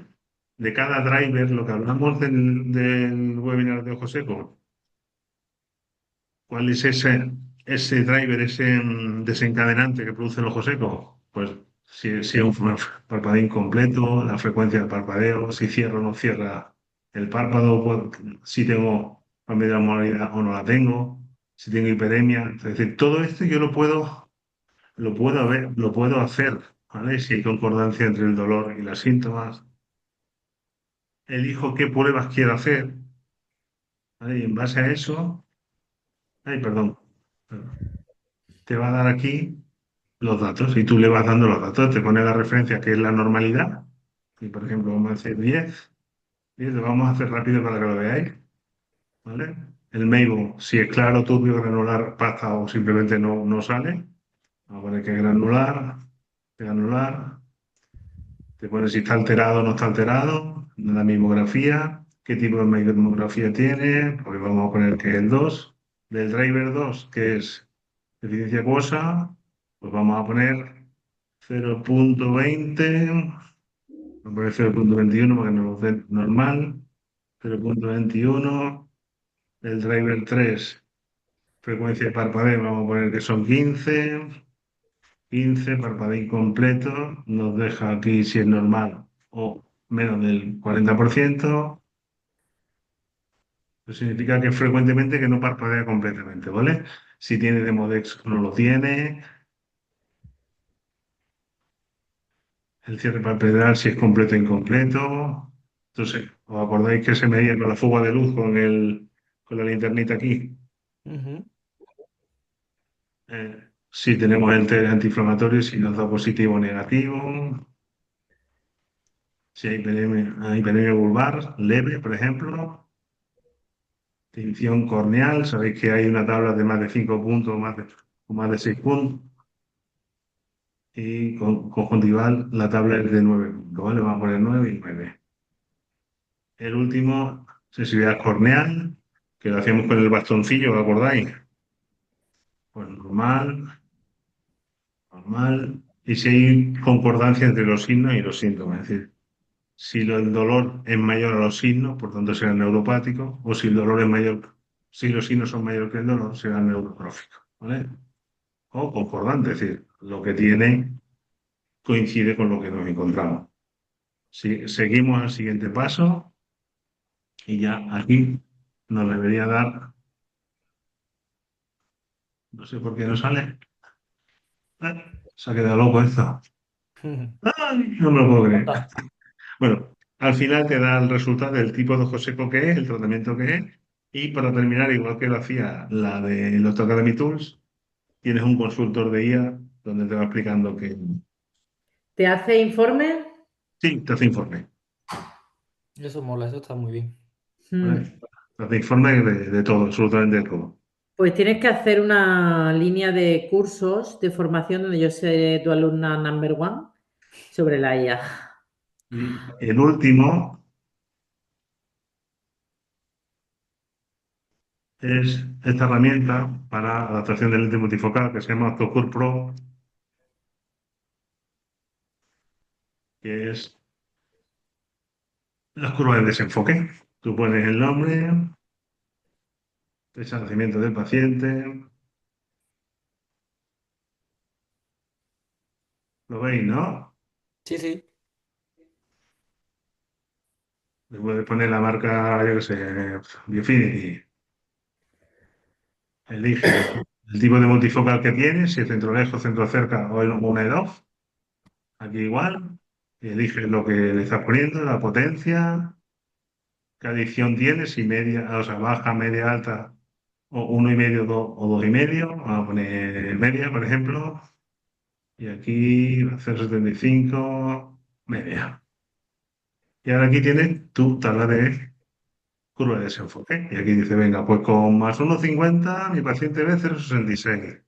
[SPEAKER 4] de cada driver, lo que hablamos del webinar de Ojo Seco, cuál es ese driver, ese desencadenante que produce el ojo seco. Pues si es un parpadeo incompleto, la frecuencia del parpadeo, si cierra o no cierra el párpado, pues, si tengo familia moralidad o no la tengo, si tengo hiperemia. Es decir, todo esto yo lo puedo ver, lo puedo hacer, ¿vale? Si hay concordancia entre el dolor y los síntomas. Elijo qué pruebas quiero hacer, ¿vale? Y en base a eso, ay, perdón, te va a dar aquí los datos y tú le vas dando los datos, te pone la referencia que es la normalidad. Y por ejemplo, vamos a hacer 10 lo vamos a hacer rápido para que lo veáis, ¿vale? El Meibo, si es claro, turbio, granular, pasta o simplemente no sale. Vamos a poner que es granular, granular. Te pone si está alterado o no está alterado. La mimografía, qué tipo de mimografía tiene, porque vamos a poner que es el 2. Del driver 2 que es deficiencia acuosa, pues vamos a poner 0,20, voy a poner 0,21 para que nos lo den normal, 0,21, el driver 3 frecuencia de parpadeo, vamos a poner que son 15, parpadeo incompleto, nos deja aquí si es normal o menos del 40%, eso significa que frecuentemente que no parpadea completamente, ¿vale? Si tiene Demodex no lo tiene, el cierre palpebral si es completo o incompleto. Entonces, ¿os acordáis que se medía con la fuga de luz con la linternita aquí?
[SPEAKER 3] Ujú.
[SPEAKER 4] Si tenemos el test antiinflamatorio, si nos da positivo o negativo, si hay hiperemia vulvar leve, por ejemplo, tinción corneal, sabéis que hay una tabla de más de 5 puntos o más de 6 puntos, y con conjuntival la tabla es de 9 puntos, ¿vale? Vamos a poner 9 y 9. El último, sensibilidad corneal, que lo hacíamos con el bastoncillo, ¿os acordáis? Pues normal, normal. Y si hay concordancia entre los signos y los síntomas, es decir, si el dolor es mayor a los signos, por tanto será neuropático, o si el dolor es mayor, si los signos son mayores que el dolor, será neurotrófico, ¿vale? O concordante, es decir, lo que tiene coincide con lo que nos encontramos. Si seguimos al siguiente paso y ya aquí nos debería dar, no sé por qué no sale. Se ha quedado loco esto. ¡Ay! No me lo puedo creer.
[SPEAKER 3] Anda.
[SPEAKER 4] Bueno, al final te da el resultado del tipo de ojo seco que es, el tratamiento que es, y para terminar, igual que lo hacía la de los Academy Tools, tienes un consultor de IA donde te va explicando que
[SPEAKER 2] ¿Te hace informe?
[SPEAKER 4] sí, te hace informe,
[SPEAKER 3] Eso mola, eso está muy bien.
[SPEAKER 2] Mm.
[SPEAKER 4] ¿vale? Te hace informe de todo, absolutamente de todo.
[SPEAKER 2] Pues tienes que hacer una línea de cursos de formación donde yo seré tu alumna number one sobre la IA.
[SPEAKER 4] Y el último es esta herramienta para adaptación de lente multifocal que se llama Octocur Pro, que es las curvas de desenfoque. Tú pones el nombre, fecha de nacimiento del paciente, lo veis, ¿no?
[SPEAKER 3] Sí, sí.
[SPEAKER 4] Le puedes poner la marca, yo qué sé, Biofinity. Elige el tipo de multifocal que tienes, si es centro lejos, centro cerca o una de dos. Aquí igual. Y elige lo que le estás poniendo, la potencia. qué adición tiene, si media, o sea, baja, media, alta, o 1,5, o 2,5. Vamos a poner media, por ejemplo. Y aquí 0,75, media. Y ahora aquí tienes tu tabla de curva de desenfoque. Y aquí dice, venga, pues con más 1,50 mi paciente ve 0,66.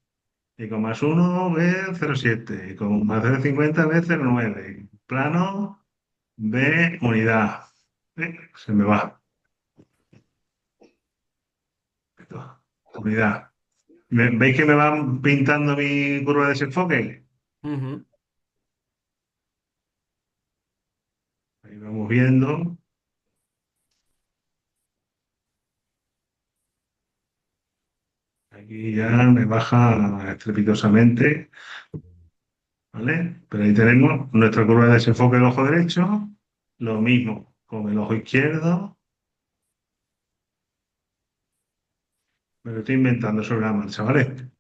[SPEAKER 4] Y con más uno ve 0,7. Y con más 0,50 ve 0,9. Plano ve unidad. Se me va. Esto, unidad. ¿Veis que me van pintando mi curva de desenfoque?
[SPEAKER 3] Ujú.
[SPEAKER 4] Ahí vamos viendo. Aquí ya me baja estrepitosamente, ¿vale? Pero ahí tenemos nuestra curva de desenfoque del ojo derecho. Lo mismo con el ojo izquierdo. Me lo estoy inventando sobre la marcha, ¿vale?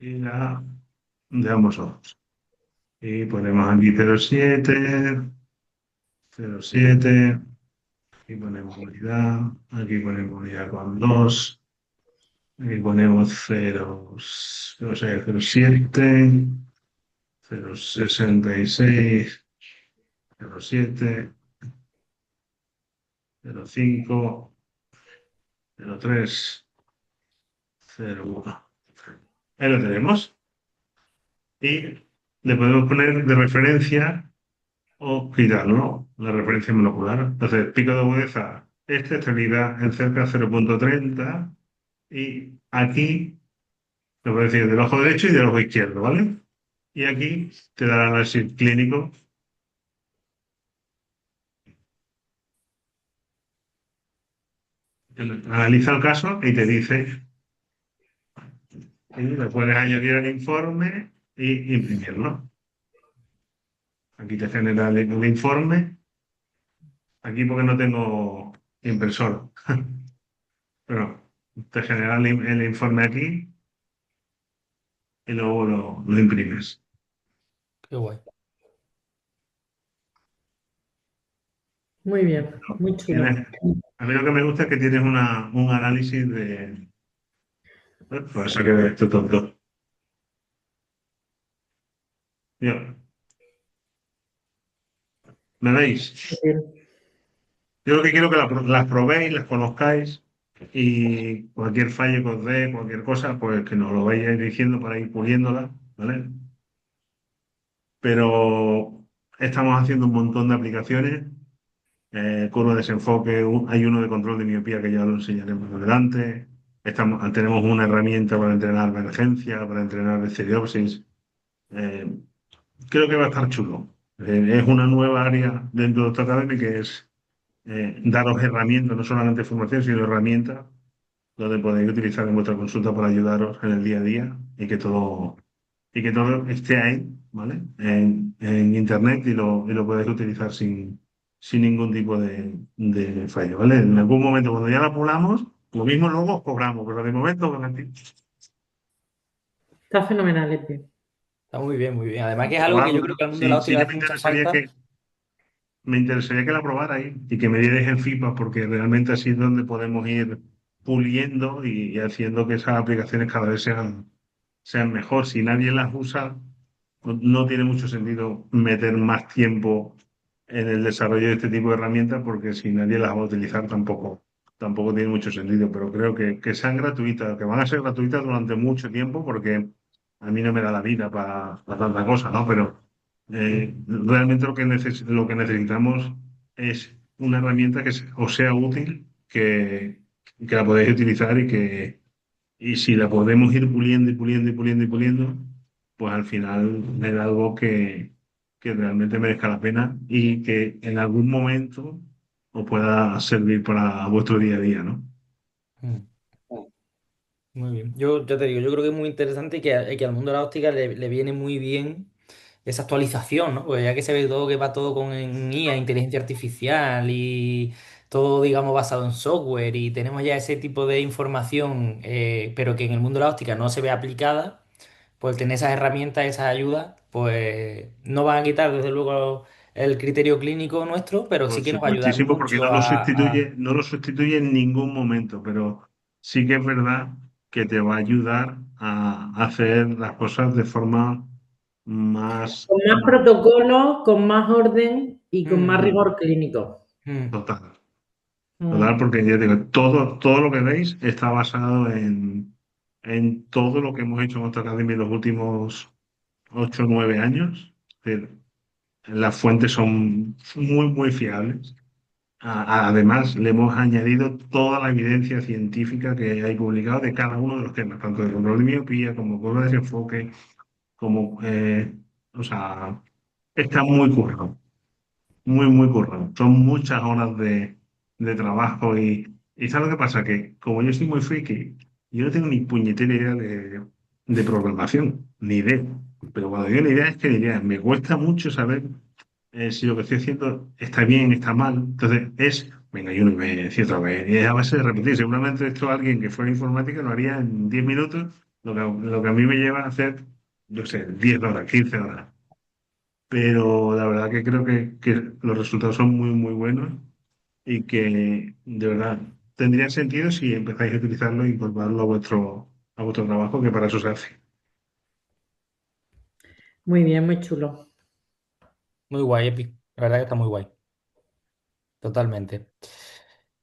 [SPEAKER 4] Y la de ambos ojos. Y ponemos aquí 0,7, aquí ponemos unidad, aquí ponemos unidad con 2, aquí ponemos 0, o sea, 0,7, 0,66, 0,7, 0,5, 0,3, 0,1. Ahí lo tenemos. Y le podemos poner de referencia o quitarlo, ¿no? La referencia monocular. Entonces, pico de agudeza, esta extremidad en cerca 0,30 y aquí, lo puedo decir del ojo derecho y del ojo izquierdo, ¿vale? Y aquí te da el análisis clínico, analiza el caso y te dice, y le puedes añadir el informe y imprimirlo. Aquí te genera el informe, aquí porque no tengo impresor, pero te genera el informe aquí y luego lo imprimes.
[SPEAKER 3] Qué guay.
[SPEAKER 2] Muy bien, muy chulo.
[SPEAKER 4] Tienes, a mí lo que me gusta es que tienes un análisis de... Por eso que esto tonto. Yo, ¿me veis? Yo lo que quiero es que las probéis, las conozcáis y cualquier fallo que os dé, cualquier cosa, pues que nos lo vayáis diciendo para ir puliéndola, ¿vale? Pero estamos haciendo un montón de aplicaciones, curva de desenfoque, hay uno de control de miopía que ya lo enseñaremos más adelante. Tenemos una herramienta para entrenar emergencia, para entrenar estereopsis. Eh, Creo que va a estar chulo. Es una nueva área dentro de esta academia que es daros herramientas, no solamente formación, sino herramientas donde podéis utilizar en vuestra consulta para ayudaros en el día a día y que todo esté ahí, ¿vale? En internet y lo podéis utilizar sin ningún tipo de fallo, ¿vale? En algún momento, cuando ya la pulamos, lo mismo luego os cobramos, pero de momento garantía.
[SPEAKER 2] Está fenomenal, Epi.
[SPEAKER 3] Está muy bien, muy bien. Además que es algo que yo
[SPEAKER 4] Probarlo.
[SPEAKER 3] creo que al mundo de la
[SPEAKER 4] Sí, sí
[SPEAKER 3] óptica le
[SPEAKER 4] que me
[SPEAKER 3] hace mucha
[SPEAKER 4] interesaría
[SPEAKER 3] falta.
[SPEAKER 4] que la probarais y que me dierais el feedback, porque realmente así es donde podemos ir puliendo y haciendo que esas aplicaciones cada vez sean mejor. Si nadie las usa, no tiene mucho sentido meter más tiempo en el desarrollo de este tipo de herramientas, porque si nadie las va a utilizar tampoco tiene mucho sentido. Pero creo que sean gratuitas, que van a ser gratuitas durante mucho tiempo, porque a mí no me da la vida para tanta cosa, ¿no? Pero realmente lo que necesitamos es una herramienta que os sea útil, que la podáis utilizar y si la podemos ir puliendo y puliendo y puliendo y puliendo, pues al final era algo que realmente merezca la pena y que en algún momento os pueda servir para vuestro día a día, ¿no?
[SPEAKER 3] Mm. Muy bien. Yo ya te digo, yo creo que es muy interesante y que al mundo de la óptica le viene muy bien esa actualización, ¿no? Pues ya que se ve todo que va todo con IA, inteligencia artificial y todo, digamos, basado en software y tenemos ya ese tipo de información, pero que en el mundo de la óptica no se ve aplicada, pues tener esas herramientas, esas ayudas, pues no van a quitar desde luego el criterio clínico nuestro, pero sí
[SPEAKER 4] Por
[SPEAKER 3] que nos va a ayudar
[SPEAKER 4] supuestísimo, porque
[SPEAKER 3] mucho a...
[SPEAKER 4] no lo sustituye en ningún momento, pero sí que es verdad que te va a ayudar a hacer las cosas de forma más
[SPEAKER 2] Con más protocolo, con más orden y con más
[SPEAKER 3] Mm,
[SPEAKER 2] rigor clínico.
[SPEAKER 3] mm,
[SPEAKER 4] total. Total,
[SPEAKER 2] Mm,
[SPEAKER 4] porque ya digo, todo lo que veis está basado en todo lo que hemos hecho en nuestra academia en los últimos 8 o 9 años. Es decir, las fuentes son muy fiables. Además, le hemos añadido toda la evidencia científica que hay publicado de cada uno de los temas, tanto de control de miopía como curva de desenfoque, como, o sea, está muy currado, muy currado. Son muchas horas de trabajo y ¿sabes lo que pasa? Que como yo soy muy friki, yo no tengo ni puñetera idea de programación, ni idea. Pero cuando digo la idea es que la idea me cuesta mucho saber si lo que estoy haciendo está bien, está mal. Entonces es, venga, y una vez, y otra vez, y es a base de repetir. Seguramente esto alguien que fuera informática lo haría en 10 minutos, lo que a mí me lleva a hacer, yo sé, 10 horas, 15 horas. Pero la verdad que creo que los resultados son muy buenos y que de verdad tendría sentido si empezáis a utilizarlo y incorporarlo a vuestro trabajo, que para eso se hace.
[SPEAKER 2] muy bien, muy chulo.
[SPEAKER 3] muy guay, Epi. La verdad que está muy guay. Totalmente.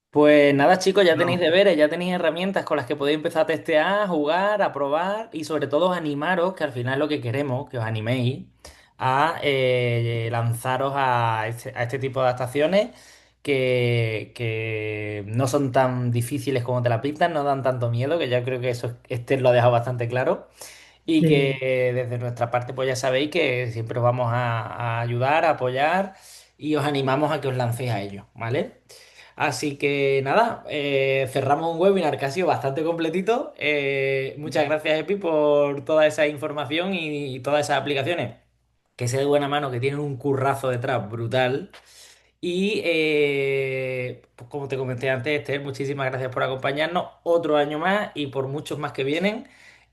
[SPEAKER 3] Pues nada, chicos, ya tenéis
[SPEAKER 4] No,
[SPEAKER 3] deberes, ya tenéis herramientas con las que podéis empezar a testear, a jugar, a probar y sobre todo animaros, que al final es lo que queremos, que os animéis a lanzaros a este tipo de adaptaciones que no son tan difíciles como te la pintan, no dan tanto miedo, que ya creo que eso este lo ha dejado bastante claro. Y
[SPEAKER 2] Sí.
[SPEAKER 3] que desde nuestra parte, pues ya sabéis que siempre os vamos a ayudar, a apoyar y os animamos a que os lancéis a ello, ¿vale? Así que nada, cerramos un webinar que ha sido bastante completito. Muchas gracias, Epi, por toda esa información y todas esas aplicaciones que sé de buena mano que tienen un currazo detrás brutal. Y pues como te comenté antes, Esther, muchísimas gracias por acompañarnos otro año más y por muchos más que vienen.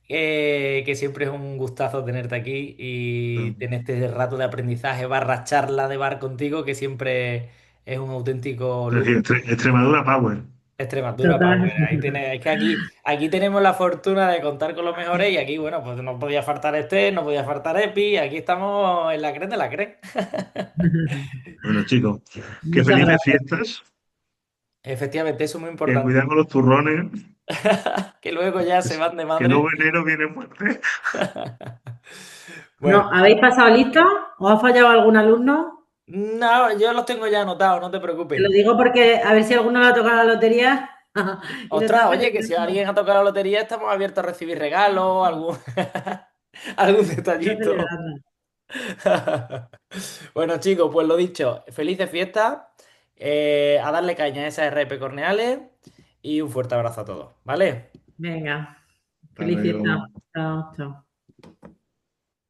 [SPEAKER 3] Que siempre es un gustazo tenerte aquí y
[SPEAKER 4] no.
[SPEAKER 3] tener este rato de aprendizaje barra charla de bar contigo, que siempre es un auténtico
[SPEAKER 4] Es decir,
[SPEAKER 3] lujo.
[SPEAKER 4] Extremadura Power.
[SPEAKER 3] Extremadura
[SPEAKER 2] Total.
[SPEAKER 3] Power. Ahí es que aquí tenemos la fortuna de contar con los mejores y aquí, bueno, pues no podía faltar este, no podía faltar Epi, aquí estamos en la creen de la creen.
[SPEAKER 4] Bueno, chicos, que
[SPEAKER 2] Muchas
[SPEAKER 4] felices
[SPEAKER 2] gracias.
[SPEAKER 4] fiestas,
[SPEAKER 3] Efectivamente, eso es muy
[SPEAKER 4] que
[SPEAKER 3] importante.
[SPEAKER 4] cuidado con los turrones,
[SPEAKER 3] Que luego ya se van de
[SPEAKER 4] que luego
[SPEAKER 3] madre.
[SPEAKER 4] enero viene fuerte.
[SPEAKER 3] Bueno,
[SPEAKER 2] No, ¿habéis pasado lista? ¿Os ha fallado algún alumno?
[SPEAKER 3] no, yo los tengo ya anotados, no te
[SPEAKER 2] Te lo
[SPEAKER 3] preocupes.
[SPEAKER 2] digo porque a ver si alguno le ha tocado la lotería y lo está
[SPEAKER 3] Ostras, oye, que si
[SPEAKER 2] celebrando.
[SPEAKER 3] alguien ha tocado la lotería, estamos abiertos a recibir regalos, algún, algún
[SPEAKER 2] Está
[SPEAKER 3] detallito.
[SPEAKER 2] celebrando.
[SPEAKER 3] Bueno, chicos, pues lo dicho, felices fiestas, a darle caña a esas RP corneales y un fuerte abrazo a todos, ¿vale?
[SPEAKER 2] Venga,
[SPEAKER 4] Hasta
[SPEAKER 2] feliz fiesta.
[SPEAKER 4] luego.
[SPEAKER 2] Chao, chao.